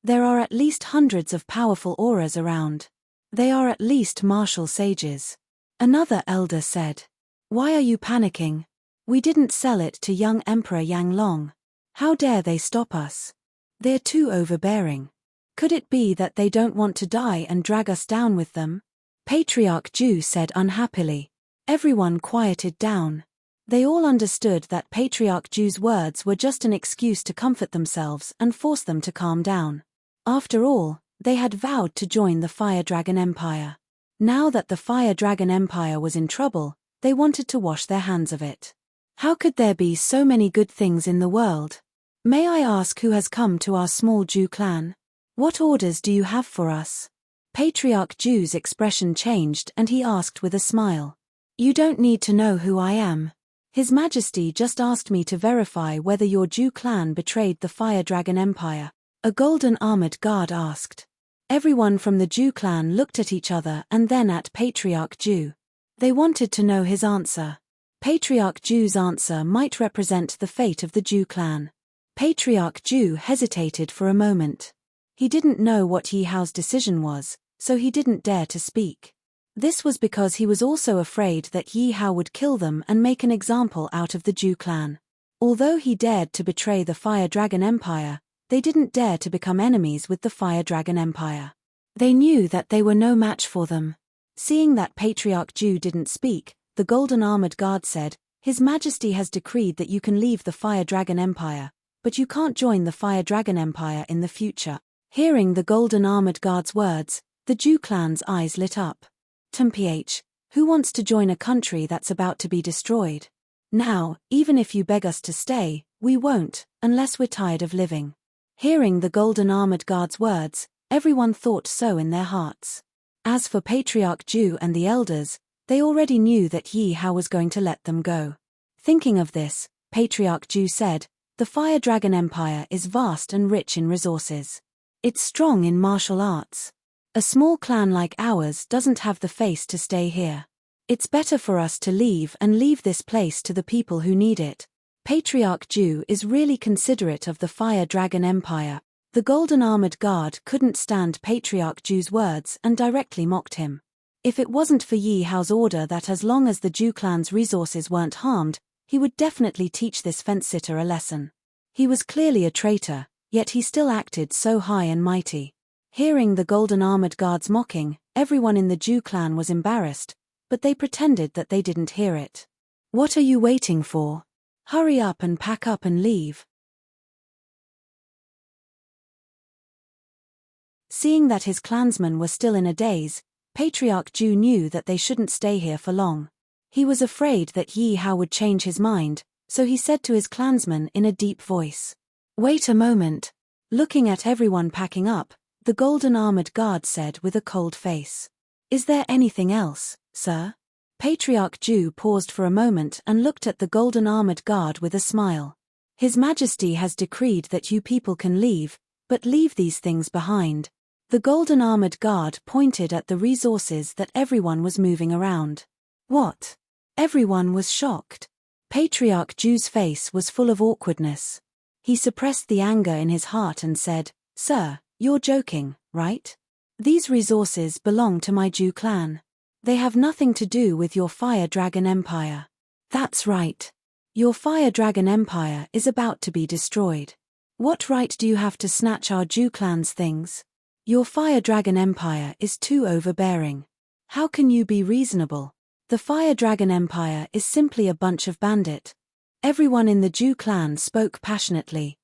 There are at least hundreds of powerful auras around. They are at least martial sages. Another elder said. Why are you panicking? We didn't sell it to young Emperor Yang Long. How dare they stop us? They're too overbearing. Could it be that they don't want to die and drag us down with them? Patriarch Zhu said unhappily. Everyone quieted down. They all understood that Patriarch Zhu's words were just an excuse to comfort themselves and force them to calm down. After all, they had vowed to join the Fire Dragon Empire. Now that the Fire Dragon Empire was in trouble, they wanted to wash their hands of it. How could there be so many good things in the world? May I ask who has come to our small Zhu clan? What orders do you have for us? Patriarch Zhu's expression changed and he asked with a smile. You don't need to know who I am. His Majesty just asked me to verify whether your Zhu clan betrayed the Fire Dragon Empire. A golden armored guard asked. Everyone from the Zhu clan looked at each other and then at Patriarch Zhu. They wanted to know his answer. Patriarch Zhu's answer might represent the fate of the Zhu clan. Patriarch Zhu hesitated for a moment. He didn't know what Yi Hao's decision was, so he didn't dare to speak. This was because he was also afraid that Yi Hao would kill them and make an example out of the Zhu clan. Although he dared to betray the Fire Dragon Empire, they didn't dare to become enemies with the Fire Dragon Empire. They knew that they were no match for them. Seeing that Patriarch Zhu didn't speak, the golden armored guard said, His Majesty has decreed that you can leave the Fire Dragon Empire, but you can't join the Fire Dragon Empire in the future. Hearing the golden armored guard's words, the Zhu clan's eyes lit up. Who wants to join a country that's about to be destroyed? Now, even if you beg us to stay, we won't, unless we're tired of living. Hearing the golden armored guard's words, everyone thought so in their hearts. As for Patriarch Zhu and the elders, they already knew that Yi Hao was going to let them go. Thinking of this, Patriarch Zhu said, The Fire Dragon Empire is vast and rich in resources. It's strong in martial arts. A small clan like ours doesn't have the face to stay here. It's better for us to leave and leave this place to the people who need it. Patriarch Zhu is really considerate of the Fire Dragon Empire. The golden armored guard couldn't stand Patriarch Zhu's words and directly mocked him. If it wasn't for Yi Hao's order that as long as the Zhu clan's resources weren't harmed, he would definitely teach this fence-sitter a lesson. He was clearly a traitor, yet he still acted so high and mighty. Hearing the golden armored guard's mocking, everyone in the Zhu clan was embarrassed, but they pretended that they didn't hear it. What are you waiting for? Hurry up and pack up and leave. Seeing that his clansmen were still in a daze, Patriarch Zhu knew that they shouldn't stay here for long. He was afraid that Yi Hao would change his mind, so he said to his clansmen in a deep voice. Wait a moment. Looking at everyone packing up, the golden armored guard said with a cold face. Is there anything else, sir? Patriarch Zhu paused for a moment and looked at the golden armored guard with a smile. His Majesty has decreed that you people can leave, but leave these things behind. The golden armored guard pointed at the resources that everyone was moving around. What? Everyone was shocked. Patriarch Zhu's face was full of awkwardness. He suppressed the anger in his heart and said, Sir, You're joking, right? These resources belong to my Jew clan. They have nothing to do with your Fire Dragon Empire. That's right. Your Fire Dragon Empire is about to be destroyed. What right do you have to snatch our Jew clan's things? Your Fire Dragon Empire is too overbearing. How can you be reasonable? The Fire Dragon Empire is simply a bunch of bandit. Everyone in the Jew clan spoke passionately.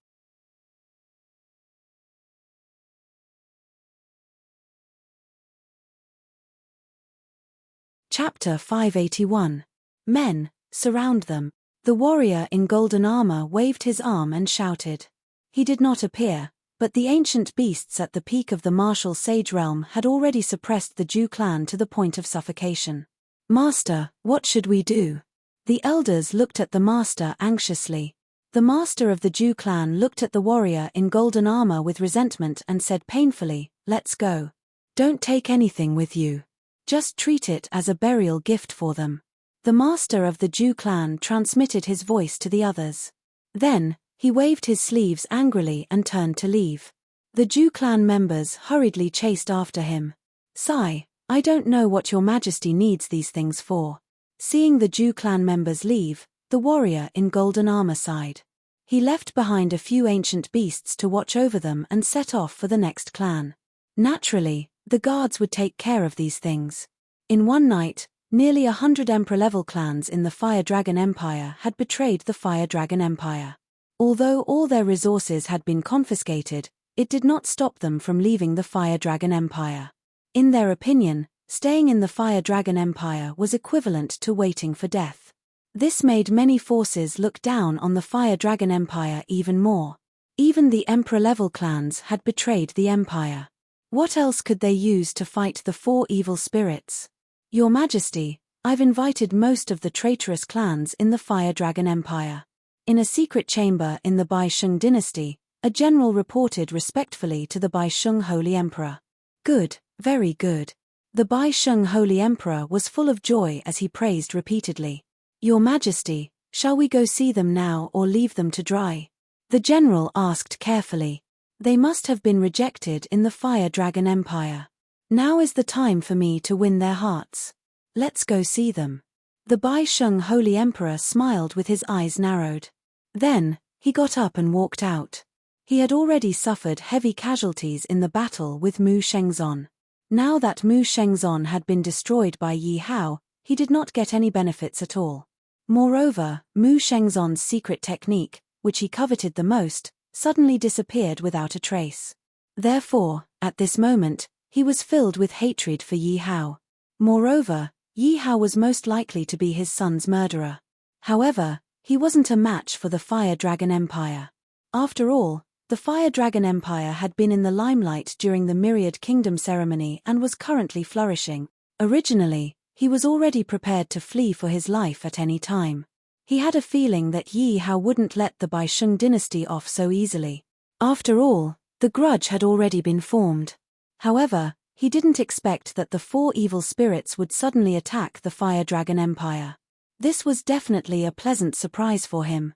Chapter 581. Men, surround them. The warrior in golden armor waved his arm and shouted. He did not appear, but the ancient beasts at the peak of the martial sage realm had already suppressed the Jew clan to the point of suffocation. Master, what should we do? The elders looked at the master anxiously. The master of the Jew clan looked at the warrior in golden armor with resentment and said painfully, "Let's go. Don't take anything with you. Just treat it as a burial gift for them." The master of the Jew clan transmitted his voice to the others. Then, he waved his sleeves angrily and turned to leave. The Jew clan members hurriedly chased after him. "Sigh, I don't know what your majesty needs these things for." Seeing the Jew clan members leave, the warrior in golden armor sighed. He left behind a few ancient beasts to watch over them and set off for the next clan. Naturally, the guards would take care of these things. In one night, nearly 100 Emperor-level clans in the Fire Dragon Empire had betrayed the Fire Dragon Empire. Although all their resources had been confiscated, it did not stop them from leaving the Fire Dragon Empire. In their opinion, staying in the Fire Dragon Empire was equivalent to waiting for death. This made many forces look down on the Fire Dragon Empire even more. Even the Emperor-level clans had betrayed the Empire. What else could they use to fight the four evil spirits? Your Majesty, I've invited most of the traitorous clans in the Fire Dragon Empire. In a secret chamber in the Bai Sheng dynasty, a general reported respectfully to the Bai Sheng Holy Emperor. Good, very good. The Bai Sheng Holy Emperor was full of joy as he praised repeatedly. Your Majesty, shall we go see them now or leave them to dry? The general asked carefully. They must have been rejected in the Fire Dragon Empire. Now is the time for me to win their hearts. Let's go see them. The Bai Sheng Holy Emperor smiled with his eyes narrowed. Then, he got up and walked out. He had already suffered heavy casualties in the battle with Mu Shengzon. Now that Mu Shengzon had been destroyed by Yi Hao, he did not get any benefits at all. Moreover, Mu Shengzon's secret technique, which he coveted the most, suddenly disappeared without a trace. Therefore, at this moment, he was filled with hatred for Yi Hao. Moreover, Yi Hao was most likely to be his son's murderer. However, he wasn't a match for the Fire Dragon Empire. After all, the Fire Dragon Empire had been in the limelight during the Myriad Kingdom ceremony and was currently flourishing. Originally, he was already prepared to flee for his life at any time. He had a feeling that Yi Hao wouldn't let the Bai Sheng dynasty off so easily. After all, the grudge had already been formed. However, he didn't expect that the four evil spirits would suddenly attack the Fire Dragon Empire. This was definitely a pleasant surprise for him.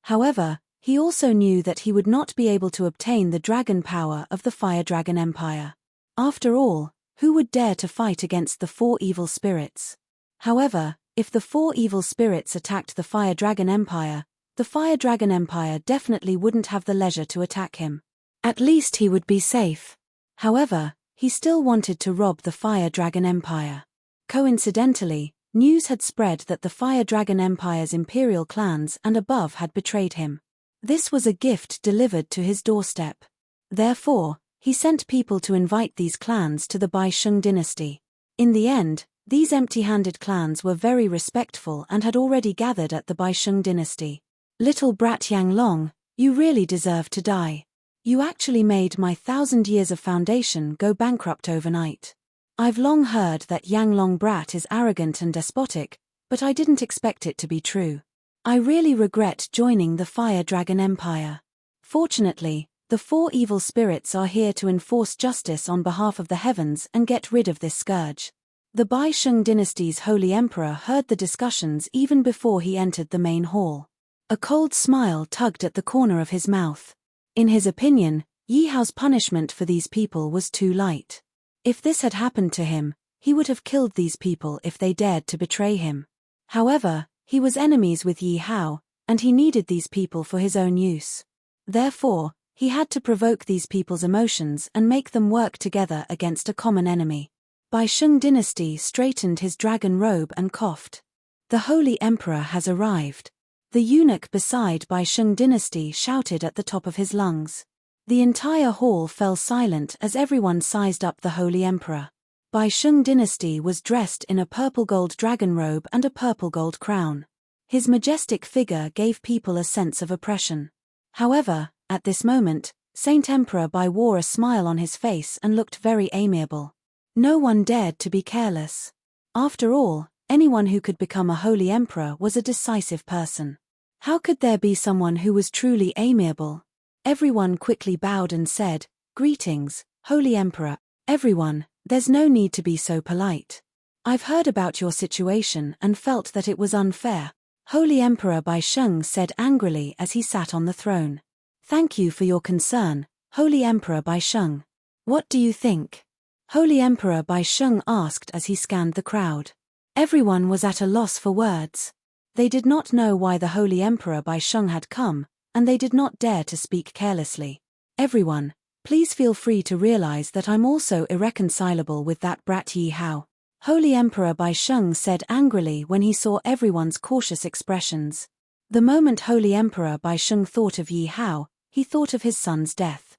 However, he also knew that he would not be able to obtain the dragon power of the Fire Dragon Empire. After all, who would dare to fight against the four evil spirits? However, if the four evil spirits attacked the Fire Dragon Empire, the Fire Dragon Empire definitely wouldn't have the leisure to attack him. At least he would be safe. However, he still wanted to rob the Fire Dragon Empire. Coincidentally, news had spread that the Fire Dragon Empire's imperial clans and above had betrayed him. This was a gift delivered to his doorstep. Therefore, he sent people to invite these clans to the Bai Sheng dynasty. In the end, these empty-handed clans were very respectful and had already gathered at the Bai Sheng dynasty. Little brat Yang Long, you really deserve to die. You actually made my 1,000 years of foundation go bankrupt overnight. I've long heard that Yang Long brat is arrogant and despotic, but I didn't expect it to be true. I really regret joining the Fire Dragon Empire. Fortunately, the four evil spirits are here to enforce justice on behalf of the heavens and get rid of this scourge. The Bai Sheng dynasty's holy emperor heard the discussions even before he entered the main hall. A cold smile tugged at the corner of his mouth. In his opinion, Yi Hao's punishment for these people was too light. If this had happened to him, he would have killed these people if they dared to betray him. However, he was enemies with Yi Hao, and he needed these people for his own use. Therefore, he had to provoke these people's emotions and make them work together against a common enemy. Bai Sheng Dynasty straightened his dragon robe and coughed. The Holy Emperor has arrived. The eunuch beside Bai Sheng Dynasty shouted at the top of his lungs. The entire hall fell silent as everyone sized up the Holy Emperor. Bai Sheng Dynasty was dressed in a purple gold dragon robe and a purple gold crown. His majestic figure gave people a sense of oppression. However, at this moment, Saint Emperor Bai wore a smile on his face and looked very amiable. No one dared to be careless. After all, anyone who could become a holy emperor was a decisive person. How could there be someone who was truly amiable? Everyone quickly bowed and said, "Greetings, Holy Emperor." "Everyone, there's no need to be so polite. I've heard about your situation and felt that it was unfair," Holy Emperor Bai Sheng said angrily as he sat on the throne. "Thank you for your concern, Holy Emperor Bai Sheng. What do you think?" Holy Emperor Bai Sheng asked as he scanned the crowd. Everyone was at a loss for words. They did not know why the Holy Emperor Bai Sheng had come, and they did not dare to speak carelessly. "Everyone, please feel free to realize that I'm also irreconcilable with that brat Yi Hao," Holy Emperor Bai Sheng said angrily when he saw everyone's cautious expressions. The moment Holy Emperor Bai Sheng thought of Yi Hao, he thought of his son's death.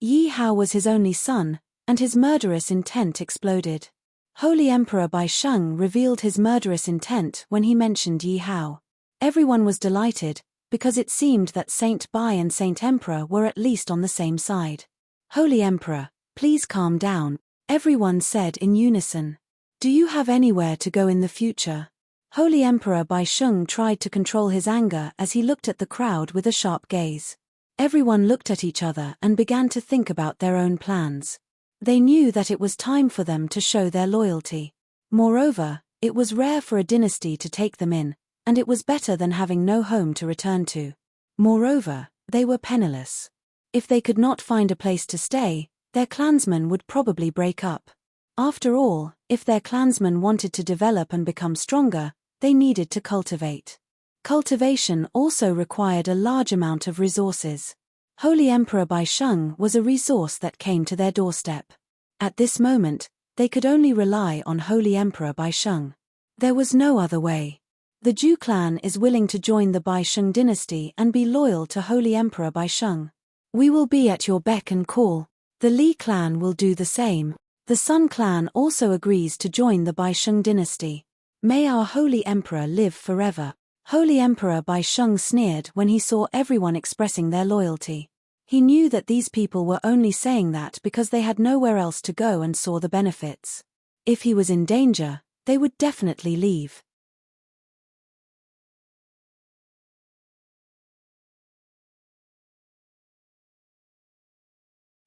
Yi Hao was his only son, and his murderous intent exploded. Holy Emperor Bai Sheng revealed his murderous intent when he mentioned Yi Hao. Everyone was delighted, because it seemed that Saint Bai and Saint Emperor were at least on the same side. "Holy Emperor, please calm down," everyone said in unison. "Do you have anywhere to go in the future?" Holy Emperor Bai Sheng tried to control his anger as he looked at the crowd with a sharp gaze. Everyone looked at each other and began to think about their own plans. They knew that it was time for them to show their loyalty. Moreover, it was rare for a dynasty to take them in, and it was better than having no home to return to. Moreover, they were penniless. If they could not find a place to stay, their clansmen would probably break up. After all, if their clansmen wanted to develop and become stronger, they needed to cultivate. Cultivation also required a large amount of resources. Holy Emperor Bai Sheng was a resource that came to their doorstep. At this moment, they could only rely on Holy Emperor Bai Sheng. There was no other way. The Zhu clan is willing to join the Bai Sheng dynasty and be loyal to Holy Emperor Bai Sheng. "We will be at your beck and call." The Li clan will do the same. The Sun clan also agrees to join the Bai Sheng dynasty. "May our Holy Emperor live forever." Holy Emperor Bai Sheng sneered when he saw everyone expressing their loyalty. He knew that these people were only saying that because they had nowhere else to go and saw the benefits. If he was in danger, they would definitely leave.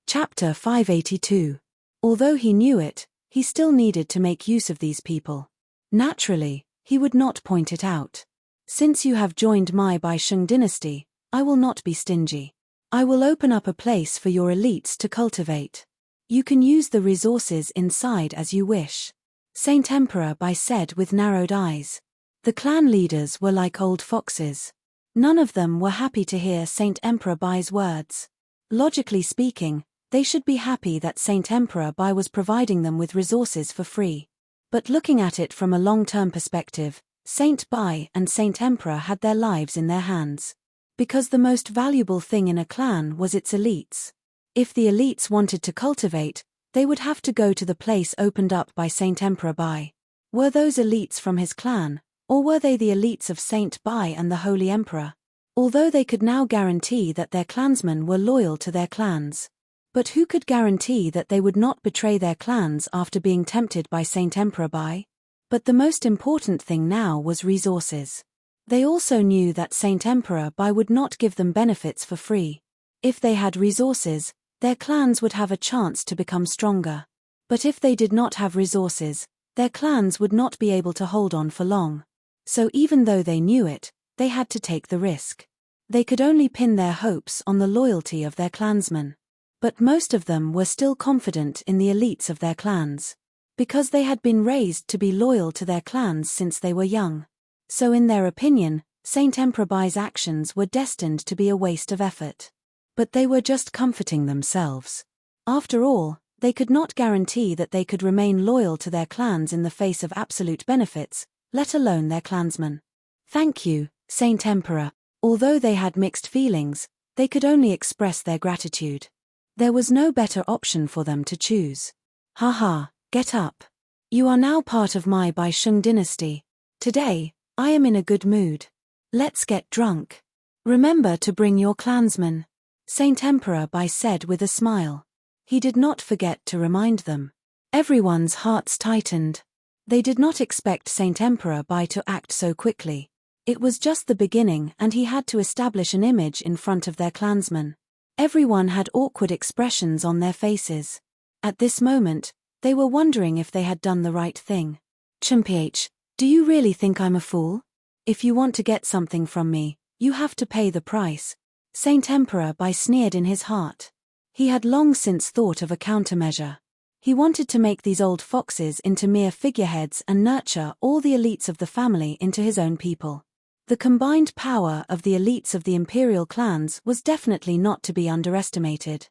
Chapter 582. Although he knew it, he still needed to make use of these people. Naturally, he would not point it out. "Since you have joined my Bai Sheng dynasty, I will not be stingy. I will open up a place for your elites to cultivate. You can use the resources inside as you wish." Saint Emperor Bai said with narrowed eyes. The clan leaders were like old foxes. None of them were happy to hear Saint Emperor Bai's words. Logically speaking, they should be happy that Saint Emperor Bai was providing them with resources for free. But looking at it from a long-term perspective, Saint Bai and Saint Emperor had their lives in their hands. Because the most valuable thing in a clan was its elites. If the elites wanted to cultivate, they would have to go to the place opened up by Saint Emperor Bai. Were those elites from his clan, or were they the elites of Saint Bai and the Holy Emperor? Although they could now guarantee that their clansmen were loyal to their clans. But who could guarantee that they would not betray their clans after being tempted by Saint Emperor Bai? But the most important thing now was resources. They also knew that Saint Emperor Bai would not give them benefits for free. If they had resources, their clans would have a chance to become stronger. But if they did not have resources, Their clans would not be able to hold on for long. So even though they knew it, they had to take the risk. They could only pin their hopes on the loyalty of their clansmen. But most of them were still confident in the elites of their clans. Because they had been raised to be loyal to their clans since they were young. So in their opinion, Saint Emperor Bai's actions were destined to be a waste of effort. But they were just comforting themselves. After all, they could not guarantee that they could remain loyal to their clans in the face of absolute benefits, let alone their clansmen. Thank you, Saint Emperor. Although they had mixed feelings, they could only express their gratitude. There was no better option for them to choose. Haha, get up. You are now part of my Bai Sheng dynasty. Today, I am in a good mood. Let's get drunk. Remember to bring your clansmen. Saint Emperor Bai said with a smile. He did not forget to remind them. Everyone's hearts tightened. They did not expect Saint Emperor Bai to act so quickly. It was just the beginning and he had to establish an image in front of their clansmen. Everyone had awkward expressions on their faces. At this moment, they were wondering if they had done the right thing. Chimph, do you really think I'm a fool? If you want to get something from me, you have to pay the price. Saint Emperor Bai sneered in his heart. He had long since thought of a countermeasure. He wanted to make these old foxes into mere figureheads and nurture all the elites of the family into his own people. The combined power of the elites of the imperial clans was definitely not to be underestimated.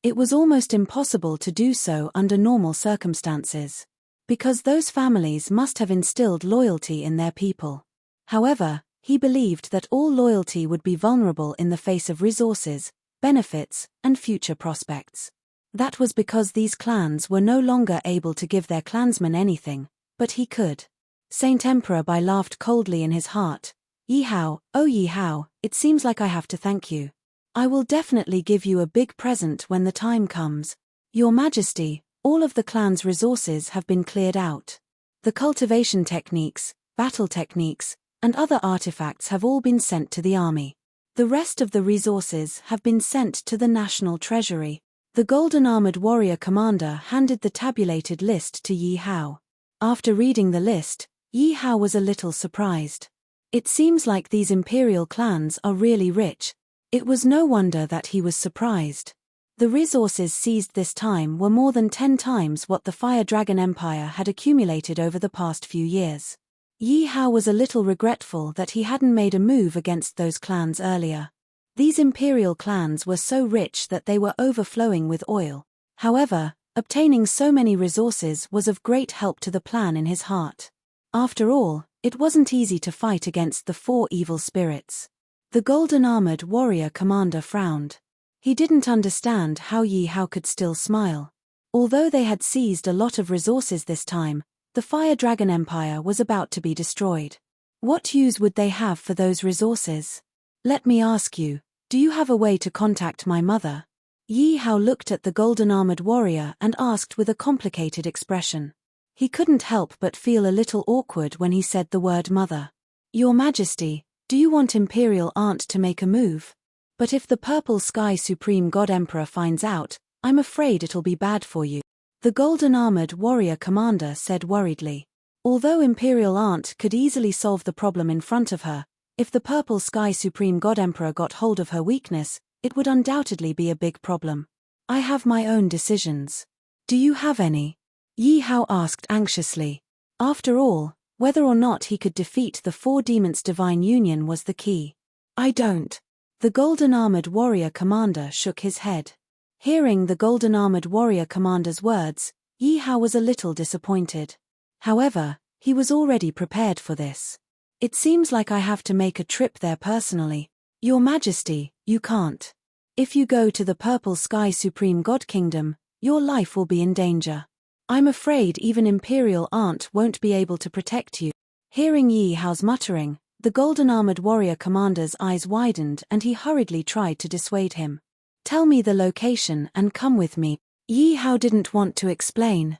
It was almost impossible to do so under normal circumstances, because those families must have instilled loyalty in their people. However, he believed that all loyalty would be vulnerable in the face of resources, benefits, and future prospects. That was because these clans were no longer able to give their clansmen anything, but he could. Saint Emperor Bai laughed coldly in his heart. Yi Hao, oh Yi Hao, it seems like I have to thank you. I will definitely give you a big present when the time comes. Your Majesty, all of the clan's resources have been cleared out. The cultivation techniques, battle techniques, and other artifacts have all been sent to the army. The rest of the resources have been sent to the national treasury. The golden armored warrior commander handed the tabulated list to Yi Hao. After reading the list, Yi Hao was a little surprised. It seems like these imperial clans are really rich. It was no wonder that he was surprised. The resources seized this time were more than 10 times what the Fire Dragon Empire had accumulated over the past few years. Yi Hao was a little regretful that he hadn't made a move against those clans earlier. These imperial clans were so rich that they were overflowing with oil. However, obtaining so many resources was of great help to the plan in his heart. After all, it wasn't easy to fight against the 4 evil spirits. The golden armored warrior commander frowned. He didn't understand how Yi Hao could still smile. Although they had seized a lot of resources this time, the Fire Dragon Empire was about to be destroyed. What use would they have for those resources? Let me ask you, do you have a way to contact my mother? Yi Hao looked at the golden armored warrior and asked with a complicated expression. He couldn't help but feel a little awkward when he said the word mother. Your Majesty, do you want Imperial Aunt to make a move? But if the Purple Sky Supreme God Emperor finds out, I'm afraid it'll be bad for you. The golden armored warrior commander said worriedly. Although Imperial Aunt could easily solve the problem in front of her, if the Purple Sky Supreme God Emperor got hold of her weakness, it would undoubtedly be a big problem. I have my own decisions. Do you have any? Yi Hao asked anxiously. After all, whether or not he could defeat the 4 demons' divine union was the key. I don't. The golden armored warrior commander shook his head. Hearing the golden armored warrior commander's words, Yi Hao was a little disappointed. However, he was already prepared for this. It seems like I have to make a trip there personally. Your Majesty, you can't. If you go to the Purple Sky Supreme God Kingdom, your life will be in danger. I'm afraid even Imperial Aunt won't be able to protect you. Hearing Yi Hao's muttering, the golden armored warrior commander's eyes widened and he hurriedly tried to dissuade him. Tell me the location and come with me. Yi Hao didn't want to explain.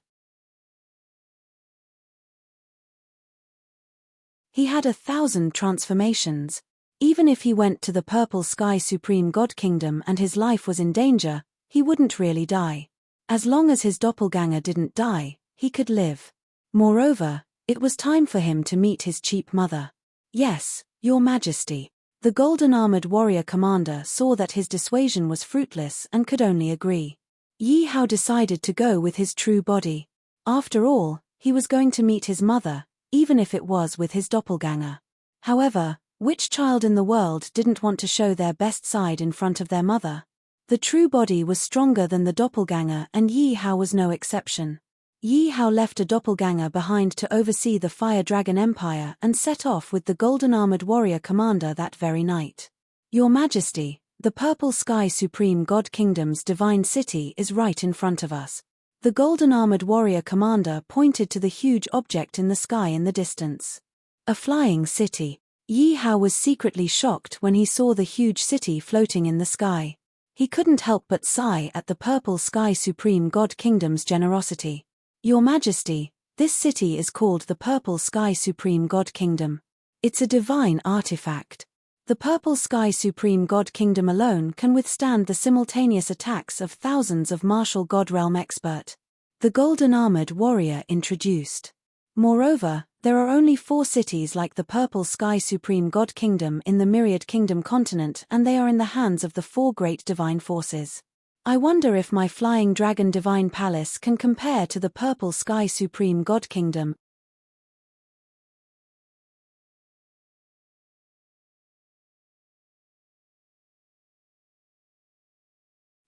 He had 1,000 transformations. Even if he went to the Purple Sky Supreme God Kingdom and his life was in danger, he wouldn't really die. As long as his doppelganger didn't die, he could live. Moreover, it was time for him to meet his cheap mother. Yes, Your Majesty. The golden-armored warrior commander saw that his dissuasion was fruitless and could only agree. Yi Hao decided to go with his true body. After all, he was going to meet his mother, even if it was with his doppelganger. However, which child in the world didn't want to show their best side in front of their mother? The true body was stronger than the doppelganger, and Yi Hao was no exception. Yi Hao left a doppelganger behind to oversee the Fire Dragon Empire and set off with the golden-armored warrior commander that very night. Your Majesty, the Purple Sky Supreme God Kingdom's divine city is right in front of us. The golden-armored warrior commander pointed to the huge object in the sky in the distance. A flying city. Yi Hao was secretly shocked when he saw the huge city floating in the sky. He couldn't help but sigh at the Purple Sky Supreme God Kingdom's generosity. Your Majesty, this city is called the Purple Sky Supreme God Kingdom. It's a divine artifact. The Purple Sky Supreme God Kingdom alone can withstand the simultaneous attacks of thousands of martial God Realm expert. The golden-armored warrior introduced. Moreover, there are only 4 cities like the Purple Sky Supreme God Kingdom in the Myriad Kingdom continent, and they are in the hands of the 4 great divine forces. I wonder if my Flying Dragon Divine Palace can compare to the Purple Sky Supreme God Kingdom.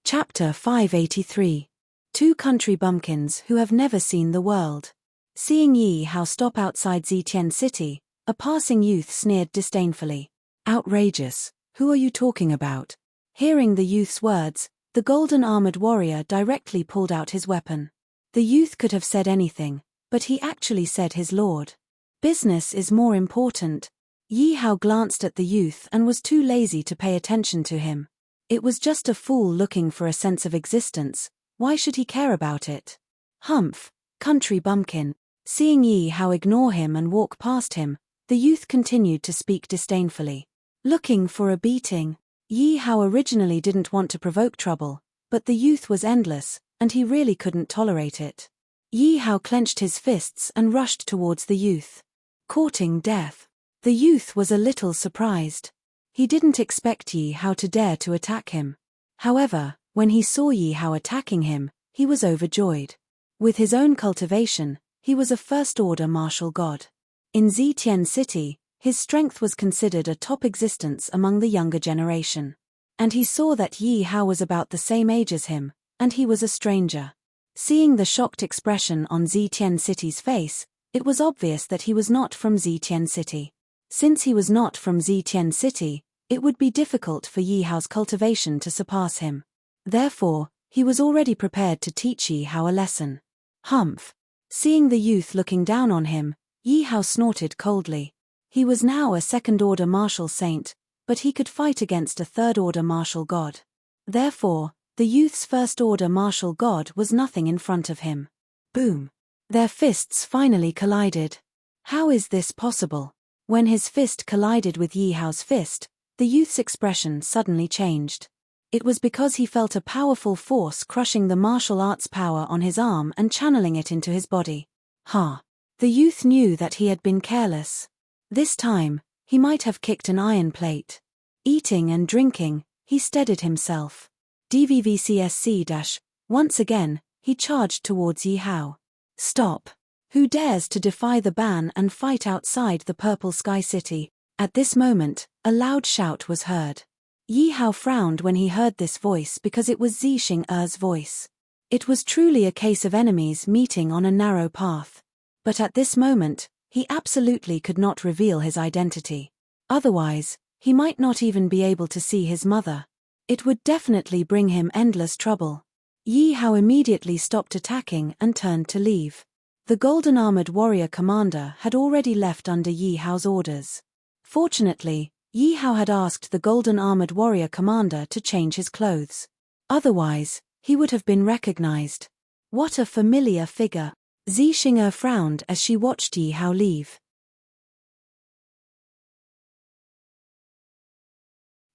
Chapter 583. 2 country bumpkins who have never seen the world. Seeing Yi Hao stop outside Zitian City, a passing youth sneered disdainfully. Outrageous, who are you talking about? Hearing the youth's words, the golden-armored warrior directly pulled out his weapon. The youth could have said anything, but he actually said his lord. Business is more important. Yi Hao glanced at the youth and was too lazy to pay attention to him. It was just a fool looking for a sense of existence. Why should he care about it? Humph, country bumpkin. Seeing Yi Hao ignore him and walk past him, the youth continued to speak disdainfully. Looking for a beating. Yi Hao originally didn't want to provoke trouble, but the youth was endless, and he really couldn't tolerate it. Yi Hao clenched his fists and rushed towards the youth. Courting death. The youth was a little surprised. He didn't expect Yi Hao to dare to attack him. However, when he saw Yi Hao attacking him, he was overjoyed. With his own cultivation, he was a first-order martial god. In Zitian City, his strength was considered a top existence among the younger generation. And he saw that Yi Hao was about the same age as him, and he was a stranger. Seeing the shocked expression on Zitian City's face, it was obvious that he was not from Zitian City. Since he was not from Zitian City, it would be difficult for Yi Hao's cultivation to surpass him. Therefore, he was already prepared to teach Yi Hao a lesson. Humph. Seeing the youth looking down on him, Yi Hao snorted coldly. He was now a second-order martial saint, but he could fight against a third-order martial god. Therefore, the youth's first-order martial god was nothing in front of him. Boom. Their fists finally collided. How is this possible? When his fist collided with Yi Hao's fist, the youth's expression suddenly changed. It was because he felt a powerful force crushing the martial arts power on his arm and channeling it into his body. Ha! The youth knew that he had been careless. This time, he might have kicked an iron plate. Eating and drinking, he steadied himself. DVVCSC-. Once again, he charged towards Yi Hao. Stop! Who dares to defy the ban and fight outside the Purple Sky City? At this moment, a loud shout was heard. Yi Hao frowned when he heard this voice because it was Zixing Er's voice. It was truly a case of enemies meeting on a narrow path. But at this moment, he absolutely could not reveal his identity. Otherwise, he might not even be able to see his mother. It would definitely bring him endless trouble. Yi Hao immediately stopped attacking and turned to leave. The golden-armored warrior commander had already left under Yi Hao's orders. Fortunately, Yi Hao had asked the golden-armored warrior commander to change his clothes. Otherwise, he would have been recognized. What a familiar figure! Zixing frowned as she watched Yi Hao leave.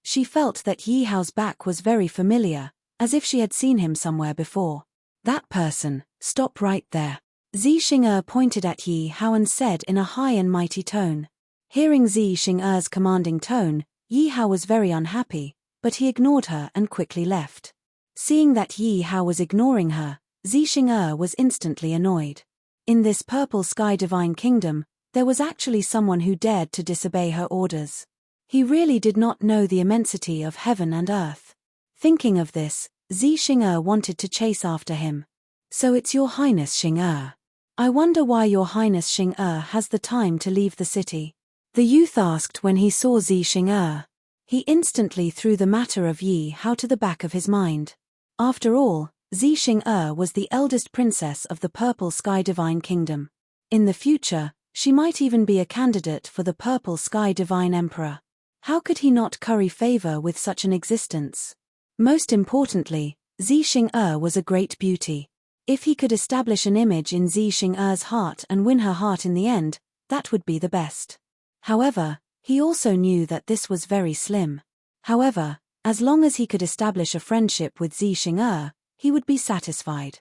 She felt that Yi Hao's back was very familiar, as if she had seen him somewhere before. That person, stop right there. Zi Xing'er pointed at Yi Hao and said in a high and mighty tone. Hearing Zi Xing'er's commanding tone, Yi Hao was very unhappy, but he ignored her and quickly left. Seeing that Yi Hao was ignoring her, Zi Xing'er was instantly annoyed. In this purple sky divine kingdom, there was actually someone who dared to disobey her orders. He really did not know the immensity of heaven and earth. Thinking of this, Zi Xing'er wanted to chase after him. So it's Your Highness Xing'er. I wonder why Your Highness Xing'er has the time to leave the city. The youth asked when he saw Zi Xing'er. He instantly threw the matter of Yi Hao to the back of his mind. After all, Zi Xing'er was the eldest princess of the Purple Sky Divine Kingdom. In the future, she might even be a candidate for the Purple Sky Divine Emperor. How could he not curry favor with such an existence? Most importantly, Zi Xing'er was a great beauty. If he could establish an image in Zi Xing'er's heart and win her heart in the end, that would be the best. However, he also knew that this was very slim. However, as long as he could establish a friendship with Zi Xing'er, he would be satisfied.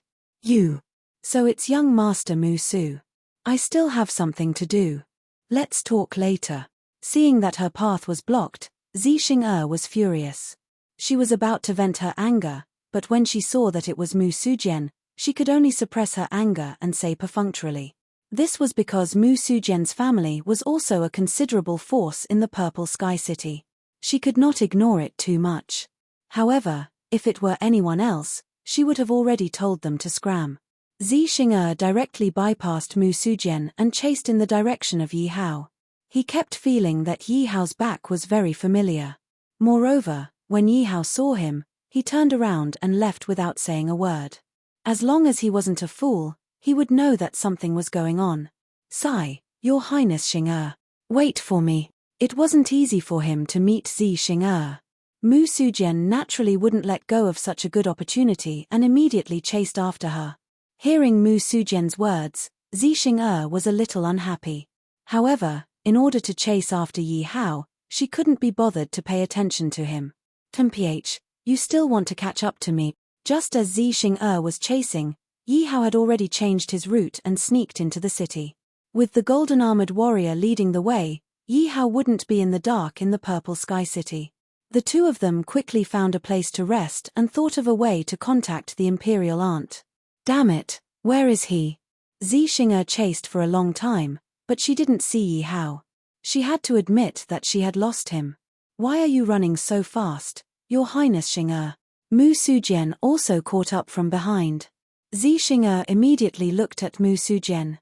So it's young Master Mu Su. I still have something to do. Let's talk later. Seeing that her path was blocked, Zi Xing'er was furious. She was about to vent her anger, but when she saw that it was Mu Sujian, she could only suppress her anger and say perfunctorily. This was because Mu Sujian's family was also a considerable force in the Purple Sky City. She could not ignore it too much. However, if it were anyone else, she would have already told them to scram. Zi Xing'er directly bypassed Mu Sujian and chased in the direction of Yi Hao. He kept feeling that Yi Hao's back was very familiar. Moreover, when Yi Hao saw him, he turned around and left without saying a word. As long as he wasn't a fool, he would know that something was going on. Sigh, Your Highness Xing'er. Wait for me. It wasn't easy for him to meet Zi Xing'er. Mu Sujian naturally wouldn't let go of such a good opportunity and immediately chased after her. Hearing Mu Sujian's words, Zi Xing'er was a little unhappy. However, in order to chase after Yi Hao, she couldn't be bothered to pay attention to him. Temph, you still want to catch up to me? Just as Zi Xing'er was chasing, Yi Hao had already changed his route and sneaked into the city. With the golden armored warrior leading the way, Yi Hao wouldn't be in the dark in the Purple Sky City. The two of them quickly found a place to rest and thought of a way to contact the imperial aunt. Damn it, where is he? Zi Xing'er chased for a long time, but she didn't see Yi Hao. She had to admit that she had lost him. Why are you running so fast, Your Highness Xing'er? Mu Sujian also caught up from behind. Zi Xing'er immediately looked at Mu Sujian.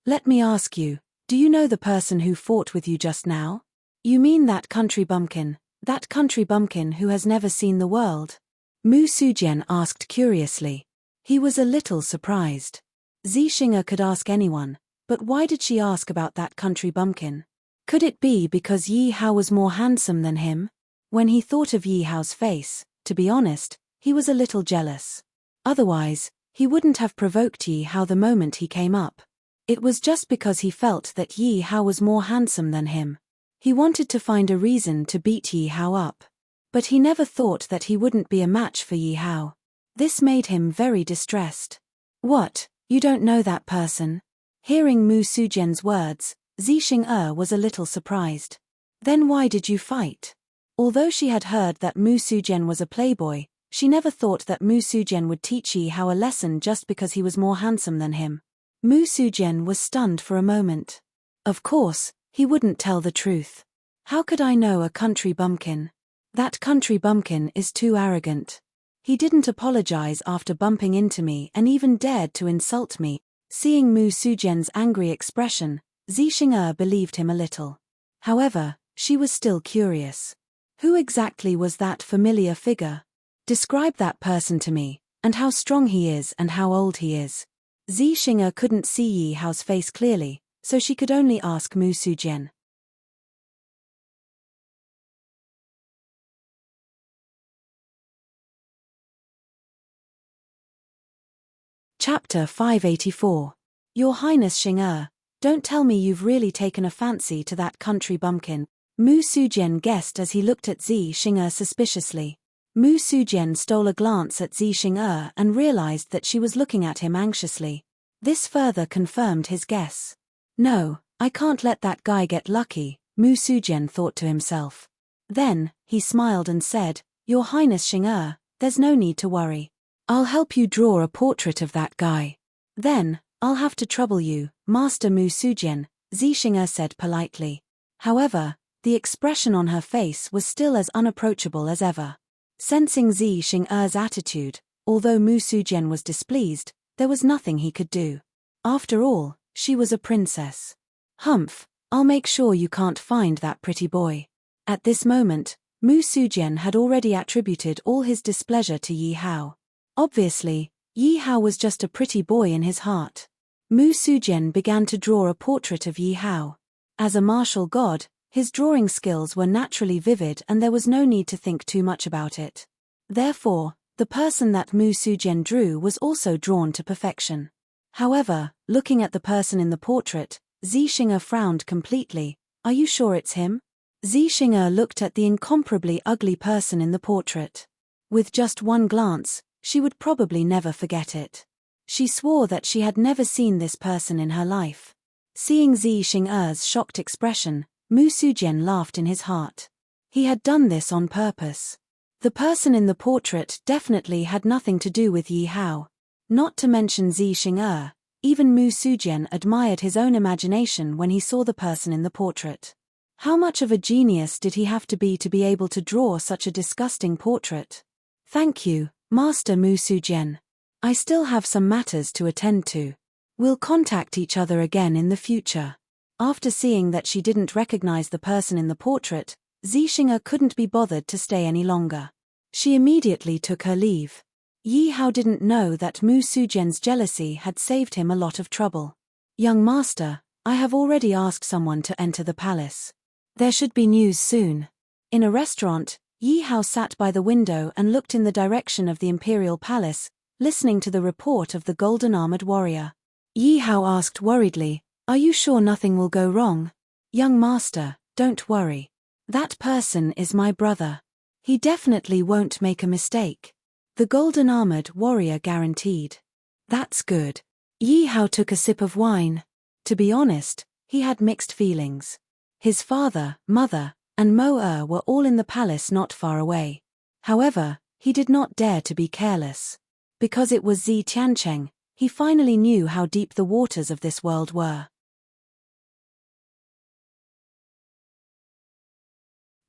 Let me ask you, do you know the person who fought with you just now? You mean that country bumpkin who has never seen the world? Mu Sujian asked curiously. He was a little surprised. Zi Xing'er could ask anyone, but why did she ask about that country bumpkin? Could it be because Yi Hao was more handsome than him? When he thought of Yi Hao's face, to be honest, he was a little jealous. Otherwise, he wouldn't have provoked Yi Hao the moment he came up. It was just because he felt that Yi Hao was more handsome than him. He wanted to find a reason to beat Yi Hao up. But he never thought that he wouldn't be a match for Yi Hao. This made him very distressed. What, you don't know that person? Hearing Mu Sujian's words, Zi Xing'er was a little surprised. Then why did you fight? Although she had heard that Mu Sujian was a playboy, she never thought that Mu Sujian would teach Yi Hao a lesson just because he was more handsome than him. Mu Sujian was stunned for a moment. Of course, he wouldn't tell the truth. How could I know a country bumpkin? That country bumpkin is too arrogant. He didn't apologize after bumping into me and even dared to insult me. Seeing Mu Sujian's angry expression, Zi Xing'er believed him a little. However, she was still curious. Who exactly was that familiar figure? Describe that person to me, and how strong he is and how old he is. Zi Xing'er couldn't see Yi Hao's face clearly, so she could only ask Mu Sujian. Chapter 584. Your Highness Xing'er, don't tell me you've really taken a fancy to that country bumpkin. Mu Sujian guessed as he looked at Zi Xing'er suspiciously. Mu Sujian stole a glance at Zi Xing'er and realized that she was looking at him anxiously. This further confirmed his guess. No, I can't let that guy get lucky, Mu Sujian thought to himself. Then, he smiled and said, Your Highness Xing'er, there's no need to worry. I'll help you draw a portrait of that guy. Then, I'll have to trouble you, Master Mu Sujian, Zi Xing'er said politely. However, the expression on her face was still as unapproachable as ever. Sensing Zi Xing'er's attitude, although Mu Sujian was displeased, there was nothing he could do. After all, she was a princess. Humph, I'll make sure you can't find that pretty boy. At this moment, Mu Sujian had already attributed all his displeasure to Yi Hao. Obviously, Yi Hao was just a pretty boy in his heart. Mu Sujian began to draw a portrait of Yi Hao. As a martial god, his drawing skills were naturally vivid and there was no need to think too much about it. Therefore, the person that Mu Sujian drew was also drawn to perfection. However, looking at the person in the portrait, Zi Xing'er frowned completely. Are you sure it's him? Zi Xing'er looked at the incomparably ugly person in the portrait. With just one glance, she would probably never forget it. She swore that she had never seen this person in her life. Seeing Zi Xing'er's shocked expression, Mu Sujian laughed in his heart. He had done this on purpose. The person in the portrait definitely had nothing to do with Yi Hao. Not to mention Zi Xing'er, even Mu Sujian admired his own imagination when he saw the person in the portrait. How much of a genius did he have to be able to draw such a disgusting portrait? Thank you, Master Mu Sujian. I still have some matters to attend to. We'll contact each other again in the future. After seeing that she didn't recognize the person in the portrait, Zi Xing'er couldn't be bothered to stay any longer. She immediately took her leave. Yi Hao didn't know that Mu Sujian's jealousy had saved him a lot of trouble. Young master, I have already asked someone to enter the palace. There should be news soon. In a restaurant, Yi Hao sat by the window and looked in the direction of the imperial palace, listening to the report of the golden-armored warrior. Yi Hao asked worriedly, Are you sure nothing will go wrong? Young master, don't worry. That person is my brother. He definitely won't make a mistake. The golden-armored warrior guaranteed. That's good. Yi Hao took a sip of wine. To be honest, he had mixed feelings. His father, mother, and Mo were all in the palace not far away. However, he did not dare to be careless. Because it was Zi Tiancheng, he finally knew how deep the waters of this world were.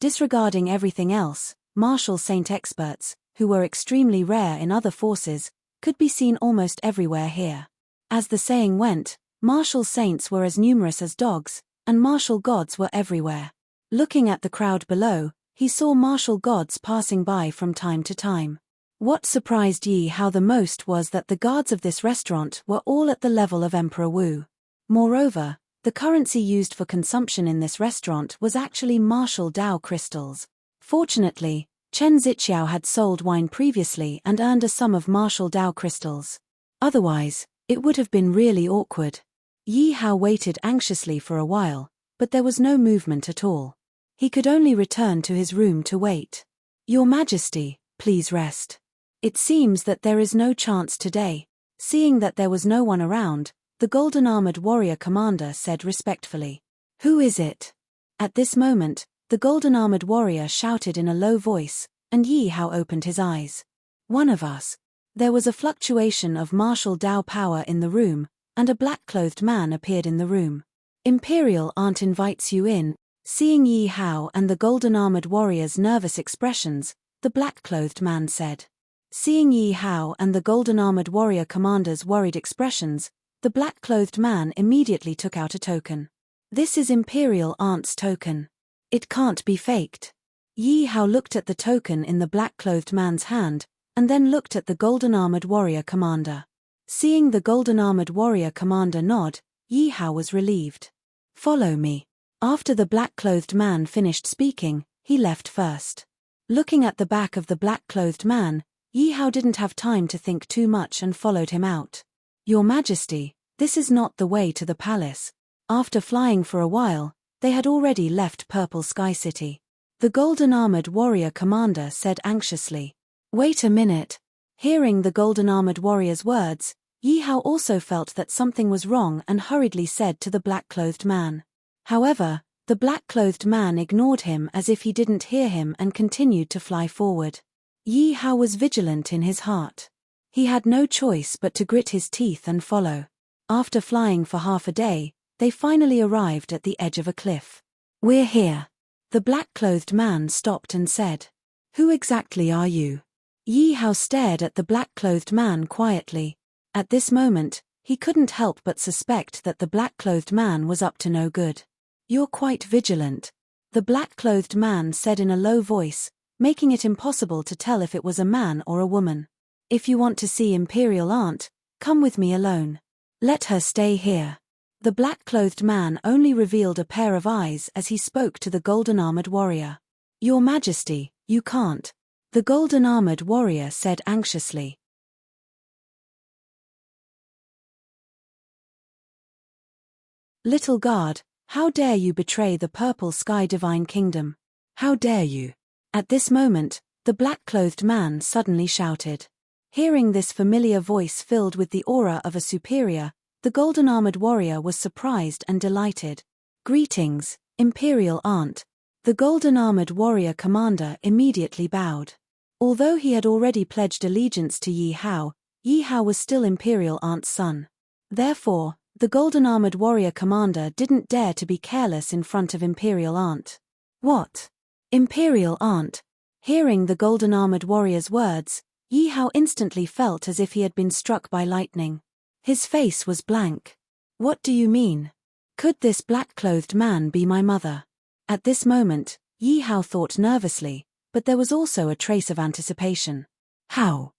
Disregarding everything else, martial saint experts, who were extremely rare in other forces, could be seen almost everywhere here. As the saying went, martial saints were as numerous as dogs, and martial gods were everywhere. Looking at the crowd below, he saw martial gods passing by from time to time. What surprised Yi Hao the most was that the guards of this restaurant were all at the level of Emperor Wu. Moreover, the currency used for consumption in this restaurant was actually martial Dao crystals. Fortunately, Chen Zixiao had sold wine previously and earned a sum of martial Dao crystals. Otherwise, it would have been really awkward. Yi Hao waited anxiously for a while, but there was no movement at all. He could only return to his room to wait. Your Majesty, please rest. It seems that there is no chance today. Seeing that there was no one around, the golden-armored warrior commander said respectfully. Who is it? At this moment, the golden-armored warrior shouted in a low voice, and Yi Hao opened his eyes. One of us. There was a fluctuation of martial Dao power in the room, and a black-clothed man appeared in the room. Imperial Aunt invites you in. Seeing Yi Hao and the golden-armored warrior's nervous expressions, the black-clothed man said. Seeing Yi Hao and the golden-armored warrior commander's worried expressions, the black-clothed man immediately took out a token. This is Imperial Aunt's token. It can't be faked. Yi Hao looked at the token in the black-clothed man's hand, and then looked at the golden-armored warrior commander. Seeing the golden-armored warrior commander nod, Yi Hao was relieved. Follow me. After the black-clothed man finished speaking, he left first. Looking at the back of the black-clothed man, Yi Hao didn't have time to think too much and followed him out. Your Majesty, this is not the way to the palace. After flying for a while, They had already left Purple Sky City. The golden-armored warrior commander said anxiously. Wait a minute. Hearing the golden-armored warrior's words, Yi Hao also felt that something was wrong and hurriedly said to the black-clothed man. However, the black-clothed man ignored him as if he didn't hear him and continued to fly forward. Yi Hao was vigilant in his heart. He had no choice but to grit his teeth and follow. After flying for half a day, they finally arrived at the edge of a cliff. We're here. The black-clothed man stopped and said. Who exactly are you? Yi Hao stared at the black-clothed man quietly. At this moment, he couldn't help but suspect that the black-clothed man was up to no good. You're quite vigilant, the black-clothed man said in a low voice, making it impossible to tell if it was a man or a woman. If you want to see Imperial Aunt, come with me alone. Let her stay here. The black-clothed man only revealed a pair of eyes as he spoke to the golden-armored warrior. Your Majesty, you can't. The golden-armored warrior said anxiously. Little guard, how dare you betray the Purple Sky Divine Kingdom? How dare you? At this moment, the black-clothed man suddenly shouted. Hearing this familiar voice filled with the aura of a superior, the golden-armored warrior was surprised and delighted. Greetings, Imperial Aunt. The golden-armored warrior commander immediately bowed. Although he had already pledged allegiance to Yi Hao was still Imperial Aunt's son. Therefore, the golden-armored warrior commander didn't dare to be careless in front of Imperial Aunt. What? Imperial Aunt? Hearing the golden-armored warrior's words, Yi Hao instantly felt as if he had been struck by lightning. His face was blank. What do you mean? Could this black-clothed man be my mother? At this moment, Yi Hao thought nervously, but there was also a trace of anticipation. How?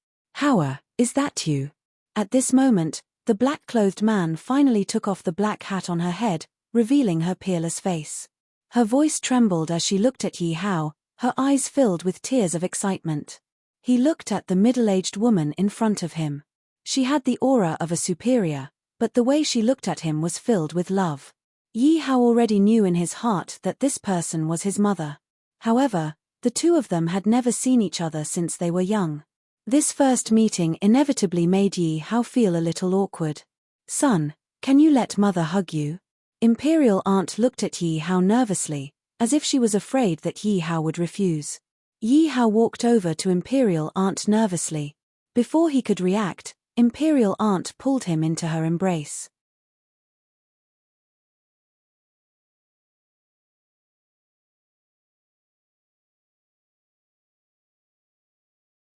Is that you? At this moment, the black-clothed man finally took off the black hat on her head, revealing her peerless face. Her voice trembled as she looked at Yi Hao, her eyes filled with tears of excitement. He looked at the middle-aged woman in front of him. She had the aura of a superior, but the way she looked at him was filled with love. Yi Hao already knew in his heart that this person was his mother. However, the two of them had never seen each other since they were young. This first meeting inevitably made Yi Hao feel a little awkward. Son, can you let mother hug you? Imperial Aunt looked at Yi Hao nervously, as if she was afraid that Yi Hao would refuse. Yi Hao walked over to Imperial Aunt nervously. Before he could react, Imperial Aunt pulled him into her embrace.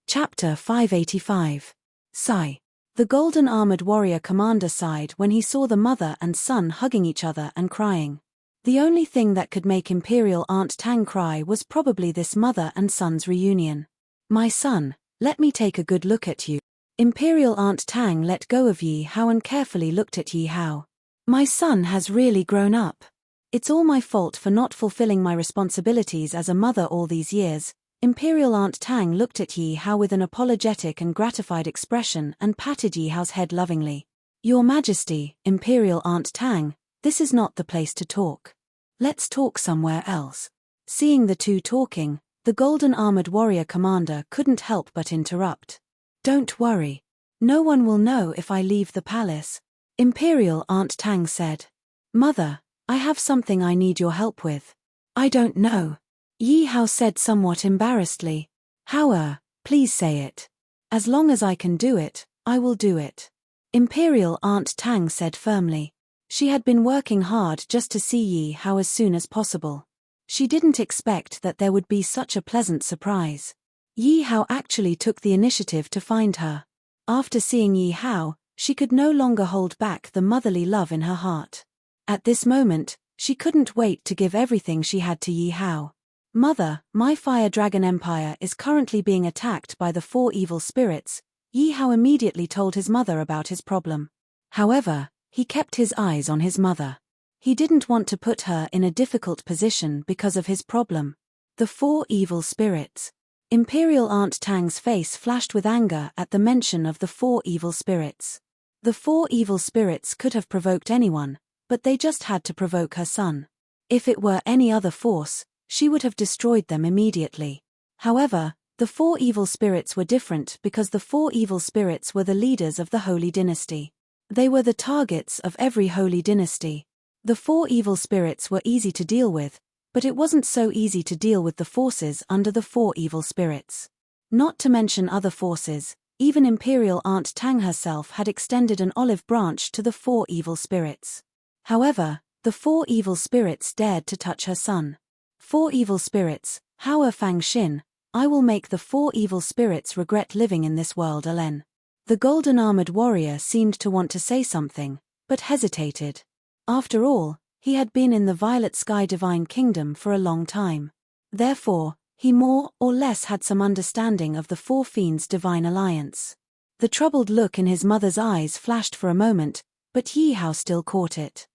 Chapter 585. Sigh. The golden-armored warrior commander sighed when he saw the mother and son hugging each other and crying. The only thing that could make Imperial Aunt Tang cry was probably this mother and son's reunion. My son, let me take a good look at you. Imperial Aunt Tang let go of Yi Hao and carefully looked at Yi Hao. My son has really grown up. It's all my fault for not fulfilling my responsibilities as a mother all these years. Imperial Aunt Tang looked at Yi Hao with an apologetic and gratified expression and patted Yi Hao's head lovingly. Your Majesty, Imperial Aunt Tang, this is not the place to talk. Let's talk somewhere else. Seeing the two talking, the golden-armored warrior commander couldn't help but interrupt. Don't worry. No one will know if I leave the palace. Imperial Aunt Tang said. Mother, I have something I need your help with. I don't know. Yi Hao said somewhat embarrassedly. Please say it. As long as I can do it, I will do it. Imperial Aunt Tang said firmly. She had been working hard just to see Yi Hao as soon as possible. She didn't expect that there would be such a pleasant surprise. Yi Hao actually took the initiative to find her. After seeing Yi Hao, she could no longer hold back the motherly love in her heart. At this moment, she couldn't wait to give everything she had to Yi Hao. Mother, my fire dragon empire is currently being attacked by the 4 evil spirits. Yi Hao immediately told his mother about his problem. However, he kept his eyes on his mother. He didn't want to put her in a difficult position because of his problem. The 4 evil spirits. Imperial Aunt Tang's face flashed with anger at the mention of the 4 evil spirits. The 4 evil spirits could have provoked anyone, but they just had to provoke her son. If it were any other force, she would have destroyed them immediately. However, the 4 evil spirits were different because the 4 evil spirits were the leaders of the holy dynasty. They were the targets of every holy dynasty. The 4 evil spirits were easy to deal with, but it wasn't so easy to deal with the forces under the 4 evil spirits. Not to mention other forces, even Imperial Aunt Tang herself had extended an olive branch to the 4 evil spirits. However, the 4 evil spirits dared to touch her son. 4 evil spirits, Hao Fang Xin, I will make the 4 evil spirits regret living in this world again. The golden-armored warrior seemed to want to say something, but hesitated. After all, he had been in the Violet Sky Divine Kingdom for a long time. Therefore, he more or less had some understanding of the 4 fiends' divine alliance. The troubled look in his mother's eyes flashed for a moment, but Yi Hao still caught it.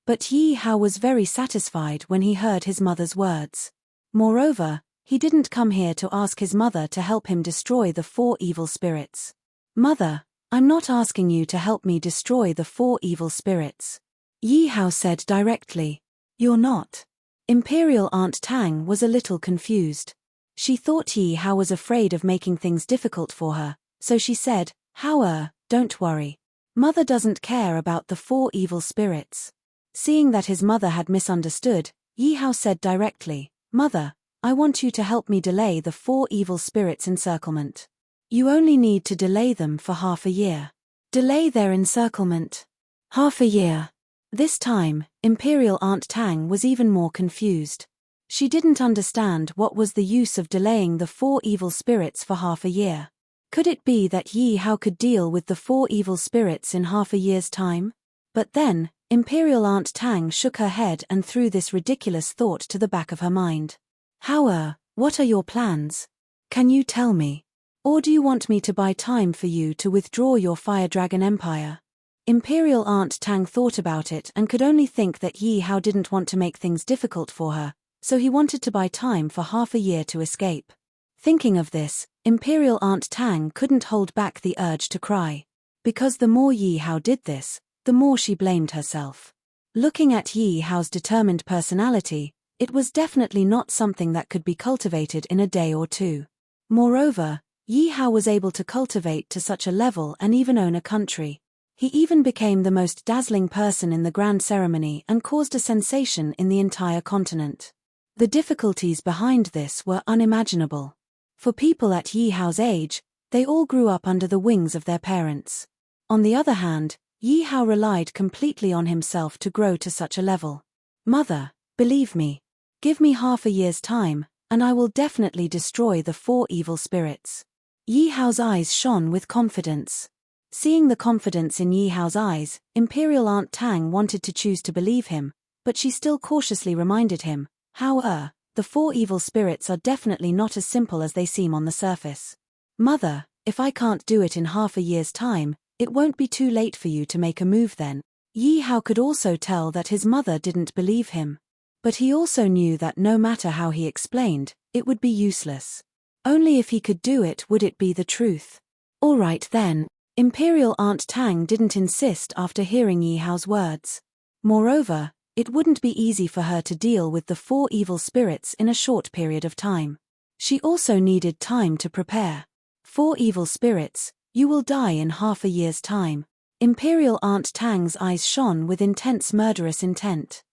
But Yi Hao was very satisfied when he heard his mother's words. Moreover, he didn't come here to ask his mother to help him destroy the 4 evil spirits. Mother, I'm not asking you to help me destroy the 4 evil spirits. Yi Hao said directly. You're not. Imperial Aunt Tang was a little confused. She thought Yi Hao was afraid of making things difficult for her, so she said, Hao, don't worry. Mother doesn't care about the 4 evil spirits. Seeing that his mother had misunderstood, Yi Hao said directly, Mother, I want you to help me delay the 4 evil spirits' encirclement. You only need to delay them for half a year. Delay their encirclement. Half a year. This time, Imperial Aunt Tang was even more confused. She didn't understand what was the use of delaying the 4 evil spirits for half a year. Could it be that Yi Hao could deal with the 4 evil spirits in half a year's time? But then, Imperial Aunt Tang shook her head and threw this ridiculous thought to the back of her mind. Hao, what are your plans? Can you tell me? Or do you want me to buy time for you to withdraw your Fire Dragon Empire? Imperial Aunt Tang thought about it and could only think that Yi Hao didn't want to make things difficult for her, so he wanted to buy time for half a year to escape. Thinking of this, Imperial Aunt Tang couldn't hold back the urge to cry. Because the more Yi Hao did this, the more she blamed herself. Looking at Yi Hao's determined personality, it was definitely not something that could be cultivated in a day or two. Moreover, Yi Hao was able to cultivate to such a level and even own a country. He even became the most dazzling person in the grand ceremony and caused a sensation in the entire continent. The difficulties behind this were unimaginable. For people at Yi Hao's age, they all grew up under the wings of their parents. On the other hand, Yi Hao relied completely on himself to grow to such a level. Mother, believe me. Give me half a year's time, and I will definitely destroy the 4 evil spirits. Yi Hao's eyes shone with confidence. Seeing the confidence in Yi Hao's eyes, Imperial Aunt Tang wanted to choose to believe him, but she still cautiously reminded him, Hao, the 4 evil spirits are definitely not as simple as they seem on the surface. Mother, if I can't do it in half a year's time, it won't be too late for you to make a move then. Yi Hao could also tell that his mother didn't believe him. But he also knew that no matter how he explained, it would be useless. Only if he could do it would it be the truth. All right then. Imperial Aunt Tang didn't insist after hearing Yi Hao's words. Moreover, it wouldn't be easy for her to deal with the 4 evil spirits in a short period of time. She also needed time to prepare. 4 evil spirits, you will die in half a year's time. Imperial Aunt Tang's eyes shone with intense murderous intent.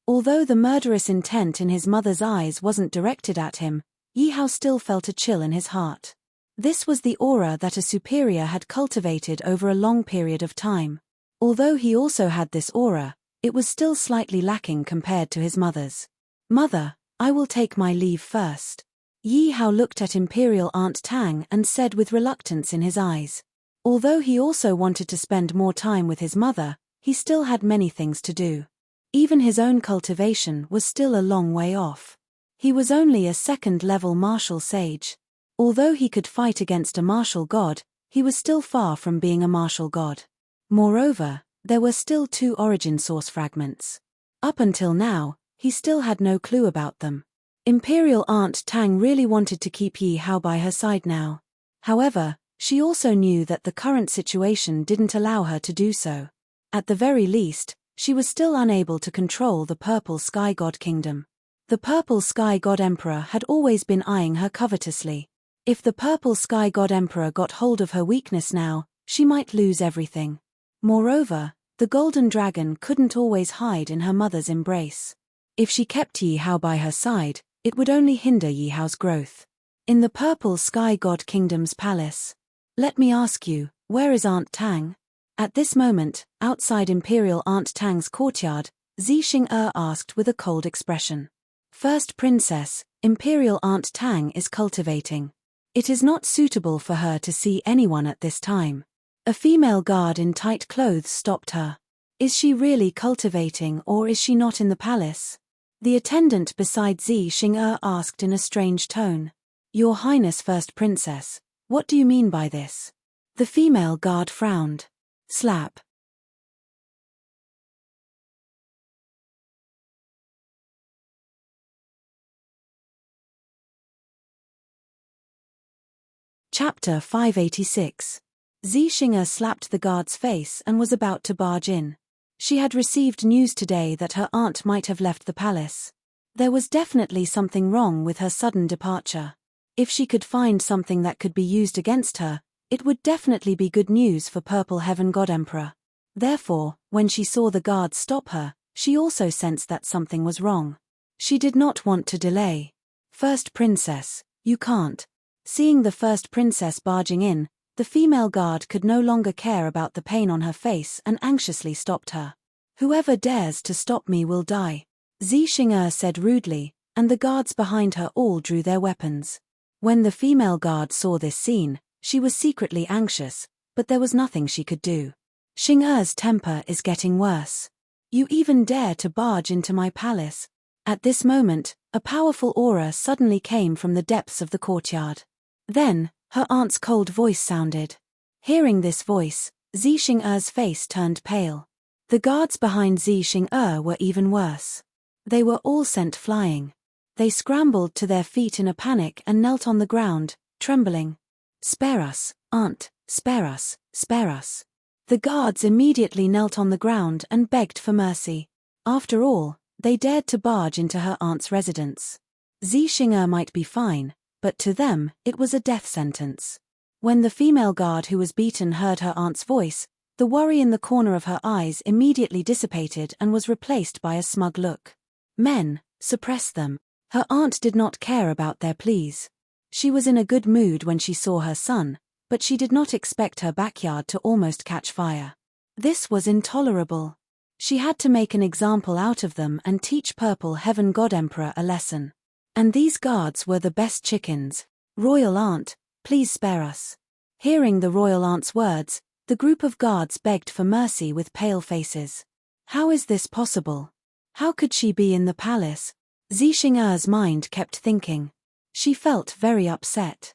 Although the murderous intent in his mother's eyes wasn't directed at him, Yi Hao still felt a chill in his heart. This was the aura that a superior had cultivated over a long period of time. Although he also had this aura, it was still slightly lacking compared to his mother's. Mother, I will take my leave first. Yi Hao looked at Imperial Aunt Tang and said with reluctance in his eyes. Although he also wanted to spend more time with his mother, he still had many things to do. Even his own cultivation was still a long way off. He was only a 2nd-level martial sage. Although he could fight against a martial god, he was still far from being a martial god. Moreover, there were still 2 origin source fragments. Up until now, he still had no clue about them. Imperial Aunt Tang really wanted to keep Yi Hao by her side now. However, she also knew that the current situation didn't allow her to do so. At the very least, she was still unable to control the purple sky god kingdom. The purple sky god emperor had always been eyeing her covetously. If the purple sky god emperor got hold of her weakness now, she might lose everything. Moreover, the golden dragon couldn't always hide in her mother's embrace. If she kept Yi Hao by her side, it would only hinder Yi Hao's growth. In the purple sky god kingdom's palace. Let me ask you, where is Aunt Tang? At this moment, outside Imperial Aunt Tang's courtyard, Zi Xing'er asked with a cold expression. First princess, Imperial Aunt Tang is cultivating. It is not suitable for her to see anyone at this time. A female guard in tight clothes stopped her. Is she really cultivating or is she not in the palace? The attendant beside Zi Xing'er asked in a strange tone. Your Highness First Princess, what do you mean by this? The female guard frowned. Slap. Chapter 586. Zi Xing'er slapped the guard's face and was about to barge in. She had received news today that her aunt might have left the palace. There was definitely something wrong with her sudden departure. If she could find something that could be used against her, it would definitely be good news for Purple Heaven God Emperor. Therefore, when she saw the guards stop her, she also sensed that something was wrong. She did not want to delay. First Princess, you can't. Seeing the first princess barging in, the female guard could no longer care about the pain on her face and anxiously stopped her. Whoever dares to stop me will die, Zi Xing'er said rudely, and the guards behind her all drew their weapons. When the female guard saw this scene, she was secretly anxious, but there was nothing she could do. Xing'er's temper is getting worse. You even dare to barge into my palace. At this moment, a powerful aura suddenly came from the depths of the courtyard. Then, her aunt's cold voice sounded. Hearing this voice, Zi Xing'er's face turned pale. The guards behind Zi Xing'er were even worse. They were all sent flying. They scrambled to their feet in a panic and knelt on the ground, trembling. Spare us, aunt, spare us, spare us. The guards immediately knelt on the ground and begged for mercy. After all, they dared to barge into her aunt's residence. Zi Xing'er might be fine, but to them, it was a death sentence. When the female guard who was beaten heard her aunt's voice, the worry in the corner of her eyes immediately dissipated and was replaced by a smug look. Men, suppress them. Her aunt did not care about their pleas. She was in a good mood when she saw her son, but she did not expect her backyard to almost catch fire. This was intolerable. She had to make an example out of them and teach Purple Heaven God Emperor a lesson. And these guards were the best chickens. Royal Aunt, please spare us. Hearing the royal aunt's words, the group of guards begged for mercy with pale faces. How is this possible? How could she be in the palace? Zi Xing'er's mind kept thinking. She felt very upset.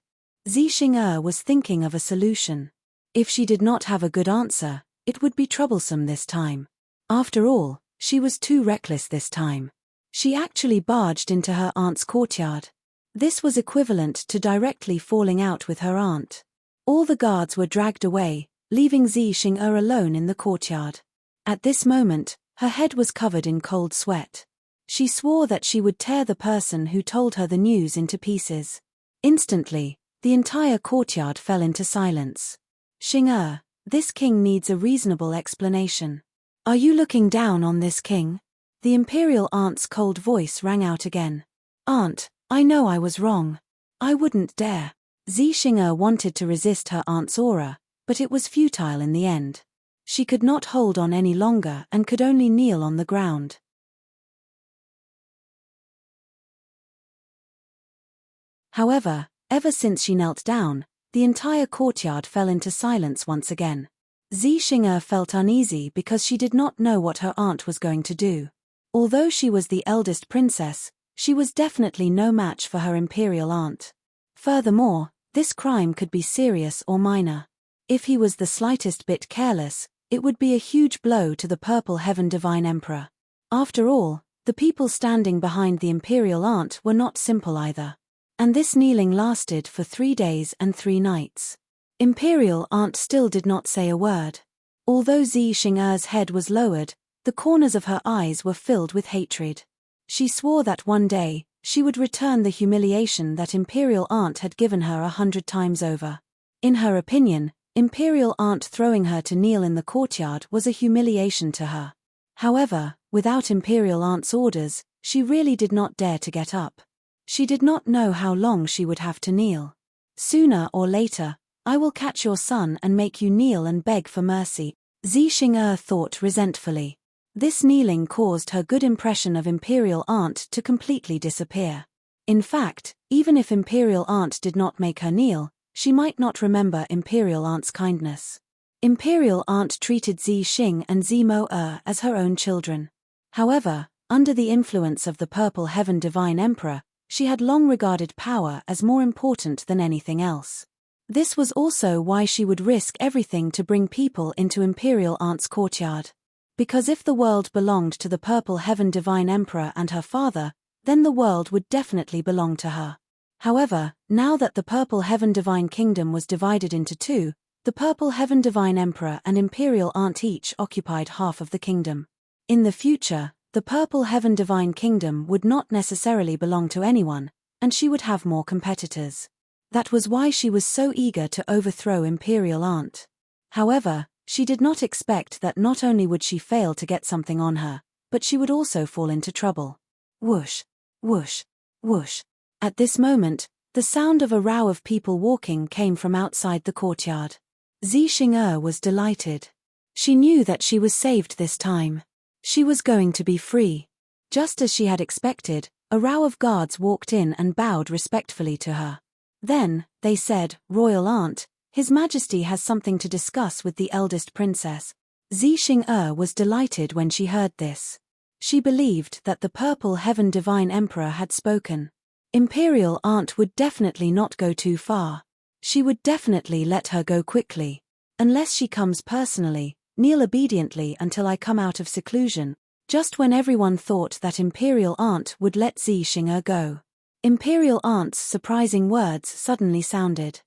Zi Xing'er was thinking of a solution. If she did not have a good answer, it would be troublesome this time. After all, she was too reckless this time. She actually barged into her aunt's courtyard. This was equivalent to directly falling out with her aunt. All the guards were dragged away, leaving Zi Xing'er alone in the courtyard. At this moment, her head was covered in cold sweat. She swore that she would tear the person who told her the news into pieces. Instantly, the entire courtyard fell into silence. Xing'er, this king needs a reasonable explanation. Are you looking down on this king? The imperial aunt's cold voice rang out again. Aunt, I know I was wrong. I wouldn't dare. Zi Xing'er wanted to resist her aunt's aura, but it was futile in the end. She could not hold on any longer and could only kneel on the ground. However, ever since she knelt down, the entire courtyard fell into silence once again. Zi Xing'er felt uneasy because she did not know what her aunt was going to do. Although she was the eldest princess, she was definitely no match for her imperial aunt. Furthermore, this crime could be serious or minor. If he was the slightest bit careless, it would be a huge blow to the Purple Heaven Divine Emperor. After all, the people standing behind the imperial aunt were not simple either. And this kneeling lasted for 3 days and 3 nights. Imperial Aunt still did not say a word. Although Zi Xing'er's head was lowered, the corners of her eyes were filled with hatred. She swore that one day, she would return the humiliation that Imperial Aunt had given her 100 times over. In her opinion, Imperial Aunt throwing her to kneel in the courtyard was a humiliation to her. However, without Imperial Aunt's orders, she really did not dare to get up. She did not know how long she would have to kneel. Sooner or later, I will catch your son and make you kneel and beg for mercy, Zi Xing'er thought resentfully. This kneeling caused her good impression of Imperial Aunt to completely disappear. In fact, even if Imperial Aunt did not make her kneel, she might not remember Imperial Aunt's kindness. Imperial Aunt treated Zi Xing and Zi Mo as her own children. However, under the influence of the Purple Heaven Divine Emperor, she had long regarded power as more important than anything else. This was also why she would risk everything to bring people into Imperial Aunt's courtyard. Because if the world belonged to the Purple Heaven Divine Emperor and her father, then the world would definitely belong to her. However, now that the Purple Heaven Divine Kingdom was divided into two, the Purple Heaven Divine Emperor and Imperial Aunt each occupied half of the kingdom. In the future, the Purple Heaven Divine Kingdom would not necessarily belong to anyone, and she would have more competitors. That was why she was so eager to overthrow Imperial Aunt. However, she did not expect that not only would she fail to get something on her, but she would also fall into trouble. Whoosh, whoosh, whoosh. At this moment, the sound of a row of people walking came from outside the courtyard. Zi Xing'er was delighted. She knew that she was saved this time. She was going to be free. Just as she had expected, a row of guards walked in and bowed respectfully to her. Then, they said, "Royal Aunt, His Majesty has something to discuss with the eldest princess." Zi Xing'er was delighted when she heard this. She believed that the Purple Heaven Divine Emperor had spoken. Imperial Aunt would definitely not go too far. She would definitely let her go quickly. Unless she comes personally, kneel obediently until I come out of seclusion. Just when everyone thought that Imperial Aunt would let Zi Xing'er go, Imperial Aunt's surprising words suddenly sounded.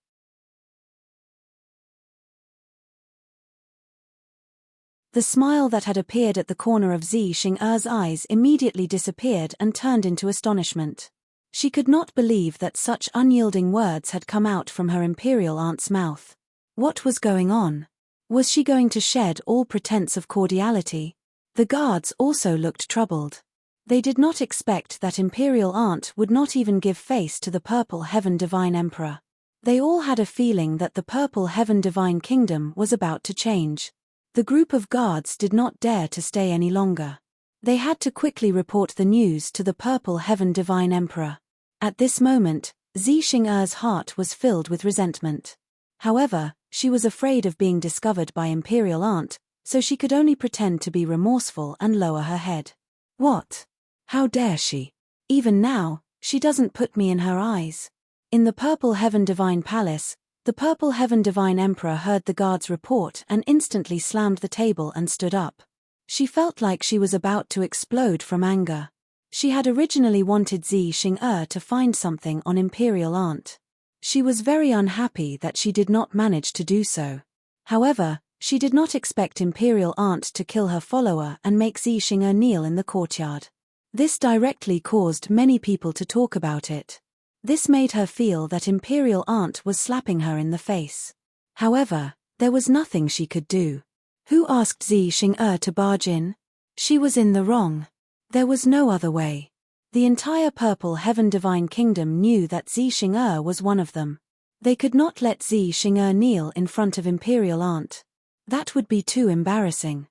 The smile that had appeared at the corner of Zi Xing'er's eyes immediately disappeared and turned into astonishment. She could not believe that such unyielding words had come out from her Imperial Aunt's mouth. What was going on? Was she going to shed all pretense of cordiality? The guards also looked troubled. They did not expect that Imperial Aunt would not even give face to the Purple Heaven Divine Emperor. They all had a feeling that the Purple Heaven Divine Kingdom was about to change. The group of guards did not dare to stay any longer. They had to quickly report the news to the Purple Heaven Divine Emperor. At this moment, Zi Xing'er's heart was filled with resentment. However, she was afraid of being discovered by Imperial Aunt, so she could only pretend to be remorseful and lower her head. What? How dare she? Even now, she doesn't put me in her eyes. In the Purple Heaven Divine Palace, the Purple Heaven Divine Emperor heard the guard's report and instantly slammed the table and stood up. She felt like she was about to explode from anger. She had originally wanted Zi Xing'er to find something on Imperial Aunt. She was very unhappy that she did not manage to do so. However, she did not expect Imperial Aunt to kill her follower and make Zi Xing'er kneel in the courtyard. This directly caused many people to talk about it. This made her feel that Imperial Aunt was slapping her in the face. However, there was nothing she could do. Who asked Zi Xing'er to barge in? She was in the wrong. There was no other way. The entire Purple Heaven Divine Kingdom knew that Zi Xing'er was one of them. They could not let Zi Xing'er kneel in front of Imperial Aunt. That would be too embarrassing.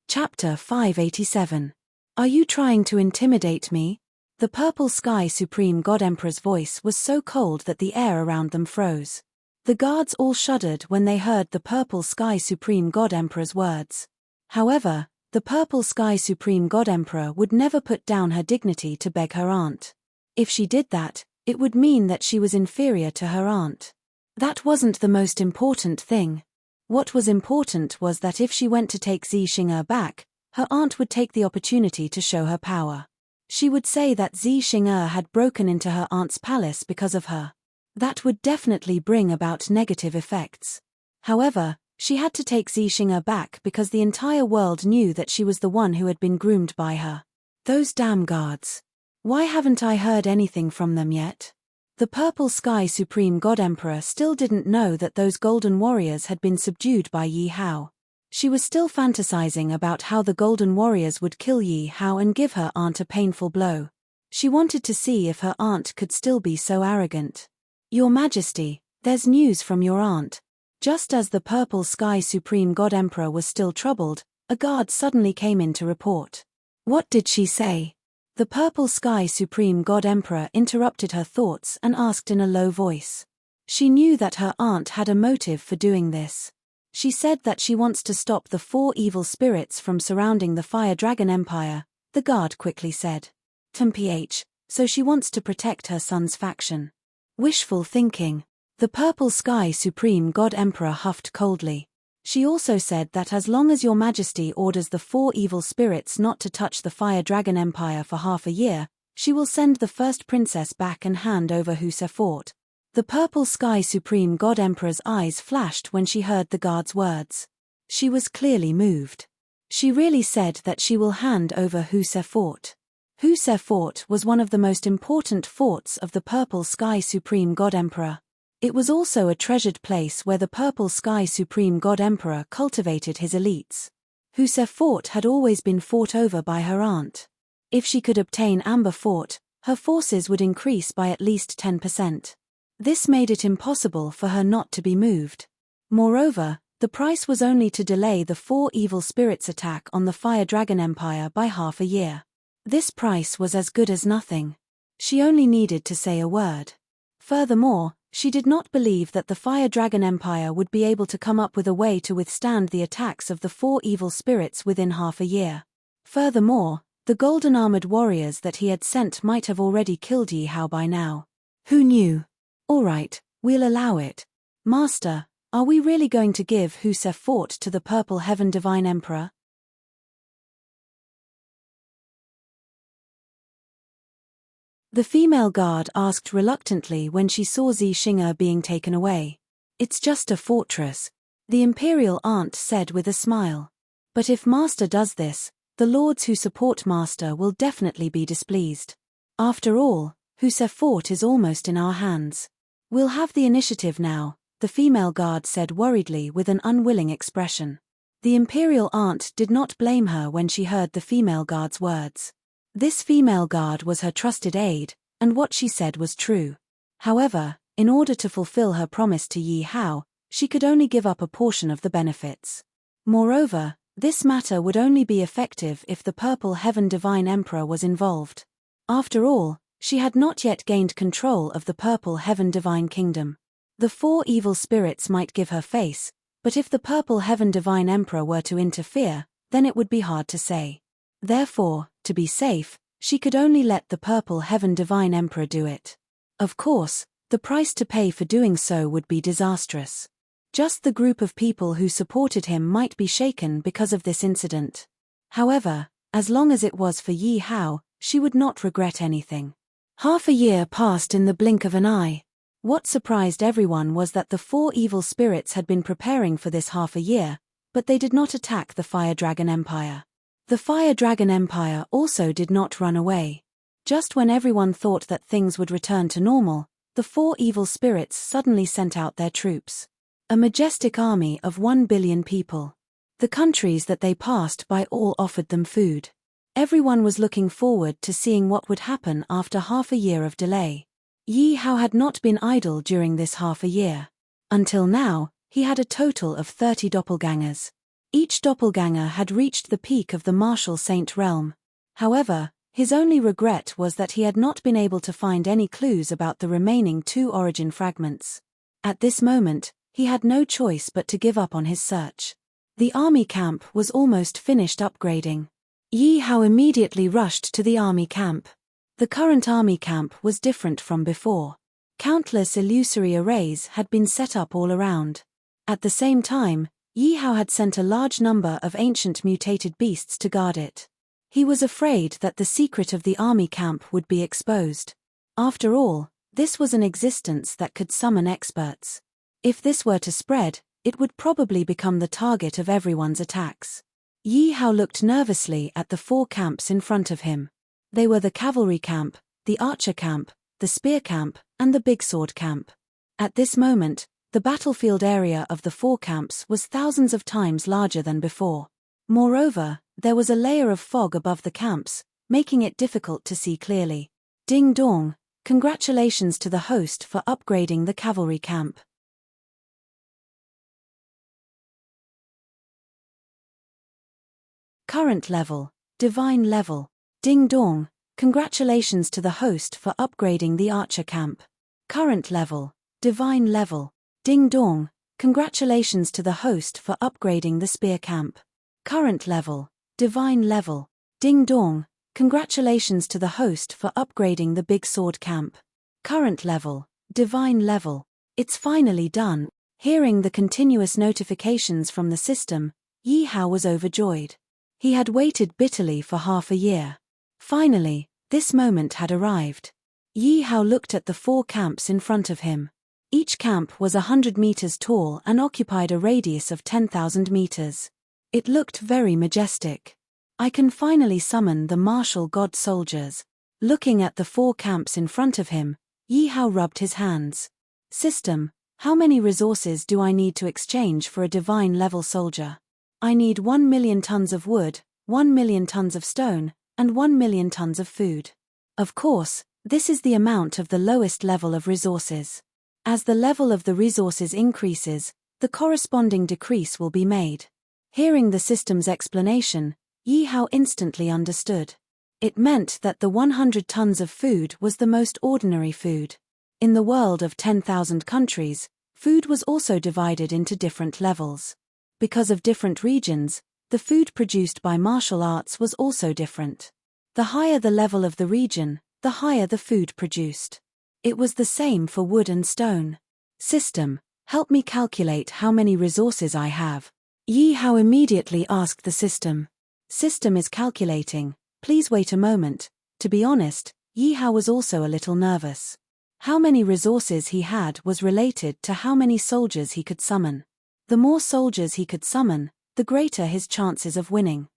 Chapter 587. Are you trying to intimidate me? The Purple Sky Supreme God Emperor's voice was so cold that the air around them froze. The guards all shuddered when they heard the Purple Sky Supreme God Emperor's words. However, the Purple Sky Supreme God Emperor would never put down her dignity to beg her aunt. If she did that, it would mean that she was inferior to her aunt. That wasn't the most important thing. What was important was that if she went to take Zi Xing'er back, her aunt would take the opportunity to show her power. She would say that Zi Xing'er had broken into her aunt's palace because of her. That would definitely bring about negative effects. However, she had to take Zi Xing'er back because the entire world knew that she was the one who had been groomed by her. Those damn guards. Why haven't I heard anything from them yet? The Purple Sky Supreme God Emperor still didn't know that those golden warriors had been subdued by Yi Hao. She was still fantasizing about how the golden warriors would kill Yi Hao and give her aunt a painful blow. She wanted to see if her aunt could still be so arrogant. Your Majesty, there's news from your aunt. Just as the Purple Sky Supreme God Emperor was still troubled, a guard suddenly came in to report. What did she say? The Purple Sky Supreme God Emperor interrupted her thoughts and asked in a low voice. She knew that her aunt had a motive for doing this. She said that she wants to stop the 4 evil spirits from surrounding the Fire Dragon Empire, the guard quickly said. TMPH, so she wants to protect her son's faction. Wishful thinking. The Purple Sky Supreme God Emperor huffed coldly. She also said that as long as Your Majesty orders the 4 evil spirits not to touch the Fire Dragon Empire for half a year, she will send the first princess back and hand over Husa Fort. The Purple Sky Supreme God Emperor's eyes flashed when she heard the guard's words. She was clearly moved. She really said that she will hand over Husa Fort. Husa Fort was one of the most important forts of the Purple Sky Supreme God Emperor. It was also a treasured place where the Purple Sky Supreme God Emperor cultivated his elites. Husa Fort had always been fought over by her aunt. If she could obtain Amber Fort, her forces would increase by at least 10%. This made it impossible for her not to be moved. Moreover, the price was only to delay the 4 evil spirits' attack on the Fire Dragon Empire by half a year. This price was as good as nothing. She only needed to say a word. Furthermore, she did not believe that the Fire Dragon Empire would be able to come up with a way to withstand the attacks of the 4 evil spirits within half a year. Furthermore, the golden armored warriors that he had sent might have already killed Yi Hao by now. Who knew? All right, we'll allow it. Master, are we really going to give Husa Fort to the Purple Heaven Divine Emperor? The female guard asked reluctantly when she saw Zi Xing'er being taken away. It's just a fortress, the imperial aunt said with a smile. But if Master does this, the lords who support Master will definitely be displeased. After all, Husa Fort is almost in our hands. We'll have the initiative now, the female guard said worriedly with an unwilling expression. The imperial aunt did not blame her when she heard the female guard's words. This female guard was her trusted aide, and what she said was true. However, in order to fulfill her promise to Yi Hao, she could only give up a portion of the benefits. Moreover, this matter would only be effective if the Purple Heaven Divine Emperor was involved. After all, she had not yet gained control of the Purple Heaven Divine Kingdom. The 4 evil spirits might give her face, but if the Purple Heaven Divine Emperor were to interfere, then it would be hard to say. Therefore, to be safe, she could only let the Purple Heaven Divine Emperor do it. Of course, the price to pay for doing so would be disastrous. Just the group of people who supported him might be shaken because of this incident. However, as long as it was for Yi Hao, she would not regret anything. Half a year passed in the blink of an eye. What surprised everyone was that the 4 evil spirits had been preparing for this half a year, but they did not attack the Fire Dragon Empire. The Fire Dragon Empire also did not run away. Just when everyone thought that things would return to normal, the 4 evil spirits suddenly sent out their troops. A majestic army of 1 billion people. The countries that they passed by all offered them food. Everyone was looking forward to seeing what would happen after half a year of delay. Yi Hao had not been idle during this half a year. Until now, he had a total of 30 doppelgangers. Each doppelganger had reached the peak of the martial saint realm. However, his only regret was that he had not been able to find any clues about the remaining 2 origin fragments. At this moment, he had no choice but to give up on his search. The army camp was almost finished upgrading. Yi Hao immediately rushed to the army camp. The current army camp was different from before. Countless illusory arrays had been set up all around. At the same time, Yi Hao had sent a large number of ancient mutated beasts to guard it. He was afraid that the secret of the army camp would be exposed. After all, this was an existence that could summon experts. If this were to spread, it would probably become the target of everyone's attacks. Yi Hao looked nervously at the 4 camps in front of him. They were the cavalry camp, the archer camp, the spear camp, and the big sword camp. At this moment, the battlefield area of the 4 camps was thousands of times larger than before. Moreover, there was a layer of fog above the camps, making it difficult to see clearly. Ding dong, congratulations to the host for upgrading the cavalry camp. Current level, divine level. Ding dong, congratulations to the host for upgrading the archer camp. Current level, divine level. Ding dong, congratulations to the host for upgrading the spear camp. Current level, divine level. Ding dong, congratulations to the host for upgrading the big sword camp. Current level, divine level. It's finally done. Hearing the continuous notifications from the system, Yi Hao was overjoyed. He had waited bitterly for half a year. Finally, this moment had arrived. Yi Hao looked at the 4 camps in front of him. Each camp was 100 meters tall and occupied a radius of 10,000 meters. It looked very majestic. I can finally summon the martial god soldiers. Looking at the 4 camps in front of him, Yi Hao rubbed his hands. System, how many resources do I need to exchange for a divine level soldier? I need 1 million tons of wood, 1 million tons of stone, and 1 million tons of food. Of course, this is the amount of the lowest level of resources. As the level of the resources increases, the corresponding decrease will be made. Hearing the system's explanation, Yi Hao instantly understood. It meant that the 100 tons of food was the most ordinary food. In the world of 10,000 countries, food was also divided into different levels. Because of different regions, the food produced by martial arts was also different. The higher the level of the region, the higher the food produced. It was the same for wood and stone. System, help me calculate how many resources I have. Yi Hao immediately asked the system. System is calculating, please wait a moment. To be honest, Yi Hao was also a little nervous. How many resources he had was related to how many soldiers he could summon. The more soldiers he could summon, the greater his chances of winning.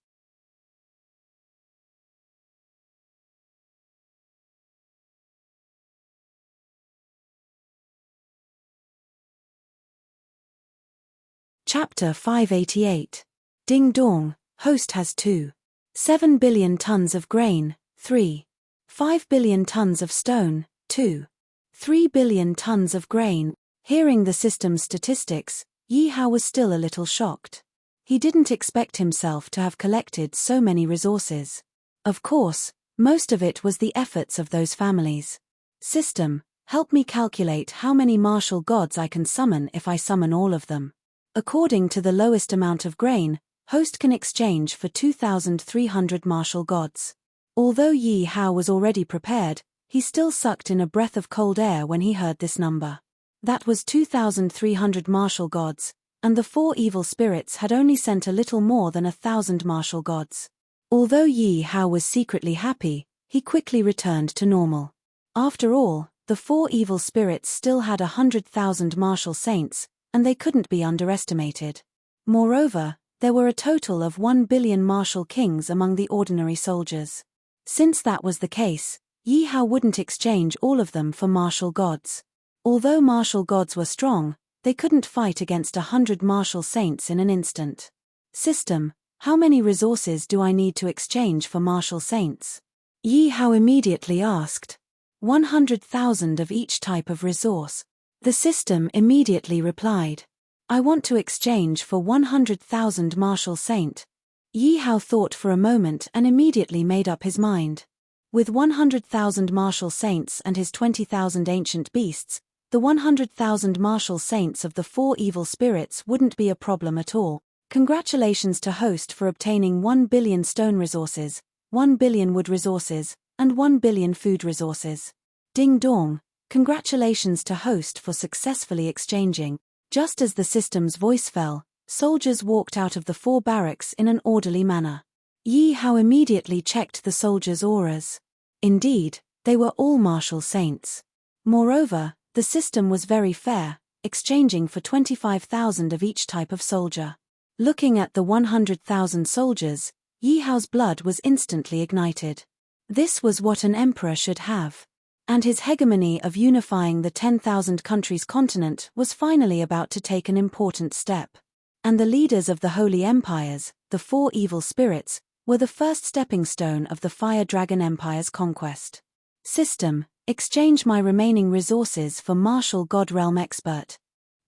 Chapter 588. Ding dong, host has 2.7 billion tons of grain, 3.5 billion tons of stone, 2.3 billion tons of grain. Hearing the system's statistics, Yi Hao was still a little shocked. He didn't expect himself to have collected so many resources. Of course, most of it was the efforts of those families. System, help me calculate how many martial gods I can summon if I summon all of them. According to the lowest amount of grain, host can exchange for 2,300 martial gods. Although Yi Hao was already prepared, he still sucked in a breath of cold air when he heard this number. That was 2,300 martial gods, and the 4 evil spirits had only sent a little more than 1,000 martial gods. Although Yi Hao was secretly happy, he quickly returned to normal. After all, the 4 evil spirits still had 100,000 martial saints, and they couldn't be underestimated. Moreover, there were a total of 1 billion martial kings among the ordinary soldiers. Since that was the case, Yi Hao wouldn't exchange all of them for martial gods. Although martial gods were strong, they couldn't fight against 100 martial saints in an instant. System, how many resources do I need to exchange for martial saints? Yi Hao immediately asked. 100,000 of each type of resource. The system immediately replied. I want to exchange for 100,000 martial saint. Yi Hao thought for a moment and immediately made up his mind. With 100,000 martial saints and his 20,000 ancient beasts, the 100,000 martial saints of the 4 evil spirits wouldn't be a problem at all. Congratulations to host for obtaining 1 billion stone resources, 1 billion wood resources, and 1 billion food resources. Ding dong, Congratulations to host for successfully exchanging. Just as the system's voice fell, soldiers walked out of the 4 barracks in an orderly manner. Yi Hao immediately checked the soldiers' auras. Indeed, they were all martial saints. Moreover, the system was very fair, exchanging for 25,000 of each type of soldier. Looking at the 100,000 soldiers, Yi Hao's blood was instantly ignited. This was what an emperor should have. And his hegemony of unifying the 10,000 countries continent was finally about to take an important step. And the leaders of the holy empires, the 4 evil spirits, were the first stepping stone of the Fire Dragon Empire's conquest. System: exchange my remaining resources for Martial God Realm Expert.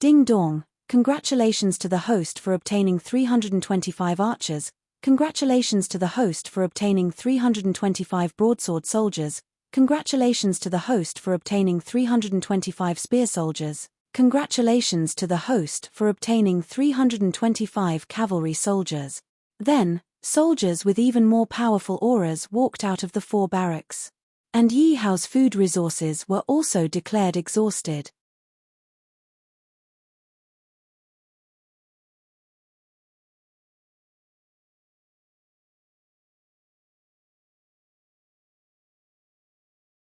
Ding dong, congratulations to the host for obtaining 325 archers, congratulations to the host for obtaining 325 broadsword soldiers, congratulations to the host for obtaining 325 spear soldiers, congratulations to the host for obtaining 325 cavalry soldiers. Then, soldiers with even more powerful auras walked out of the 4 barracks. And Yi Hao's food resources were also declared exhausted.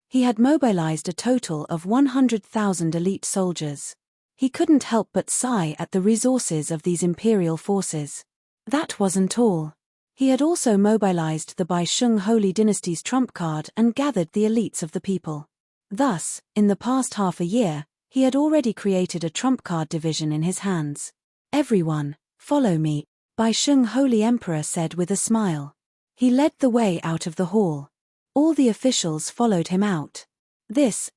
He had mobilized a total of 100,000 elite soldiers. He couldn't help but sigh at the resources of these imperial forces. That wasn't all. He had also mobilized the Baisheng Holy Dynasty's trump card and gathered the elites of the people. Thus, in the past half a year, he had already created a trump card division in his hands. Everyone, follow me, Baisheng Holy Emperor said with a smile. He led the way out of the hall. All the officials followed him out.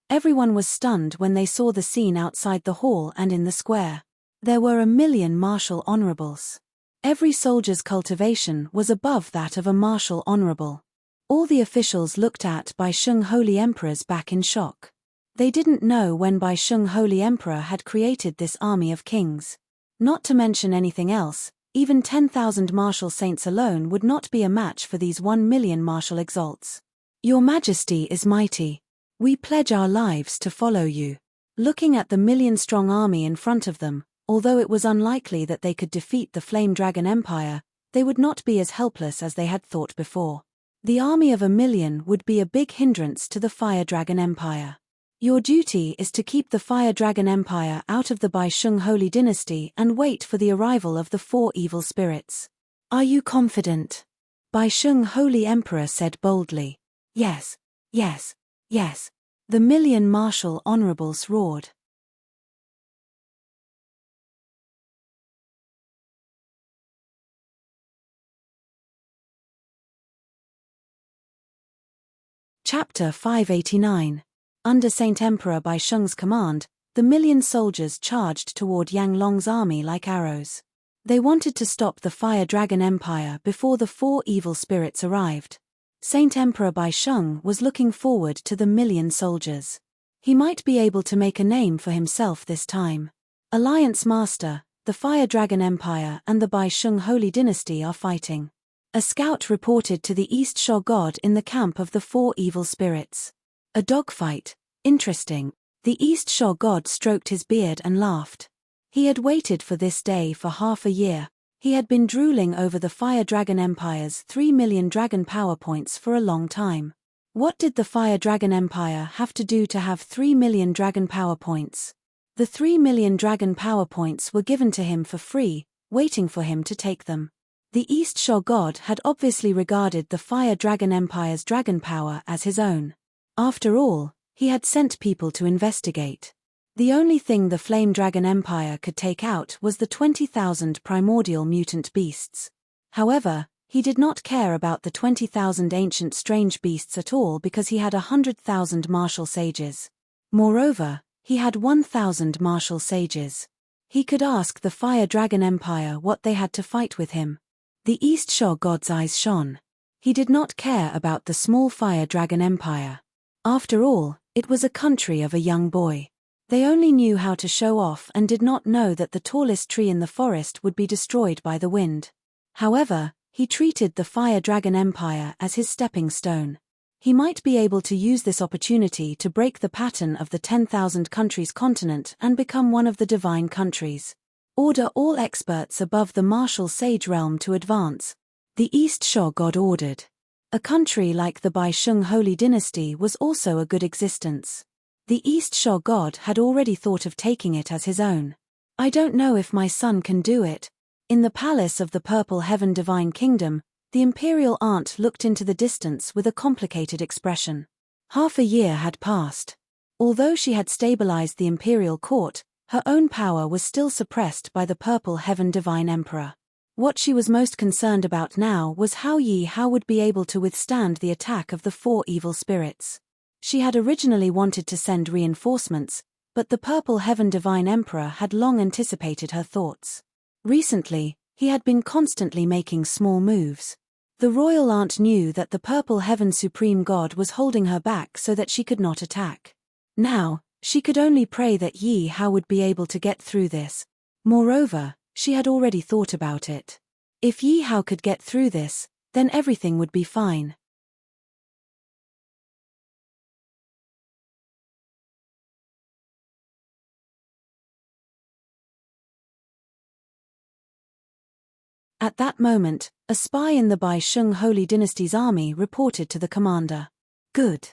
Everyone was stunned when they saw the scene outside the hall and in the square. There were 1,000,000 martial honorables. Every soldier's cultivation was above that of a martial honorable. All the officials looked at Baisheng Holy Emperor's back in shock. They didn't know when Baisheng Holy Emperor had created this army of kings. Not to mention anything else, even 10,000 martial saints alone would not be a match for these 1,000,000 martial exalts. Your Majesty is mighty. We pledge our lives to follow you. Looking at the 1,000,000-strong army in front of them, although it was unlikely that they could defeat the Flame Dragon Empire, they would not be as helpless as they had thought before. The army of 1,000,000 would be a big hindrance to the Fire Dragon Empire. Your duty is to keep the Fire Dragon Empire out of the Baisheng Holy Dynasty and wait for the arrival of the 4 evil spirits. Are you confident? Baisheng Holy Emperor said boldly. Yes, yes, yes. The 1,000,000 martial honorables roared. Chapter 589. Under Saint Emperor Baisheng's command, the 1,000,000 soldiers charged toward Yang Long's army like arrows. They wanted to stop the Fire Dragon Empire before the 4 evil spirits arrived. Saint Emperor Baisheng was looking forward to the 1,000,000 soldiers. He might be able to make a name for himself this time. Alliance Master, the Fire Dragon Empire and the Baisheng Holy Dynasty are fighting. A scout reported to the East Shore God in the camp of the 4 evil spirits. A dogfight, interesting. The East Shore God stroked his beard and laughed. He had waited for this day for half a year. He had been drooling over the Fire Dragon Empire's 3,000,000 dragon power points for a long time. What did the Fire Dragon Empire have to do to have 3,000,000 dragon power points? The 3,000,000 dragon power points were given to him for free, waiting for him to take them. The East Shore God had obviously regarded the Fire Dragon Empire's dragon power as his own. After all, he had sent people to investigate. The only thing the Flame Dragon Empire could take out was the 20,000 primordial mutant beasts. However, he did not care about the 20,000 ancient strange beasts at all because he had 100,000 martial sages. Moreover, he had 1,000 martial sages. He could ask the Fire Dragon Empire what they had to fight with him. The East Shore God's eyes shone. He did not care about the small Fire Dragon Empire. After all, it was a country of a young boy. They only knew how to show off and did not know that the tallest tree in the forest would be destroyed by the wind. However, he treated the Fire Dragon Empire as his stepping stone. He might be able to use this opportunity to break the pattern of the 10,000 countries continent and become one of the divine countries. Order all experts above the martial sage realm to advance. The East Shore god ordered. A country like the Baisheng Holy Dynasty was also a good existence. The East Shore god had already thought of taking it as his own. I don't know if my son can do it. In the palace of the Purple Heaven Divine Kingdom, the imperial aunt looked into the distance with a complicated expression. Half a year had passed. Although she had stabilized the imperial court, her own power was still suppressed by the Purple Heaven Divine Emperor. What she was most concerned about now was how Yi Hao would be able to withstand the attack of the 4 evil spirits. She had originally wanted to send reinforcements, but the Purple Heaven Divine Emperor had long anticipated her thoughts. Recently, he had been constantly making small moves. The royal aunt knew that the Purple Heaven Supreme God was holding her back so that she could not attack. Now, she could only pray that Yi Hao would be able to get through this. Moreover, she had already thought about it. If Yi Hao could get through this, then everything would be fine. At that moment, a spy in the Baisheng Holy Dynasty's army reported to the commander. Good.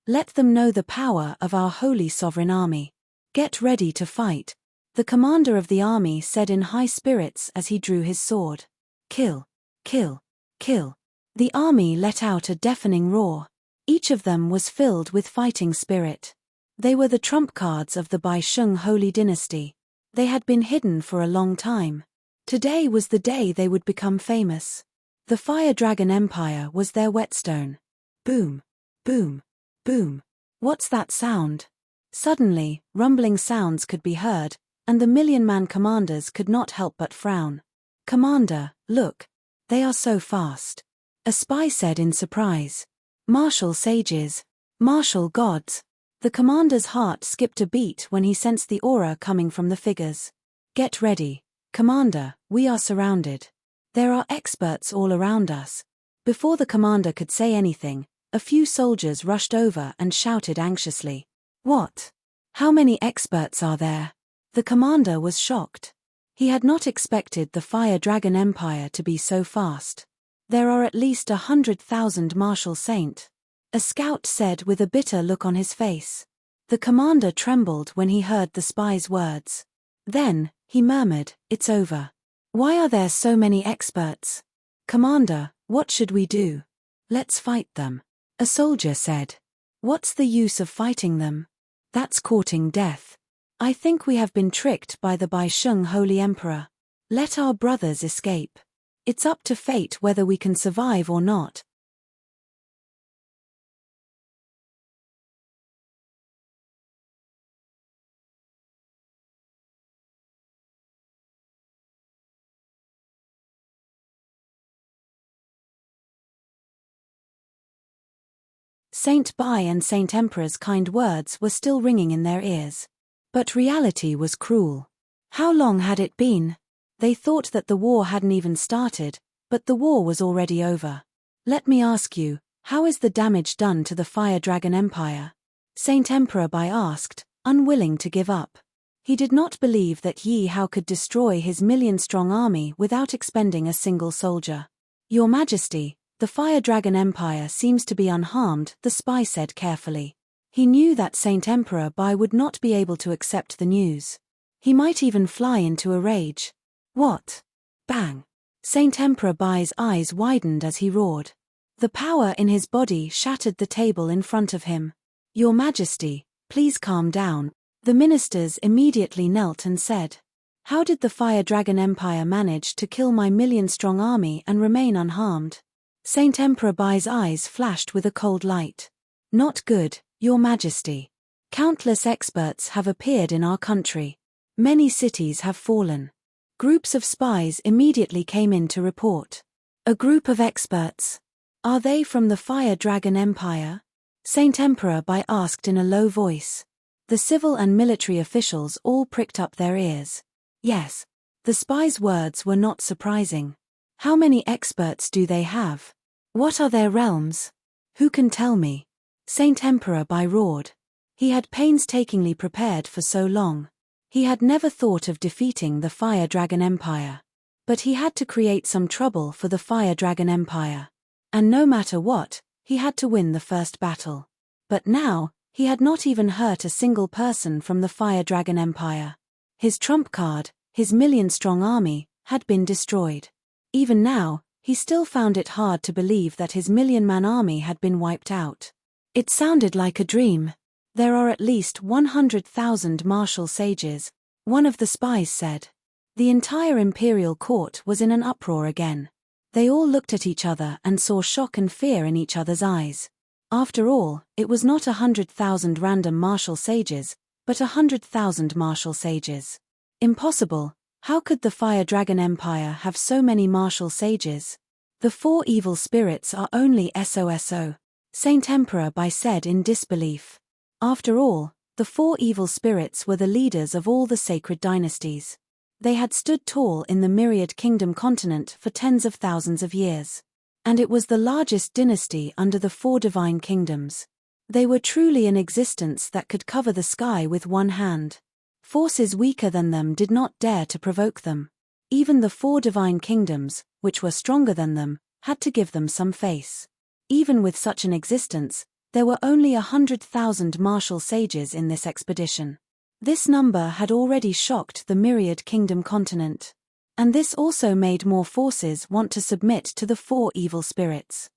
Let them know the power of our holy sovereign army. Get ready to fight. The commander of the army said in high spirits as he drew his sword. Kill. Kill. Kill. The army let out a deafening roar. Each of them was filled with fighting spirit. They were the trump cards of the Baisheng Holy Dynasty. They had been hidden for a long time. Today was the day they would become famous. The Fire Dragon Empire was their whetstone. Boom. Boom. Boom. What's that sound? Suddenly, rumbling sounds could be heard, and the million-man commanders could not help but frown. Commander, look. They are so fast. A spy said in surprise. Martial sages. Martial gods. The commander's heart skipped a beat when he sensed the aura coming from the figures. Get ready. Commander, we are surrounded. There are experts all around us. Before the commander could say anything, a few soldiers rushed over and shouted anxiously. What? How many experts are there? The commander was shocked. He had not expected the Fire Dragon Empire to be so fast. There are at least 100,000 martial saint. A scout said with a bitter look on his face. The commander trembled when he heard the spy's words. Then, he murmured, it's over. Why are there so many experts? Commander, what should we do? Let's fight them. A soldier said. What's the use of fighting them? That's courting death. I think we have been tricked by the Baisheng Holy Emperor. Let our brothers escape. It's up to fate whether we can survive or not. Saint Bai and Saint Emperor's kind words were still ringing in their ears. But reality was cruel. How long had it been? They thought that the war hadn't even started, but the war was already over. Let me ask you, how is the damage done to the Fire Dragon Empire? Saint Emperor Bai asked, unwilling to give up. He did not believe that Yi Hao could destroy his million-strong army without expending a single soldier. Your Majesty, the Fire Dragon Empire seems to be unharmed, the spy said carefully. He knew that Saint Emperor Bai would not be able to accept the news. He might even fly into a rage. What? Bang! Saint Emperor Bai's eyes widened as he roared. The power in his body shattered the table in front of him. Your Majesty, please calm down. The ministers immediately knelt and said, how did the Fire Dragon Empire manage to kill my million-strong army and remain unharmed? Saint Emperor Bai's eyes flashed with a cold light. Not good, Your Majesty. Countless experts have appeared in our country. Many cities have fallen. Groups of spies immediately came in to report. A group of experts. Are they from the Fire Dragon Empire? Saint Emperor Bai asked in a low voice. The civil and military officials all pricked up their ears. Yes. The spies' words were not surprising. How many experts do they have? What are their realms? Who can tell me? Saint Emperor Bai roared. He had painstakingly prepared for so long. He had never thought of defeating the Fire Dragon Empire. But he had to create some trouble for the Fire Dragon Empire. And no matter what, he had to win the first battle. But now, he had not even hurt a single person from the Fire Dragon Empire. His trump card, his million-strong army, had been destroyed. Even now, he still found it hard to believe that his million-man army had been wiped out. It sounded like a dream. There are at least 100,000 martial sages, one of the spies said. The entire imperial court was in an uproar again. They all looked at each other and saw shock and fear in each other's eyes. After all, it was not 100,000 random martial sages, but 100,000 martial sages. Impossible. How could the Fire Dragon Empire have so many martial sages? The four evil spirits are only SOSO, Saint Emperor Bai said in disbelief. After all, the four evil spirits were the leaders of all the sacred dynasties. They had stood tall in the myriad kingdom continent for tens of thousands of years. And it was the largest dynasty under the four divine kingdoms. They were truly an existence that could cover the sky with one hand. Forces weaker than them did not dare to provoke them. Even the four divine kingdoms, which were stronger than them, had to give them some face. Even with such an existence, there were only 100,000 martial sages in this expedition. This number had already shocked the myriad kingdom continent. And this also made more forces want to submit to the four evil spirits.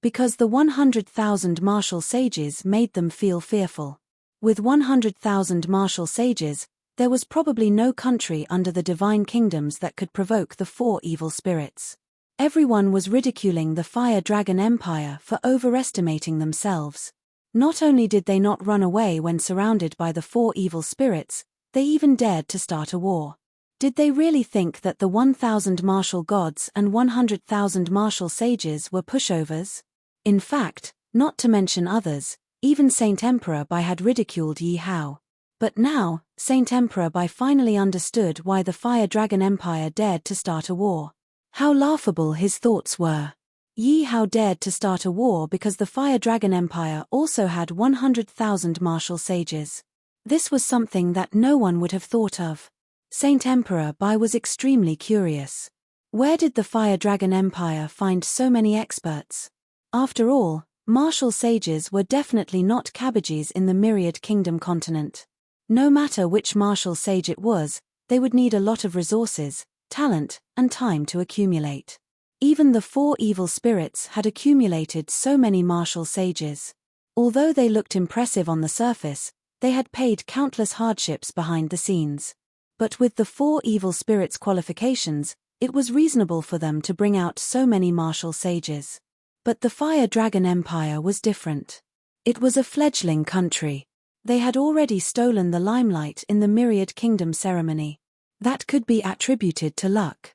Because the 100,000 martial sages made them feel fearful. With 100,000 martial sages, there was probably no country under the divine kingdoms that could provoke the four evil spirits. Everyone was ridiculing the Fire Dragon Empire for overestimating themselves. Not only did they not run away when surrounded by the four evil spirits, they even dared to start a war. Did they really think that the 1,000 martial gods and 100,000 martial sages were pushovers? In fact, not to mention others, even Saint Emperor Bai had ridiculed Yi Hao. But now, Saint Emperor Bai finally understood why the Fire Dragon Empire dared to start a war. How laughable his thoughts were. Yi Hao dared to start a war because the Fire Dragon Empire also had 100,000 martial sages. This was something that no one would have thought of. Saint Emperor Bai was extremely curious. Where did the Fire Dragon Empire find so many experts? After all, martial sages were definitely not cabbages in the myriad kingdom continent. No matter which martial sage it was, they would need a lot of resources, talent, and time to accumulate. Even the four evil spirits had accumulated so many martial sages. Although they looked impressive on the surface, they had paid countless hardships behind the scenes. But with the four evil spirits' qualifications, it was reasonable for them to bring out so many martial sages. But the Fire Dragon Empire was different. It was a fledgling country. They had already stolen the limelight in the Myriad Kingdom ceremony. That could be attributed to luck.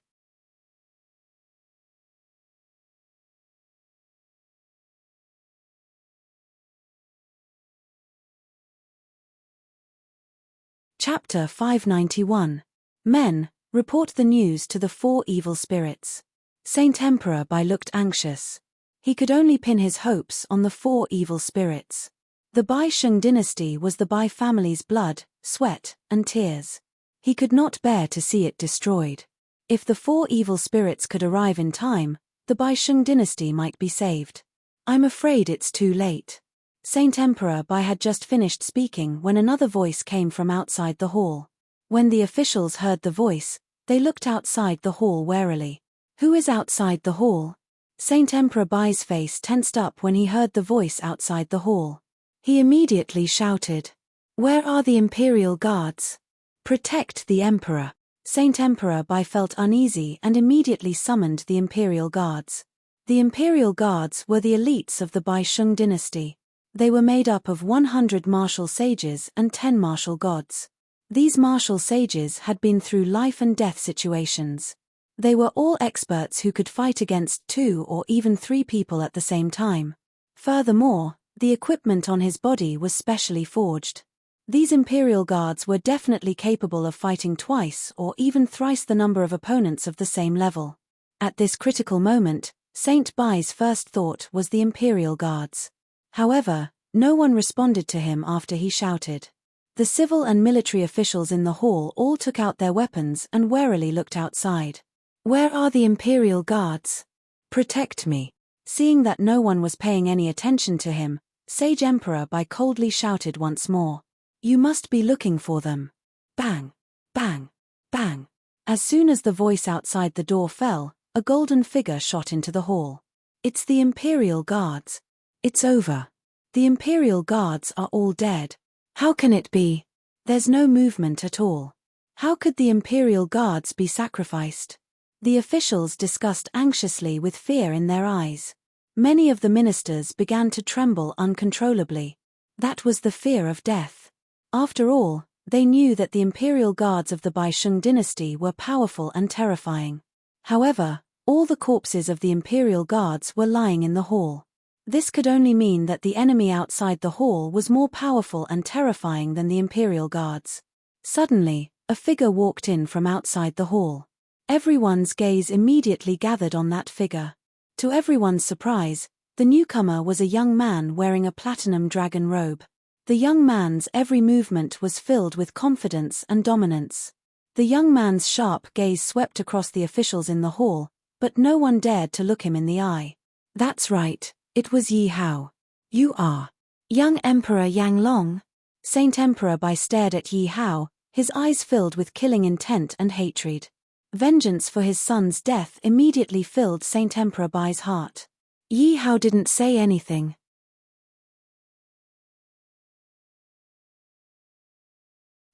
Chapter 591. Men, report the news to the four evil spirits. Saint Emperor Bai looked anxious. He could only pin his hopes on the four evil spirits. The Bai Sheng dynasty was the Bai family's blood, sweat, and tears. He could not bear to see it destroyed. If the four evil spirits could arrive in time, the Bai Sheng dynasty might be saved. I'm afraid it's too late. Saint Emperor Bai had just finished speaking when another voice came from outside the hall. When the officials heard the voice, they looked outside the hall warily. Who is outside the hall? Saint Emperor Bai's face tensed up when he heard the voice outside the hall. He immediately shouted, "Where are the Imperial Guards? Protect the Emperor." Saint Emperor Bai felt uneasy and immediately summoned the Imperial Guards. The Imperial Guards were the elites of the Bai Sheng dynasty. They were made up of 100 martial sages and 10 martial gods. These martial sages had been through life and death situations. They were all experts who could fight against 2 or even 3 people at the same time. Furthermore, the equipment on his body was specially forged. These Imperial Guards were definitely capable of fighting twice or even thrice the number of opponents of the same level. At this critical moment, Saint Bai's first thought was the Imperial Guards. However, no one responded to him after he shouted. The civil and military officials in the hall all took out their weapons and warily looked outside. "Where are the Imperial Guards? Protect me." Seeing that no one was paying any attention to him, Sage Emperor Bai coldly shouted once more. "You must be looking for them." Bang! Bang! Bang! As soon as the voice outside the door fell, a golden figure shot into the hall. "It's the Imperial Guards. It's over. The Imperial Guards are all dead. How can it be? There's no movement at all. How could the Imperial Guards be sacrificed?" The officials discussed anxiously with fear in their eyes. Many of the ministers began to tremble uncontrollably. That was the fear of death. After all, they knew that the Imperial Guards of the Bai Sheng dynasty were powerful and terrifying. However, all the corpses of the Imperial Guards were lying in the hall. This could only mean that the enemy outside the hall was more powerful and terrifying than the Imperial Guards. Suddenly, a figure walked in from outside the hall. Everyone's gaze immediately gathered on that figure. To everyone's surprise, the newcomer was a young man wearing a platinum dragon robe. The young man's every movement was filled with confidence and dominance. The young man's sharp gaze swept across the officials in the hall, but no one dared to look him in the eye. "That's right. It was Yi Hao. You are young Emperor Yang Long." Saint Emperor Bai stared at Yi Hao, his eyes filled with killing intent and hatred. Vengeance for his son's death immediately filled Saint Emperor Bai's heart. Yi Hao didn't say anything.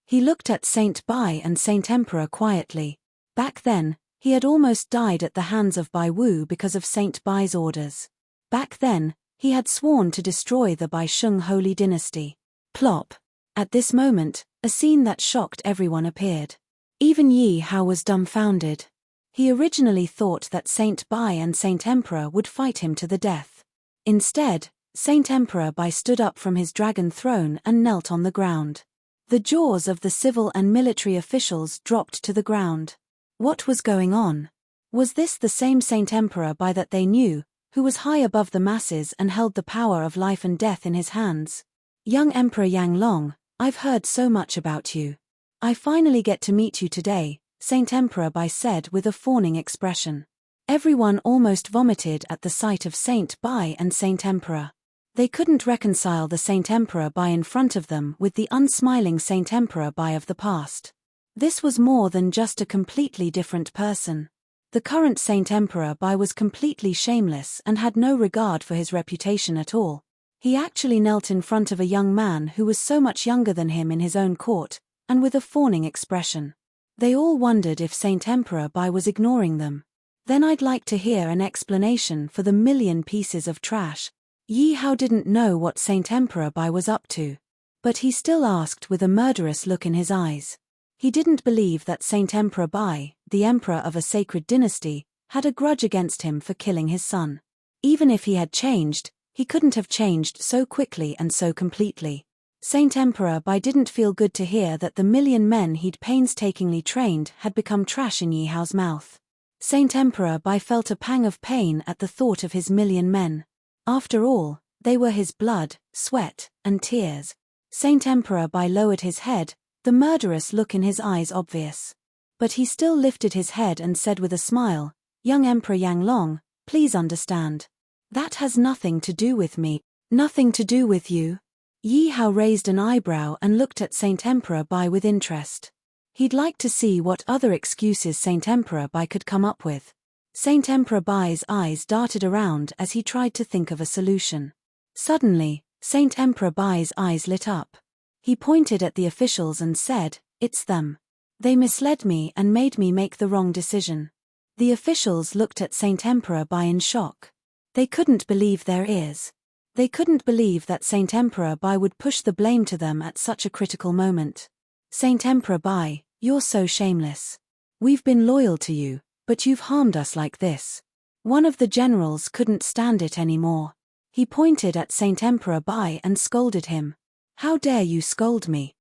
He looked at Saint Bai and Saint Emperor quietly. Back then, he had almost died at the hands of Bai Wu because of Saint Bai's orders. Back then, he had sworn to destroy the Bai Sheng holy dynasty. Plop! At this moment, a scene that shocked everyone appeared. Even Yi Hao was dumbfounded. He originally thought that Saint Bai and Saint Emperor would fight him to the death. Instead, Saint Emperor Bai stood up from his dragon throne and knelt on the ground. The jaws of the civil and military officials dropped to the ground. What was going on? Was this the same Saint Emperor Bai that they knew, who was high above the masses and held the power of life and death in his hands? "Young Emperor Yang Long, I've heard so much about you. I finally get to meet you today," Saint Emperor Bai said with a fawning expression. Everyone almost vomited at the sight of Saint Bai and Saint Emperor. They couldn't reconcile the Saint Emperor Bai in front of them with the unsmiling Saint Emperor Bai of the past. This was more than just a completely different person. The current Saint Emperor Bai was completely shameless and had no regard for his reputation at all. He actually knelt in front of a young man who was so much younger than him in his own court, and with a fawning expression. They all wondered if Saint Emperor Bai was ignoring them. "Then I'd like to hear an explanation for the million pieces of trash." Yi Hao didn't know what Saint Emperor Bai was up to. But he still asked with a murderous look in his eyes. He didn't believe that Saint Emperor Bai, the emperor of a sacred dynasty, had a grudge against him for killing his son. Even if he had changed, he couldn't have changed so quickly and so completely. Saint Emperor Bai didn't feel good to hear that the million men he'd painstakingly trained had become trash in Yi Hao's mouth. Saint Emperor Bai felt a pang of pain at the thought of his million men. After all, they were his blood, sweat, and tears. Saint Emperor Bai lowered his head, the murderous look in his eyes obvious. But he still lifted his head and said with a smile, "Young Emperor Yang Long, please understand. That has nothing to do with me." "Nothing to do with you?" Yi Hao raised an eyebrow and looked at Saint Emperor Bai with interest. He'd like to see what other excuses Saint Emperor Bai could come up with. Saint Emperor Bai's eyes darted around as he tried to think of a solution. Suddenly, Saint Emperor Bai's eyes lit up. He pointed at the officials and said, "It's them. They misled me and made me make the wrong decision." The officials looked at Saint Emperor Bai in shock. They couldn't believe their ears. They couldn't believe that Saint Emperor Bai would push the blame to them at such a critical moment. "Saint Emperor Bai, you're so shameless. We've been loyal to you, but you've harmed us like this." One of the generals couldn't stand it anymore. He pointed at Saint Emperor Bai and scolded him. "How dare you scold me?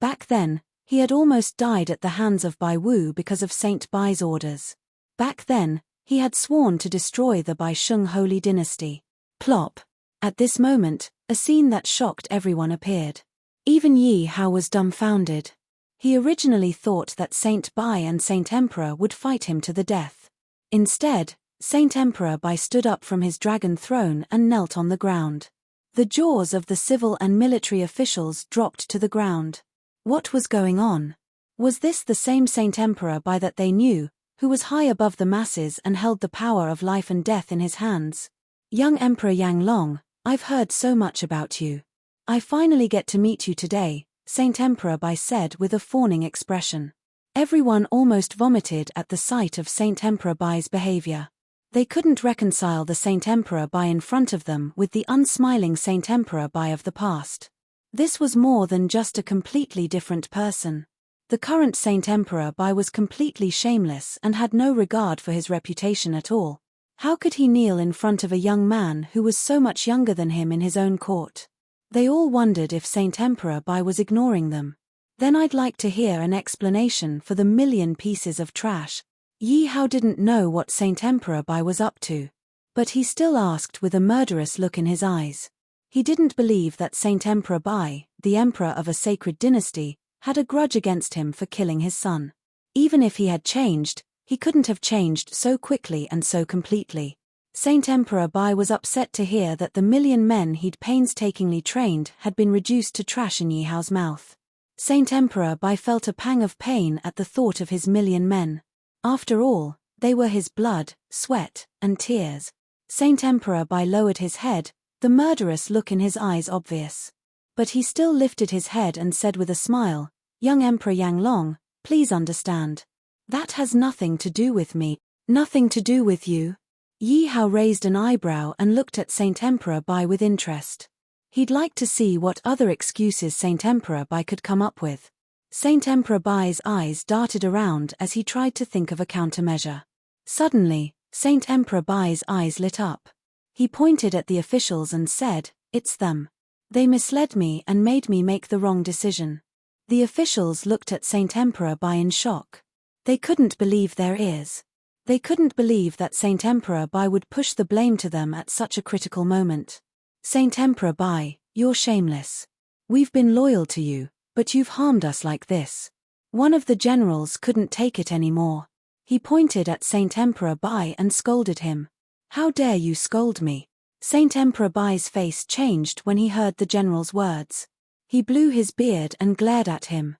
Back then, he had almost died at the hands of Bai Wu because of Saint Bai's orders. Back then, he had sworn to destroy the Bai Sheng holy dynasty. Plop. At this moment, a scene that shocked everyone appeared. Even Yi Hao was dumbfounded. He originally thought that Saint Bai and Saint Emperor would fight him to the death. Instead, Saint Emperor Bai stood up from his dragon throne and knelt on the ground. The jaws of the civil and military officials dropped to the ground. What was going on? Was this the same Saint Emperor Bai that they knew, who was high above the masses and held the power of life and death in his hands? Young Emperor Yang Long, I've heard so much about you. I finally get to meet you today, Saint Emperor Bai said with a fawning expression. Everyone almost vomited at the sight of Saint Emperor Bai's behavior. They couldn't reconcile the Saint Emperor Bai in front of them with the unsmiling Saint Emperor Bai of the past. This was more than just a completely different person. The current Saint Emperor Bai was completely shameless and had no regard for his reputation at all. How could he kneel in front of a young man who was so much younger than him in his own court? They all wondered if Saint Emperor Bai was ignoring them. Then I'd like to hear an explanation for the million pieces of trash. Yi Hao didn't know what Saint Emperor Bai was up to. But he still asked with a murderous look in his eyes. He didn't believe that Saint Emperor Bai, the emperor of a sacred dynasty, had a grudge against him for killing his son. Even if he had changed, he couldn't have changed so quickly and so completely. Saint Emperor Bai was upset to hear that the million men he'd painstakingly trained had been reduced to trash in Yi Hao's mouth. Saint Emperor Bai felt a pang of pain at the thought of his million men. After all, they were his blood, sweat, and tears. Saint Emperor Bai lowered his head, the murderous look in his eyes obvious. But he still lifted his head and said with a smile, "Young Emperor Yang Long, please understand. That has nothing to do with me, nothing to do with you." Yi Hao raised an eyebrow and looked at Saint Emperor Bai with interest. He'd like to see what other excuses Saint Emperor Bai could come up with. Saint Emperor Bai's eyes darted around as he tried to think of a countermeasure. Suddenly, Saint Emperor Bai's eyes lit up. He pointed at the officials and said, "It's them. They misled me and made me make the wrong decision." The officials looked at Saint Emperor Bai in shock. They couldn't believe their ears. They couldn't believe that Saint Emperor Bai would push the blame to them at such a critical moment. "Saint Emperor Bai, you're shameless. We've been loyal to you, but you've harmed us like this." One of the generals couldn't take it anymore. He pointed at Saint Emperor Bai and scolded him. "How dare you scold me?" Saint Emperor Bai's face changed when he heard the general's words. He blew his beard and glared at him.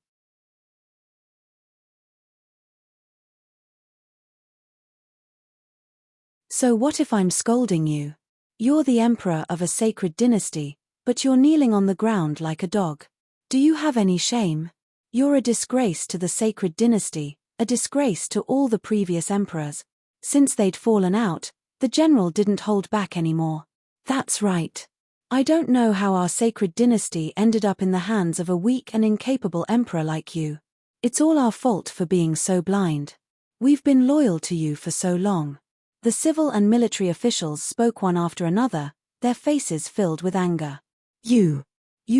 "So what if I'm scolding you? You're the emperor of a sacred dynasty, but you're kneeling on the ground like a dog. Do you have any shame? You're a disgrace to the sacred dynasty, a disgrace to all the previous emperors." Since they'd fallen out, the general didn't hold back anymore. "That's right. I don't know how our sacred dynasty ended up in the hands of a weak and incapable emperor like you. It's all our fault for being so blind. We've been loyal to you for so long." The civil and military officials spoke one after another, their faces filled with anger. You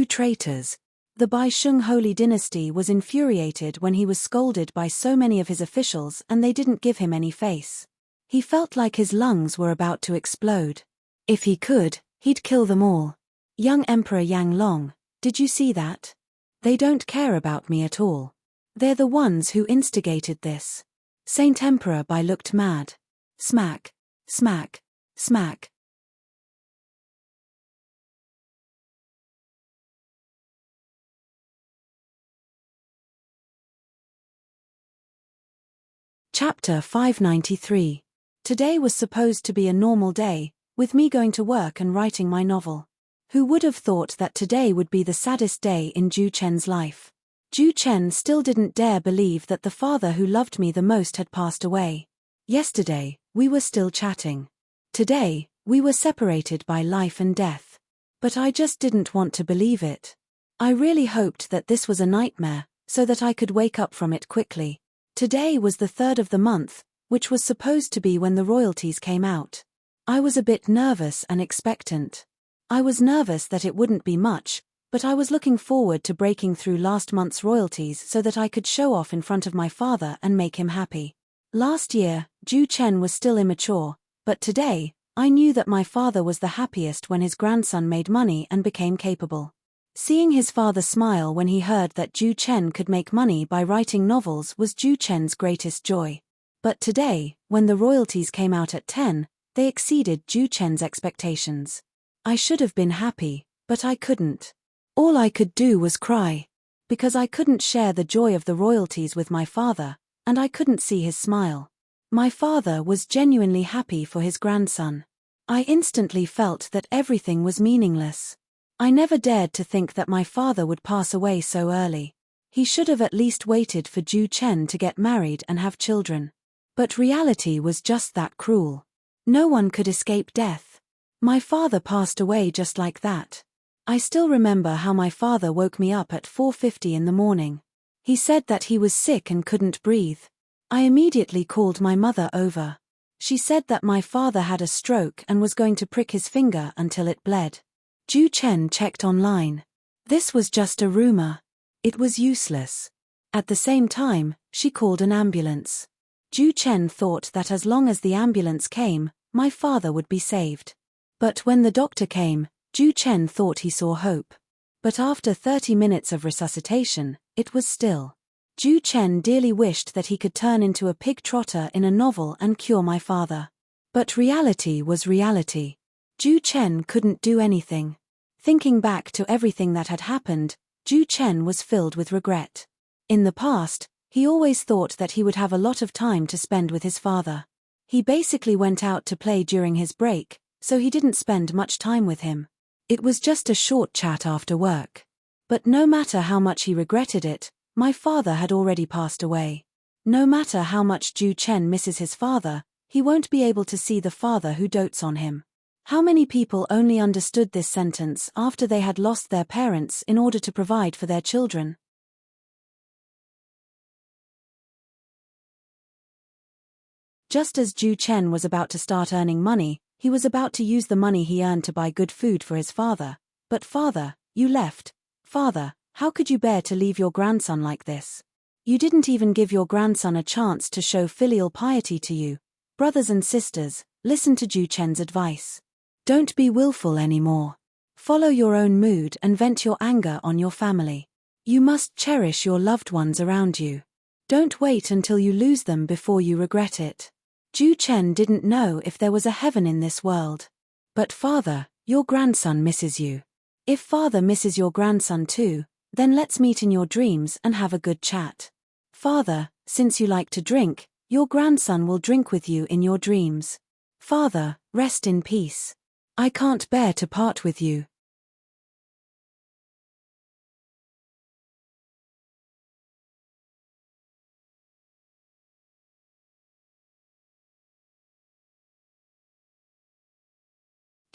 traitors." The Bai Sheng holy dynasty was infuriated when he was scolded by so many of his officials and they didn't give him any face. He felt like his lungs were about to explode. If he could, he'd kill them all. "Young Emperor Yang Long, did you see that? They don't care about me at all. They're the ones who instigated this." Saint Emperor Bai looked mad. Smack, smack, smack. Chapter 593. Today was supposed to be a normal day, with me going to work and writing my novel. Who would have thought that today would be the saddest day in Ju Chen's life? Ju Chen still didn't dare believe that the father who loved me the most had passed away. Yesterday, we were still chatting. Today, we were separated by life and death. But I just didn't want to believe it. I really hoped that this was a nightmare, so that I could wake up from it quickly. Today was the 3rd of the month, which was supposed to be when the royalties came out. I was a bit nervous and expectant. I was nervous that it wouldn't be much, but I was looking forward to breaking through last month's royalties so that I could show off in front of my father and make him happy. Last year, Ju Chen was still immature, but today, I knew that my father was the happiest when his grandson made money and became capable. Seeing his father smile when he heard that Ju Chen could make money by writing novels was Ju Chen's greatest joy. But today, when the royalties came out at 10, they exceeded Ju Chen's expectations. I should have been happy, but I couldn't. All I could do was cry. Because I couldn't share the joy of the royalties with my father, and I couldn't see his smile. My father was genuinely happy for his grandson. I instantly felt that everything was meaningless. I never dared to think that my father would pass away so early. He should have at least waited for Ju Chen to get married and have children. But reality was just that cruel. No one could escape death. My father passed away just like that. I still remember how my father woke me up at 4:50 in the morning. He said that he was sick and couldn't breathe. I immediately called my mother over. She said that my father had a stroke and was going to prick his finger until it bled. Ju Chen checked online. This was just a rumor. It was useless. At the same time, she called an ambulance. Ju Chen thought that as long as the ambulance came, my father would be saved. But when the doctor came, Ju Chen thought he saw hope. But after 30 minutes of resuscitation, it was still. Ju Chen dearly wished that he could turn into a pig trotter in a novel and cure my father. But reality was reality. Ju Chen couldn't do anything. Thinking back to everything that had happened, Ju Chen was filled with regret. In the past, he always thought that he would have a lot of time to spend with his father. He basically went out to play during his break, so he didn't spend much time with him. It was just a short chat after work. But no matter how much he regretted it, my father had already passed away. No matter how much Ju Chen misses his father, he won't be able to see the father who dotes on him. How many people only understood this sentence after they had lost their parents in order to provide for their children? Just as Ju Chen was about to start earning money, he was about to use the money he earned to buy good food for his father. But father, you left. Father, how could you bear to leave your grandson like this? You didn't even give your grandson a chance to show filial piety to you. Brothers and sisters, listen to Ju Chen's advice. Don't be willful anymore. Follow your own mood and vent your anger on your family. You must cherish your loved ones around you. Don't wait until you lose them before you regret it. Ju Chen didn't know if there was a heaven in this world. But father, your grandson misses you. If father misses your grandson too, then let's meet in your dreams and have a good chat. Father, since you like to drink, your grandson will drink with you in your dreams. Father, rest in peace. I can't bear to part with you.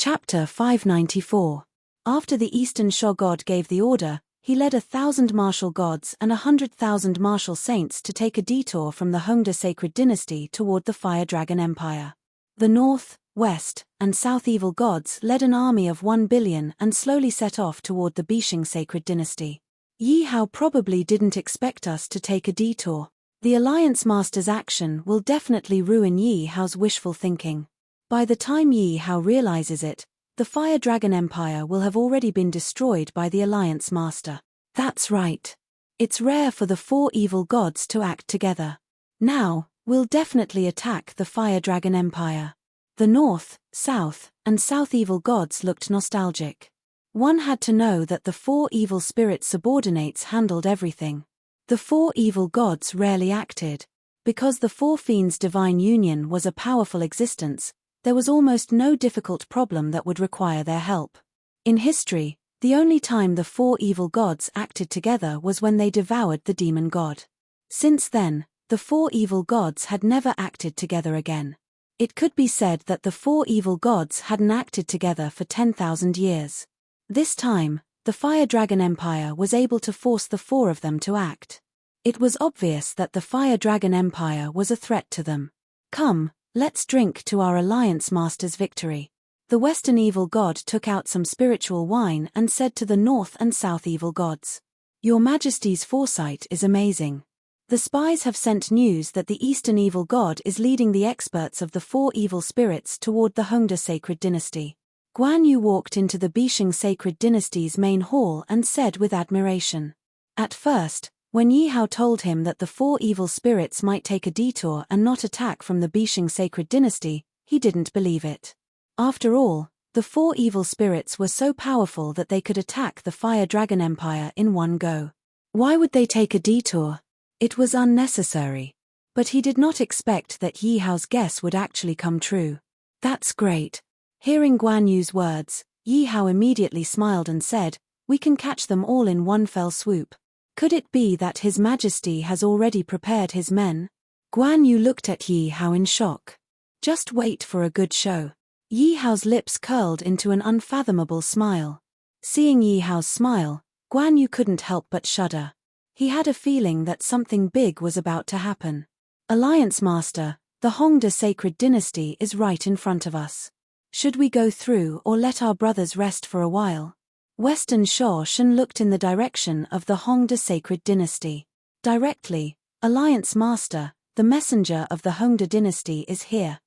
Chapter 594. After the Eastern Sho God gave the order, he led 1,000 martial gods and 100,000 martial saints to take a detour from the Hongda sacred dynasty toward the Fire Dragon Empire. The North, West, and South evil gods led an army of 1 billion and slowly set off toward the Bishing sacred dynasty. Yi Hao probably didn't expect us to take a detour. The Alliance Master's action will definitely ruin Yi Hao's wishful thinking. By the time Yi Hao realizes it, the Fire Dragon Empire will have already been destroyed by the Alliance Master. That's right. It's rare for the 4 evil gods to act together. Now, we'll definitely attack the Fire Dragon Empire. The North, South, and South evil gods looked nostalgic. One had to know that the 4 evil spirit subordinates handled everything. The 4 evil gods rarely acted. Because the 4 fiends' divine union was a powerful existence, there was almost no difficult problem that would require their help. In history, the only time the 4 evil gods acted together was when they devoured the demon god. Since then, the 4 evil gods had never acted together again. It could be said that the 4 evil gods hadn't acted together for 10,000 years. This time, the Fire Dragon Empire was able to force the 4 of them to act. It was obvious that the Fire Dragon Empire was a threat to them. Come, let's drink to our Alliance Master's victory. The western evil god took out some spiritual wine and said to the north and south evil gods, "Your Majesty's foresight is amazing. The spies have sent news that the eastern evil god is leading the experts of the four evil spirits toward the Hongda sacred dynasty." Guan Yu walked into the Bisheng sacred dynasty's main hall and said with admiration. At first, when Yi Hao told him that the four evil spirits might take a detour and not attack from the Bisheng sacred dynasty, he didn't believe it. After all, the four evil spirits were so powerful that they could attack the Fire Dragon Empire in one go. Why would they take a detour? It was unnecessary. But he did not expect that Yi Hao's guess would actually come true. That's great. Hearing Guan Yu's words, Yi Hao immediately smiled and said, "We can catch them all in one fell swoop." Could it be that His Majesty has already prepared his men? Guan Yu looked at Yi Hao in shock. Just wait for a good show. Yi Hao's lips curled into an unfathomable smile. Seeing Yi Hao's smile, Guan Yu couldn't help but shudder. He had a feeling that something big was about to happen. "Alliance Master, the Hongda sacred dynasty is right in front of us. Should we go through or let our brothers rest for a while?" Western Shuo Shen looked in the direction of the Hongda sacred dynasty. Directly, "Alliance Master, the messenger of the Hongda dynasty is here."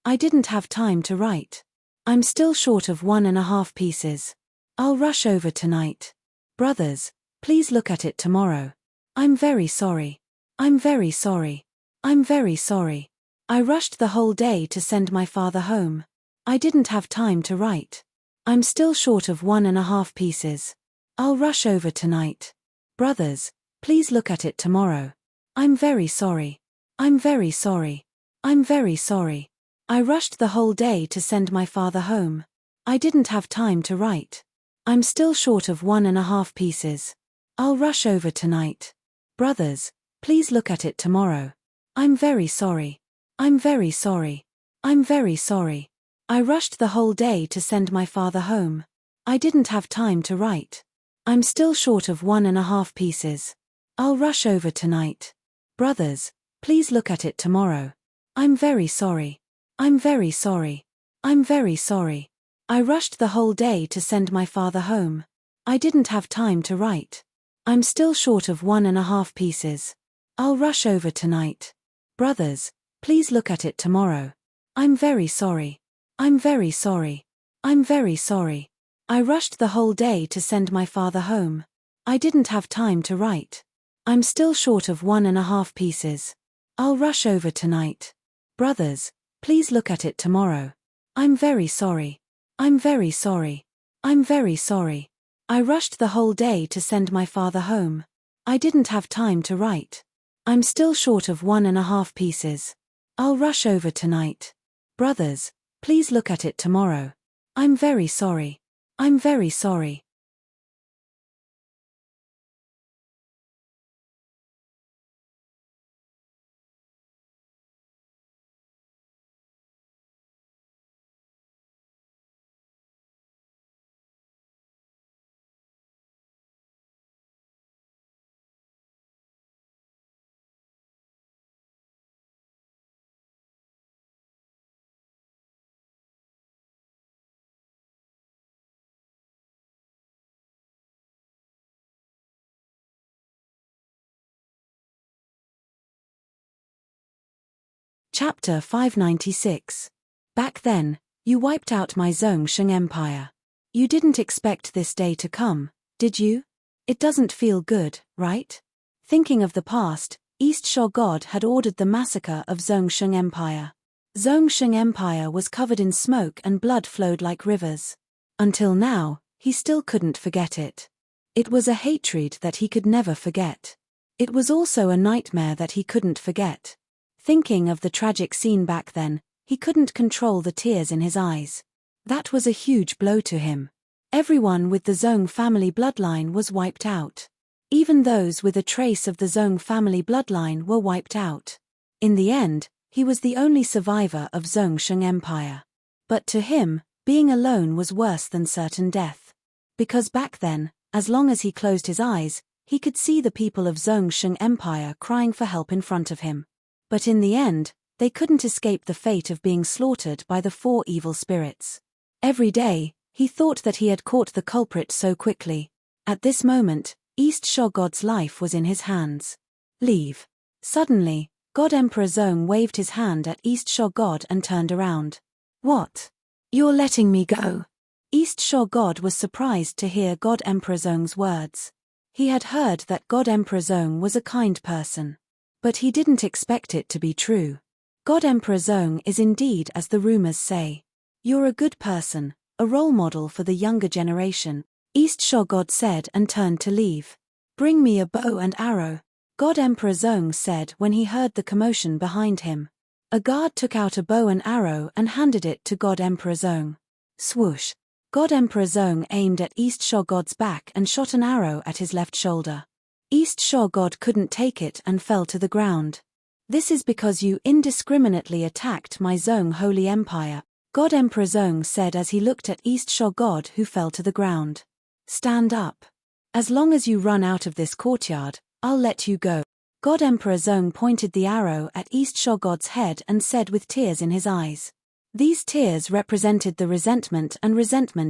I didn't have time to write. I'm still short of 1.5 pieces. I'll rush over tonight. Brothers, please look at it tomorrow. I'm very sorry. I'm very sorry. I'm very sorry. I rushed the whole day to send my father home. I didn't have time to write. I'm still short of 1.5 pieces. I'll rush over tonight. Brothers, please look at it tomorrow. I'm very sorry. I'm very sorry. I'm very sorry. I rushed the whole day to send my father home. I didn't have time to write. I'm still short of 1.5 pieces. I'll rush over tonight. Brothers, please look at it tomorrow. I'm very sorry. I'm very sorry. I'm very sorry. I rushed the whole day to send my father home. I didn't have time to write. I'm still short of 1.5 pieces. I'll rush over tonight. Brothers, please look at it tomorrow. I'm very sorry. I'm very sorry. I'm very sorry. I rushed the whole day to send my father home. I didn't have time to write. I'm still short of 1.5 pieces. I'll rush over tonight. Brothers, please look at it tomorrow. I'm very sorry. I'm very sorry. I'm very sorry. I rushed the whole day to send my father home. I didn't have time to write. I'm still short of 1.5 pieces. I'll rush over tonight. Brothers, please look at it tomorrow. I'm very sorry. I'm very sorry. I'm very sorry. I rushed the whole day to send my father home. I didn't have time to write. I'm still short of 1.5 pieces. I'll rush over tonight. Brothers, please look at it tomorrow. I'm very sorry. I'm very sorry. Chapter 596. Back then, you wiped out my Zhongsheng Empire. You didn't expect this day to come, did you? It doesn't feel good, right? Thinking of the past, East Shuo God had ordered the massacre of Zhongsheng Empire. Zhongsheng Empire was covered in smoke and blood flowed like rivers. Until now, he still couldn't forget it. It was a hatred that he could never forget. It was also a nightmare that he couldn't forget. Thinking of the tragic scene back then, he couldn't control the tears in his eyes. That was a huge blow to him. Everyone with the Zhong family bloodline was wiped out. Even those with a trace of the Zhong family bloodline were wiped out. In the end, he was the only survivor of Zhongsheng Empire. But to him, Being alone was worse than certain death. Because back then, as long as he closed his eyes, he could see the people of Zhongsheng Empire crying for help in front of him. But in the end, they couldn't escape the fate of being slaughtered by the 4 evil spirits. Every day, he thought that he had caught the culprit so quickly. At this moment, East Sha God's life was in his hands. Leave. Suddenly, God Emperor Zong waved his hand at East Sha God and turned around. What? You're letting me go? East Sha God was surprised to hear God Emperor Zong's words. He had heard that God Emperor Zong was a kind person. But he didn't expect it to be true. God Emperor Zong is indeed as the rumors say. You're a good person, a role model for the younger generation, East Sha God said and turned to leave. Bring me a bow and arrow, God Emperor Zong said when he heard the commotion behind him. A guard took out a bow and arrow and handed it to God Emperor Zong. Swoosh. God Emperor Zong aimed at East Sha God's back and shot an arrow at his left shoulder. East Sha God couldn't take it and fell to the ground. This is because you indiscriminately attacked my Zong Holy Empire, God Emperor Zong said as he looked at East Sha God, who fell to the ground. Stand up. As long as you run out of this courtyard, I'll let you go. God Emperor Zong pointed the arrow at East Sha God's head and said with tears in his eyes. These tears represented the resentment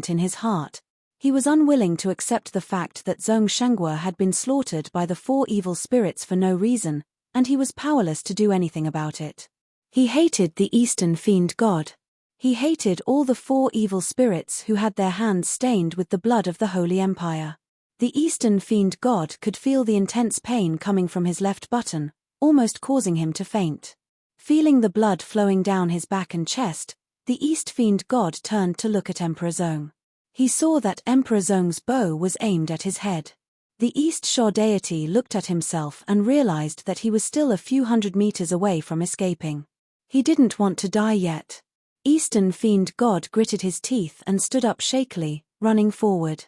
in his heart. He was unwilling to accept the fact that Zong Shenghua had been slaughtered by the 4 evil spirits for no reason, and he was powerless to do anything about it. He hated the Eastern Fiend God. He hated all the 4 evil spirits who had their hands stained with the blood of the Holy Empire. The Eastern Fiend God could feel the intense pain coming from his left button, almost causing him to faint. Feeling the blood flowing down his back and chest, the East Fiend God turned to look at Emperor Zong. He saw that Emperor Zong's bow was aimed at his head. The East Sha deity looked at himself and realized that he was still a few hundred meters away from escaping. He didn't want to die yet. Eastern Fiend God gritted his teeth and stood up shakily, running forward.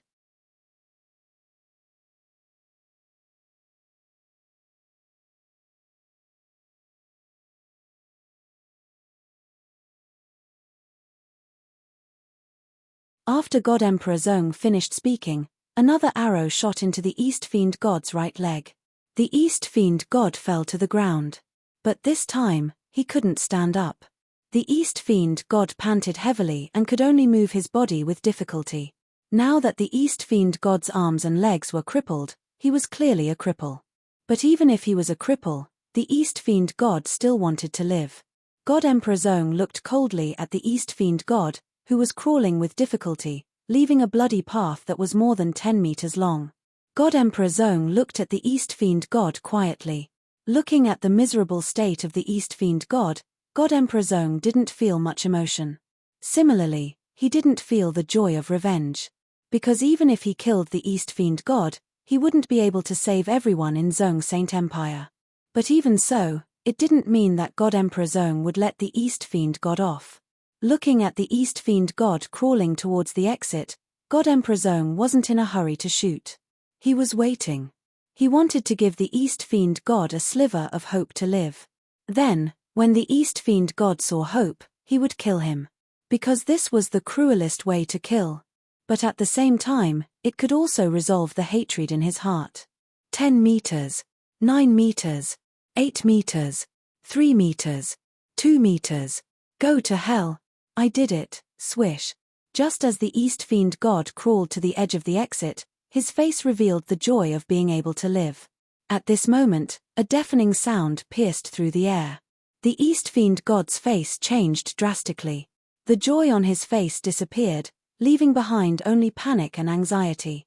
After God Emperor Zong finished speaking, another arrow shot into the East Fiend God's right leg. The East Fiend God fell to the ground. But this time, he couldn't stand up. The East Fiend God panted heavily and could only move his body with difficulty. Now that the East Fiend God's arms and legs were crippled, he was clearly a cripple. But even if he was a cripple, the East Fiend God still wanted to live. God Emperor Zong looked coldly at the East Fiend God, who was crawling with difficulty, leaving a bloody path that was more than 10 meters long. God Emperor Zong looked at the East Fiend God quietly. Looking at the miserable state of the East Fiend God, God Emperor Zong didn't feel much emotion. Similarly, he didn't feel the joy of revenge. Because even if he killed the East Fiend God, he wouldn't be able to save everyone in Zong Saint Empire. But even so, it didn't mean that God Emperor Zong would let the East Fiend God off. Looking at the East Fiend God crawling towards the exit, God Emperor Zong wasn't in a hurry to shoot. He was waiting. He wanted to give the East Fiend God a sliver of hope to live. Then, when the East Fiend God saw hope, he would kill him. Because this was the cruelest way to kill. But at the same time, it could also resolve the hatred in his heart. 10 meters, 9 meters, 8 meters, 3 meters, 2 meters. Go to hell. I did it, swish. Just as the East Fiend God crawled to the edge of the exit, his face revealed the joy of being able to live. At this moment, a deafening sound pierced through the air. The East Fiend God's face changed drastically. The joy on his face disappeared, leaving behind only panic and anxiety.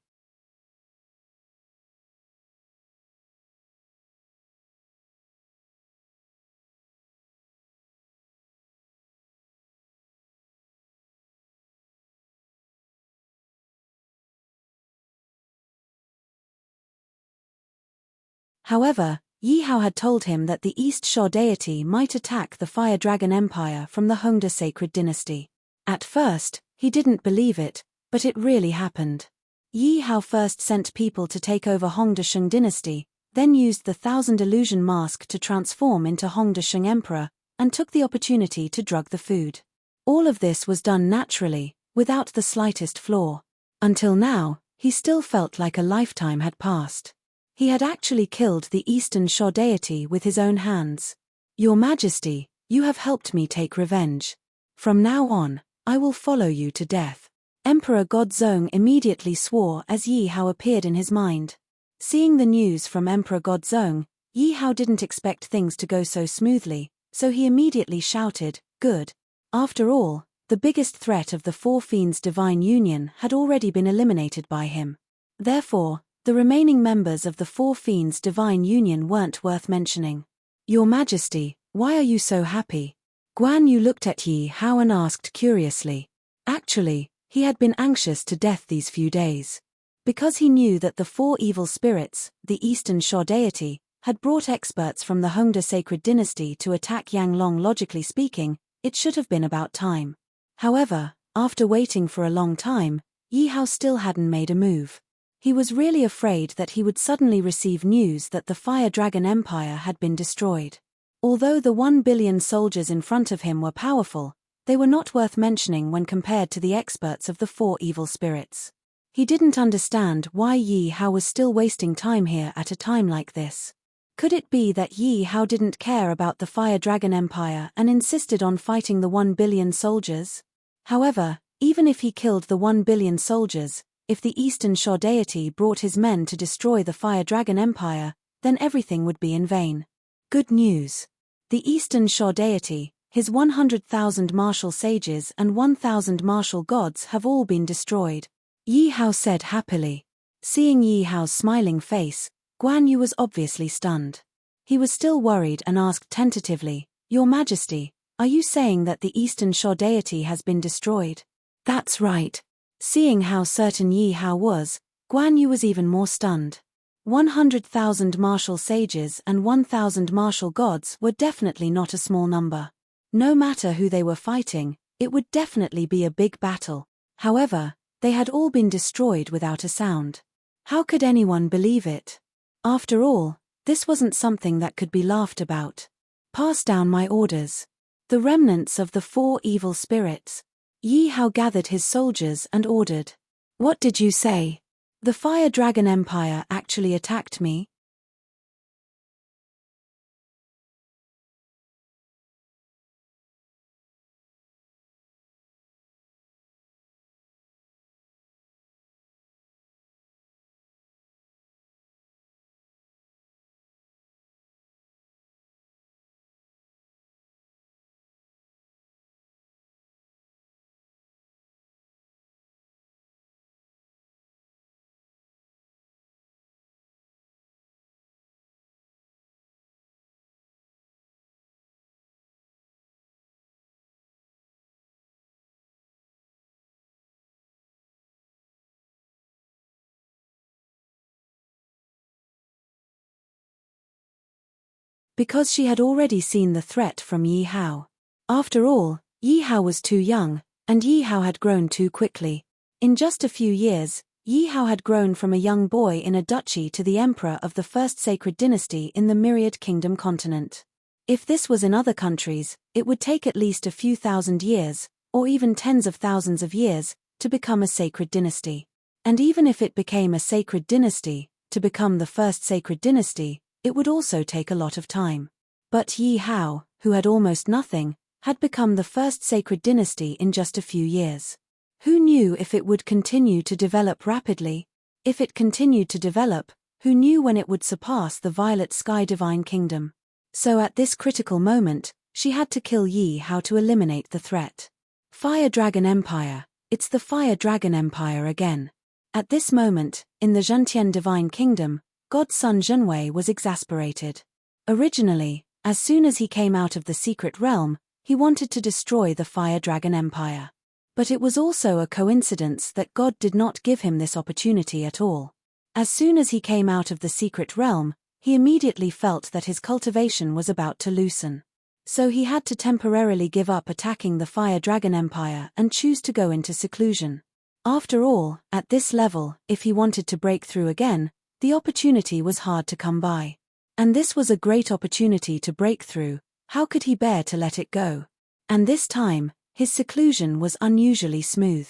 However, Yi Hao had told him that the East Sha deity might attack the Fire Dragon Empire from the Hongda Sacred Dynasty. At first, he didn't believe it, but it really happened. Yi Hao first sent people to take over Hongda Sheng Dynasty, then used the Thousand Illusion Mask to transform into Hongda Sheng Emperor, and took the opportunity to drug the food. All of this was done naturally, without the slightest flaw. Until now, he still felt like a lifetime had passed. He had actually killed the Eastern Sha deity with his own hands. Your Majesty, you have helped me take revenge. From now on, I will follow you to death. Emperor Godzong immediately swore as Yi Hao appeared in his mind. Seeing the news from Emperor Godzong, Yi Hao didn't expect things to go so smoothly, so he immediately shouted, "Good." After all, the biggest threat of the Four Fiends' divine union had already been eliminated by him. Therefore, the remaining members of the Four Fiends' divine union weren't worth mentioning. Your Majesty, why are you so happy? Guan Yu looked at Yi Hao and asked curiously. Actually, he had been anxious to death these few days. Because he knew that the four evil spirits, the Eastern Sha deity, had brought experts from the Hongda sacred dynasty to attack Yang Long. Logically speaking, it should have been about time. However, after waiting for a long time, Yi Hao still hadn't made a move. He was really afraid that he would suddenly receive news that the Fire Dragon Empire had been destroyed. Although the 1 billion soldiers in front of him were powerful, they were not worth mentioning when compared to the experts of the four evil spirits. He didn't understand why Yi Hao was still wasting time here at a time like this. Could it be that Yi Hao didn't care about the Fire Dragon Empire and insisted on fighting the 1 billion soldiers? However, even if he killed the 1 billion soldiers, if the Eastern Sha deity brought his men to destroy the Fire Dragon Empire, then everything would be in vain. Good news. The Eastern Sha deity, his 100,000 martial sages and 1,000 martial gods have all been destroyed, Yi Hao said happily. Seeing Yi Hao's smiling face, Guan Yu was obviously stunned. He was still worried and asked tentatively, "Your Majesty, are you saying that the Eastern Sha deity has been destroyed?" "That's right." Seeing how certain Yi Hao was, Guan Yu was even more stunned. 100,000 martial sages and 1,000 martial gods were definitely not a small number. No matter who they were fighting, it would definitely be a big battle. However, they had all been destroyed without a sound. How could anyone believe it? After all, this wasn't something that could be laughed about. Pass down my orders. The remnants of the four evil spirits. Yi Hao gathered his soldiers and ordered. What did you say? The Fire Dragon Empire actually attacked me? Because she had already seen the threat from Yi Hao. After all, Yi Hao was too young, and Yi Hao had grown too quickly. In just a few years, Yi Hao had grown from a young boy in a duchy to the emperor of the first sacred dynasty in the Myriad Kingdom continent. If this was in other countries, it would take at least a few thousand years, or even tens of thousands of years, to become a sacred dynasty. And even if it became a sacred dynasty, to become the first sacred dynasty, it would also take a lot of time. But Yi Hao, who had almost nothing, had become the first sacred dynasty in just a few years. Who knew if it would continue to develop rapidly? If it continued to develop, who knew when it would surpass the Violet Sky Divine Kingdom? So at this critical moment, she had to kill Yi Hao to eliminate the threat. Fire Dragon Empire, it's the Fire Dragon Empire again. At this moment, in the Zhentian Divine Kingdom, God's son Zhenwei was exasperated. Originally, as soon as he came out of the secret realm, he wanted to destroy the Fire Dragon Empire. But it was also a coincidence that God did not give him this opportunity at all. As soon as he came out of the secret realm, he immediately felt that his cultivation was about to loosen. So he had to temporarily give up attacking the Fire Dragon Empire and choose to go into seclusion. After all, at this level, if he wanted to break through again, the opportunity was hard to come by. And this was a great opportunity to break through. How could he bear to let it go? And this time, his seclusion was unusually smooth.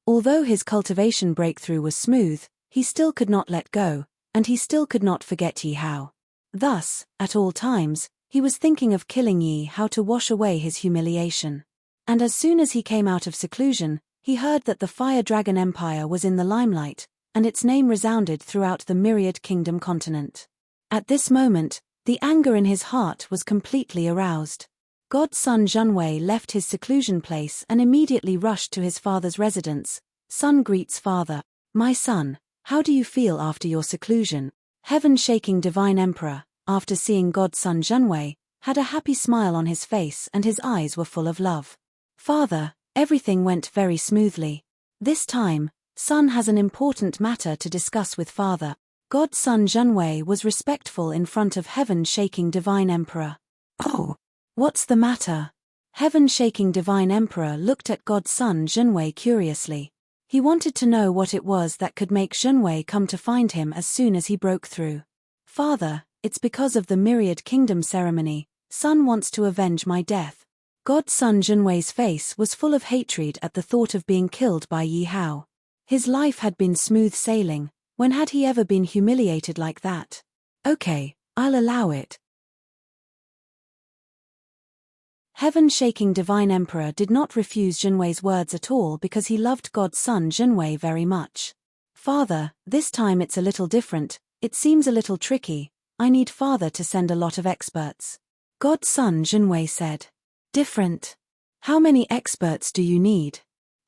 Although his cultivation breakthrough was smooth, he still could not let go, and he still could not forget Yi Hao. Thus, at all times, he was thinking of killing Yi Hao to wash away his humiliation. And as soon as he came out of seclusion, he heard that the Fire Dragon Empire was in the limelight, and its name resounded throughout the Myriad Kingdom continent. At this moment, the anger in his heart was completely aroused. God's son Zhenwei left his seclusion place and immediately rushed to his father's residence. Son greets father. My son, how do you feel after your seclusion? Heaven-shaking divine emperor, after seeing God's son Zhenwei, had a happy smile on his face and his eyes were full of love. Father, everything went very smoothly. This time, son has an important matter to discuss with father. God's son Zhenwei was respectful in front of heaven-shaking divine emperor. Oh, what's the matter? Heaven-shaking divine emperor looked at God's son Zhenwei curiously. He wanted to know what it was that could make Zhenwei come to find him as soon as he broke through. Father, it's because of the Myriad Kingdom ceremony. Son wants to avenge my death. God's son Zhenwei's face was full of hatred at the thought of being killed by Yi Hao. His life had been smooth sailing. When had he ever been humiliated like that? Okay, I'll allow it. Heaven-shaking divine emperor did not refuse Zhenwei's words at all because he loved God's son Zhenwei very much. Father, this time it's a little different, it seems a little tricky, I need father to send a lot of experts. God's son Zhenwei said. Different? How many experts do you need?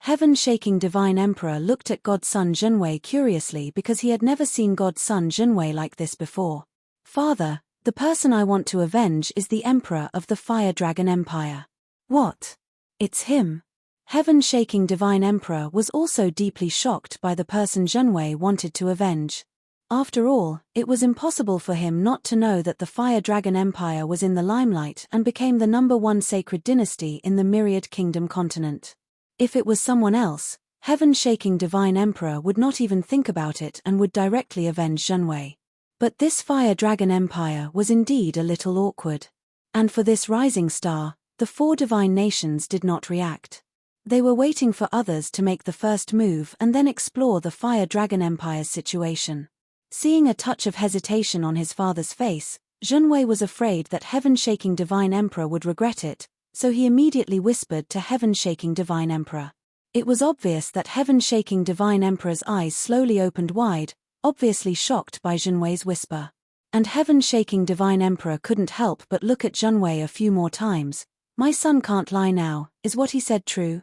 Heaven-shaking divine emperor looked at God's son Zhenwei curiously because he had never seen God's son Zhenwei like this before. Father, the person I want to avenge is the emperor of the Fire Dragon Empire. What? It's him? Heaven-shaking divine emperor was also deeply shocked by the person Zhenwei wanted to avenge. After all, it was impossible for him not to know that the Fire Dragon Empire was in the limelight and became the #1 sacred dynasty in the Myriad Kingdom continent. If it was someone else, heaven-shaking divine emperor would not even think about it and would directly avenge Zhenwei. But this Fire Dragon Empire was indeed a little awkward. And for this rising star, the 4 divine nations did not react. They were waiting for others to make the first move and then explore the Fire Dragon Empire's situation. Seeing a touch of hesitation on his father's face, Zhenwei was afraid that heaven-shaking divine emperor would regret it, so he immediately whispered to heaven-shaking divine emperor. It was obvious that heaven-shaking divine emperor's eyes slowly opened wide, obviously shocked by Zhenwei's whisper. And heaven-shaking divine emperor couldn't help but look at Zhenwei a few more times. My son can't lie now, is what he said true?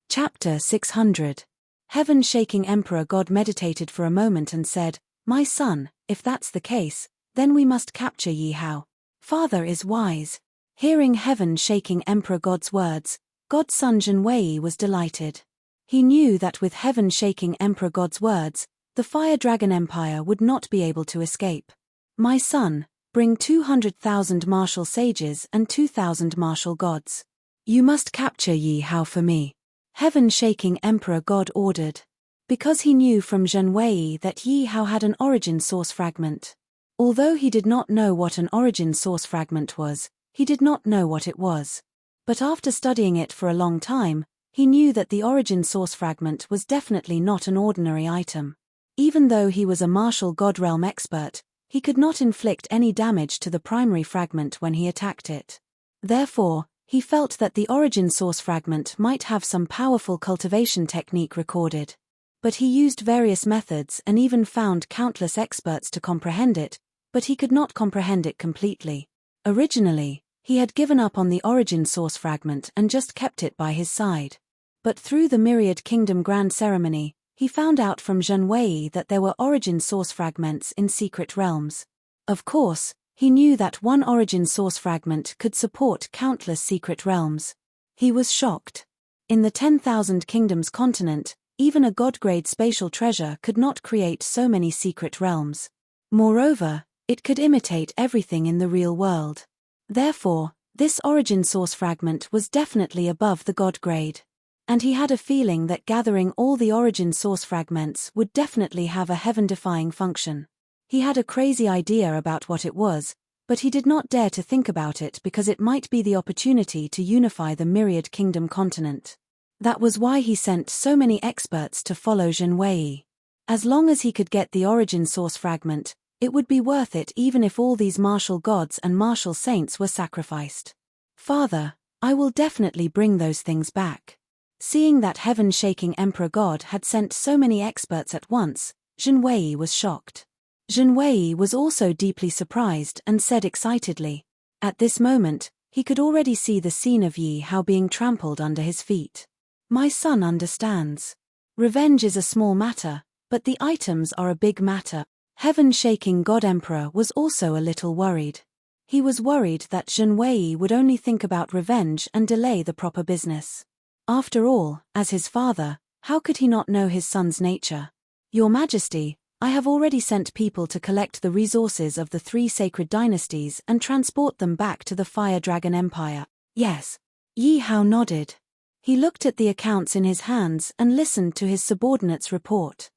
Chapter 600. Heaven-shaking emperor God meditated for a moment and said, My son, if that's the case, then we must capture Yi Hao. Father is wise. Hearing heaven-shaking emperor God's words, God's son Zhenwei was delighted. He knew that with heaven-shaking emperor God's words, the Fire Dragon Empire would not be able to escape. My son, bring 200,000 martial sages and 2,000 martial gods. You must capture Yi Hao for me. Heaven-shaking emperor God ordered. Because he knew from Zhenwei that Yi Hao had an origin source fragment. Although he did not know what an origin source fragment was, he did not know what it was. But after studying it for a long time, he knew that the origin source fragment was definitely not an ordinary item. Even though he was a martial god realm expert, he could not inflict any damage to the primary fragment when he attacked it. Therefore, he felt that the origin source fragment might have some powerful cultivation technique recorded. But he used various methods and even found countless experts to comprehend it, but he could not comprehend it completely. Originally, he had given up on the origin source fragment and just kept it by his side. But through the Myriad Kingdom Grand Ceremony, he found out from Zhenwei that there were origin source fragments in secret realms. Of course, he knew that one origin source fragment could support countless secret realms. He was shocked. In the 10,000 Kingdoms continent, even a god-grade spatial treasure could not create so many secret realms. Moreover, it could imitate everything in the real world. Therefore, this origin source fragment was definitely above the god grade. And he had a feeling that gathering all the origin source fragments would definitely have a heaven-defying function. He had a crazy idea about what it was, but he did not dare to think about it because it might be the opportunity to unify the myriad kingdom continent. That was why he sent so many experts to follow Zhen Wei. As long as he could get the origin source fragment, it would be worth it even if all these martial gods and martial saints were sacrificed. Father, I will definitely bring those things back. Seeing that heaven-shaking Emperor God had sent so many experts at once, Zhen Wei was shocked. Zhen Wei was also deeply surprised and said excitedly. At this moment, he could already see the scene of Yi Hao being trampled under his feet. My son understands. Revenge is a small matter, but the items are a big matter. Heaven-shaking God Emperor was also a little worried. He was worried that Zhen Wei would only think about revenge and delay the proper business. After all, as his father, how could he not know his son's nature? Your Majesty, I have already sent people to collect the resources of the 3 sacred dynasties and transport them back to the Fire Dragon Empire. Yes. Yi Hao nodded. He looked at the accounts in his hands and listened to his subordinate's report.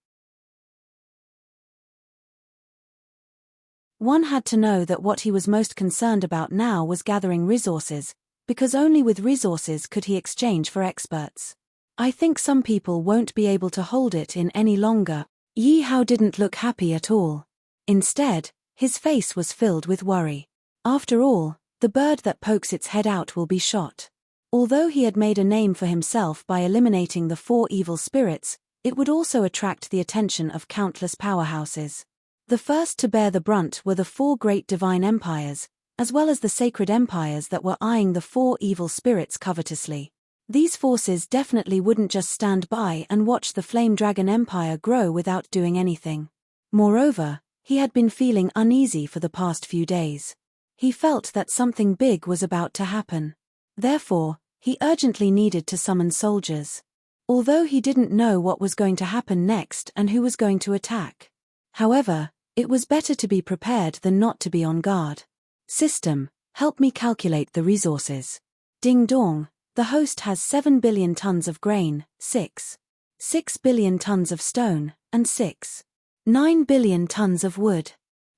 One had to know that what he was most concerned about now was gathering resources, because only with resources could he exchange for experts. I think some people won't be able to hold it in any longer. Yi Hao didn't look happy at all. Instead, his face was filled with worry. After all, the bird that pokes its head out will be shot. Although he had made a name for himself by eliminating the 4 evil spirits, it would also attract the attention of countless powerhouses. The first to bear the brunt were the 4 great divine empires, as well as the sacred empires that were eyeing the 4 evil spirits covetously. These forces definitely wouldn't just stand by and watch the Flame Dragon Empire grow without doing anything. Moreover, he had been feeling uneasy for the past few days. He felt that something big was about to happen. Therefore, he urgently needed to summon soldiers. Although he didn't know what was going to happen next and who was going to attack. However, it was better to be prepared than not to be on guard. System, help me calculate the resources. Ding dong, the host has 7 billion tons of grain, 6 billion tons of stone, and 9 billion tons of wood.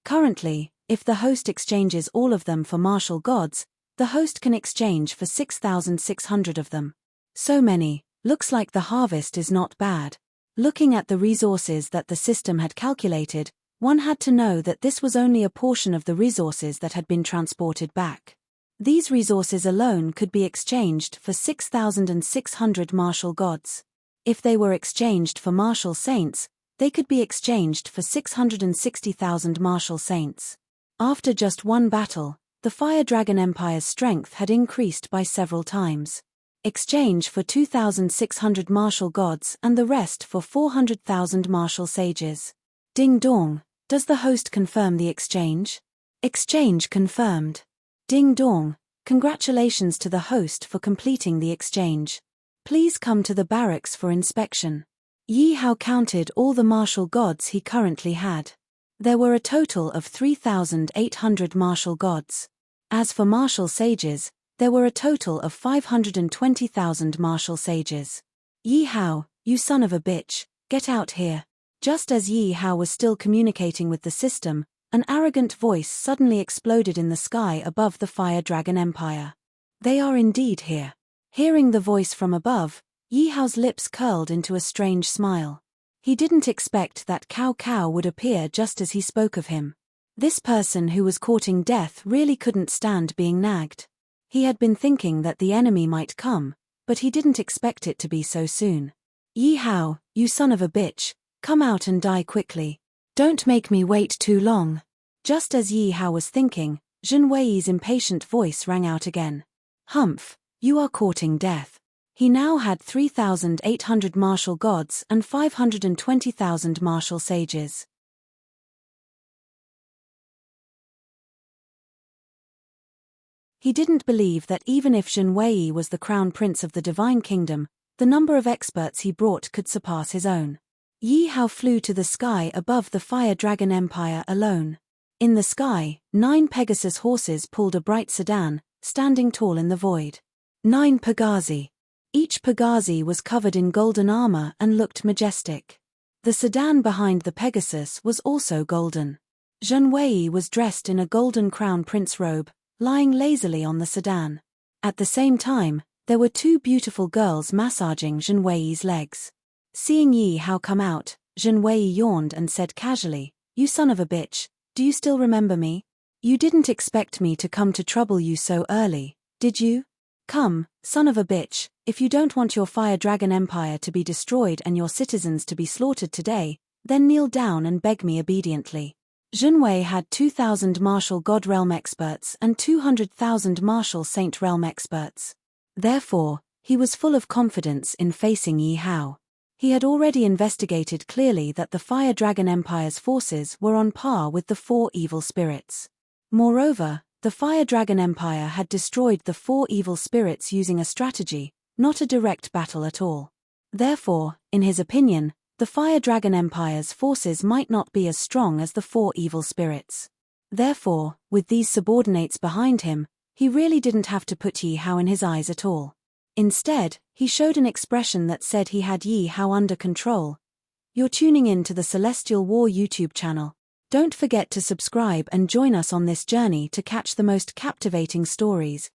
Currently, if the host exchanges all of them for martial gods, the host can exchange for 6,600 of them. So many, looks like the harvest is not bad. Looking at the resources that the system had calculated, one had to know that this was only a portion of the resources that had been transported back. These resources alone could be exchanged for 6,600 martial gods. If they were exchanged for martial saints, they could be exchanged for 660,000 martial saints. After just one battle, the Fire Dragon Empire's strength had increased by several times. Exchange for 2,600 martial gods and the rest for 400,000 martial sages. Ding dong, does the host confirm the exchange? Exchange confirmed. Ding dong, congratulations to the host for completing the exchange. Please come to the barracks for inspection. Yi Hao counted all the martial gods he currently had. There were a total of 3,800 martial gods. As for martial sages, there were a total of 520,000 martial sages. Yi Hao, you son of a bitch, get out here. Just as Yi Hao was still communicating with the system, an arrogant voice suddenly exploded in the sky above the Fire Dragon Empire. They are indeed here. Hearing the voice from above, Yi Hao's lips curled into a strange smile. He didn't expect that Cao Cao would appear just as he spoke of him. This person who was courting death really couldn't stand being nagged. He had been thinking that the enemy might come, but he didn't expect it to be so soon. Yi Hao, you son of a bitch, come out and die quickly. Don't make me wait too long. Just as Yi Hao was thinking, Zhen Wei's impatient voice rang out again. Humph, you are courting death. He now had 3,800 martial gods and 520,000 martial sages. He didn't believe that even if Zhen Wei was the crown prince of the divine kingdom, the number of experts he brought could surpass his own. Yi Hao flew to the sky above the Fire Dragon Empire alone. In the sky, 9 Pegasus horses pulled a bright sedan, standing tall in the void. 9 pagazi. Each pagazi was covered in golden armor and looked majestic. The sedan behind the Pegasus was also golden. Zhen Wei was dressed in a golden crown prince robe, lying lazily on the sedan. At the same time, there were two beautiful girls massaging Zhen Wei's legs. Seeing Yi Hao come out, Zhen Wei yawned and said casually, "You son of a bitch, do you still remember me? You didn't expect me to come to trouble you so early, did you? Come, son of a bitch, if you don't want your Fire Dragon Empire to be destroyed and your citizens to be slaughtered today, then kneel down and beg me obediently." Zhen Wei had 2,000 martial God Realm experts and 200,000 martial Saint Realm experts. Therefore, he was full of confidence in facing Yi Hao. He had already investigated clearly that the Fire Dragon Empire's forces were on par with the four evil spirits. Moreover, the Fire Dragon Empire had destroyed the four evil spirits using a strategy, not a direct battle at all. Therefore, in his opinion, the Fire Dragon Empire's forces might not be as strong as the four evil spirits. Therefore, with these subordinates behind him, he really didn't have to put Yi Hao in his eyes at all. Instead, he showed an expression that said he had Yi Hao under control. You're tuning in to the Celestial War YouTube channel. Don't forget to subscribe and join us on this journey to catch the most captivating stories.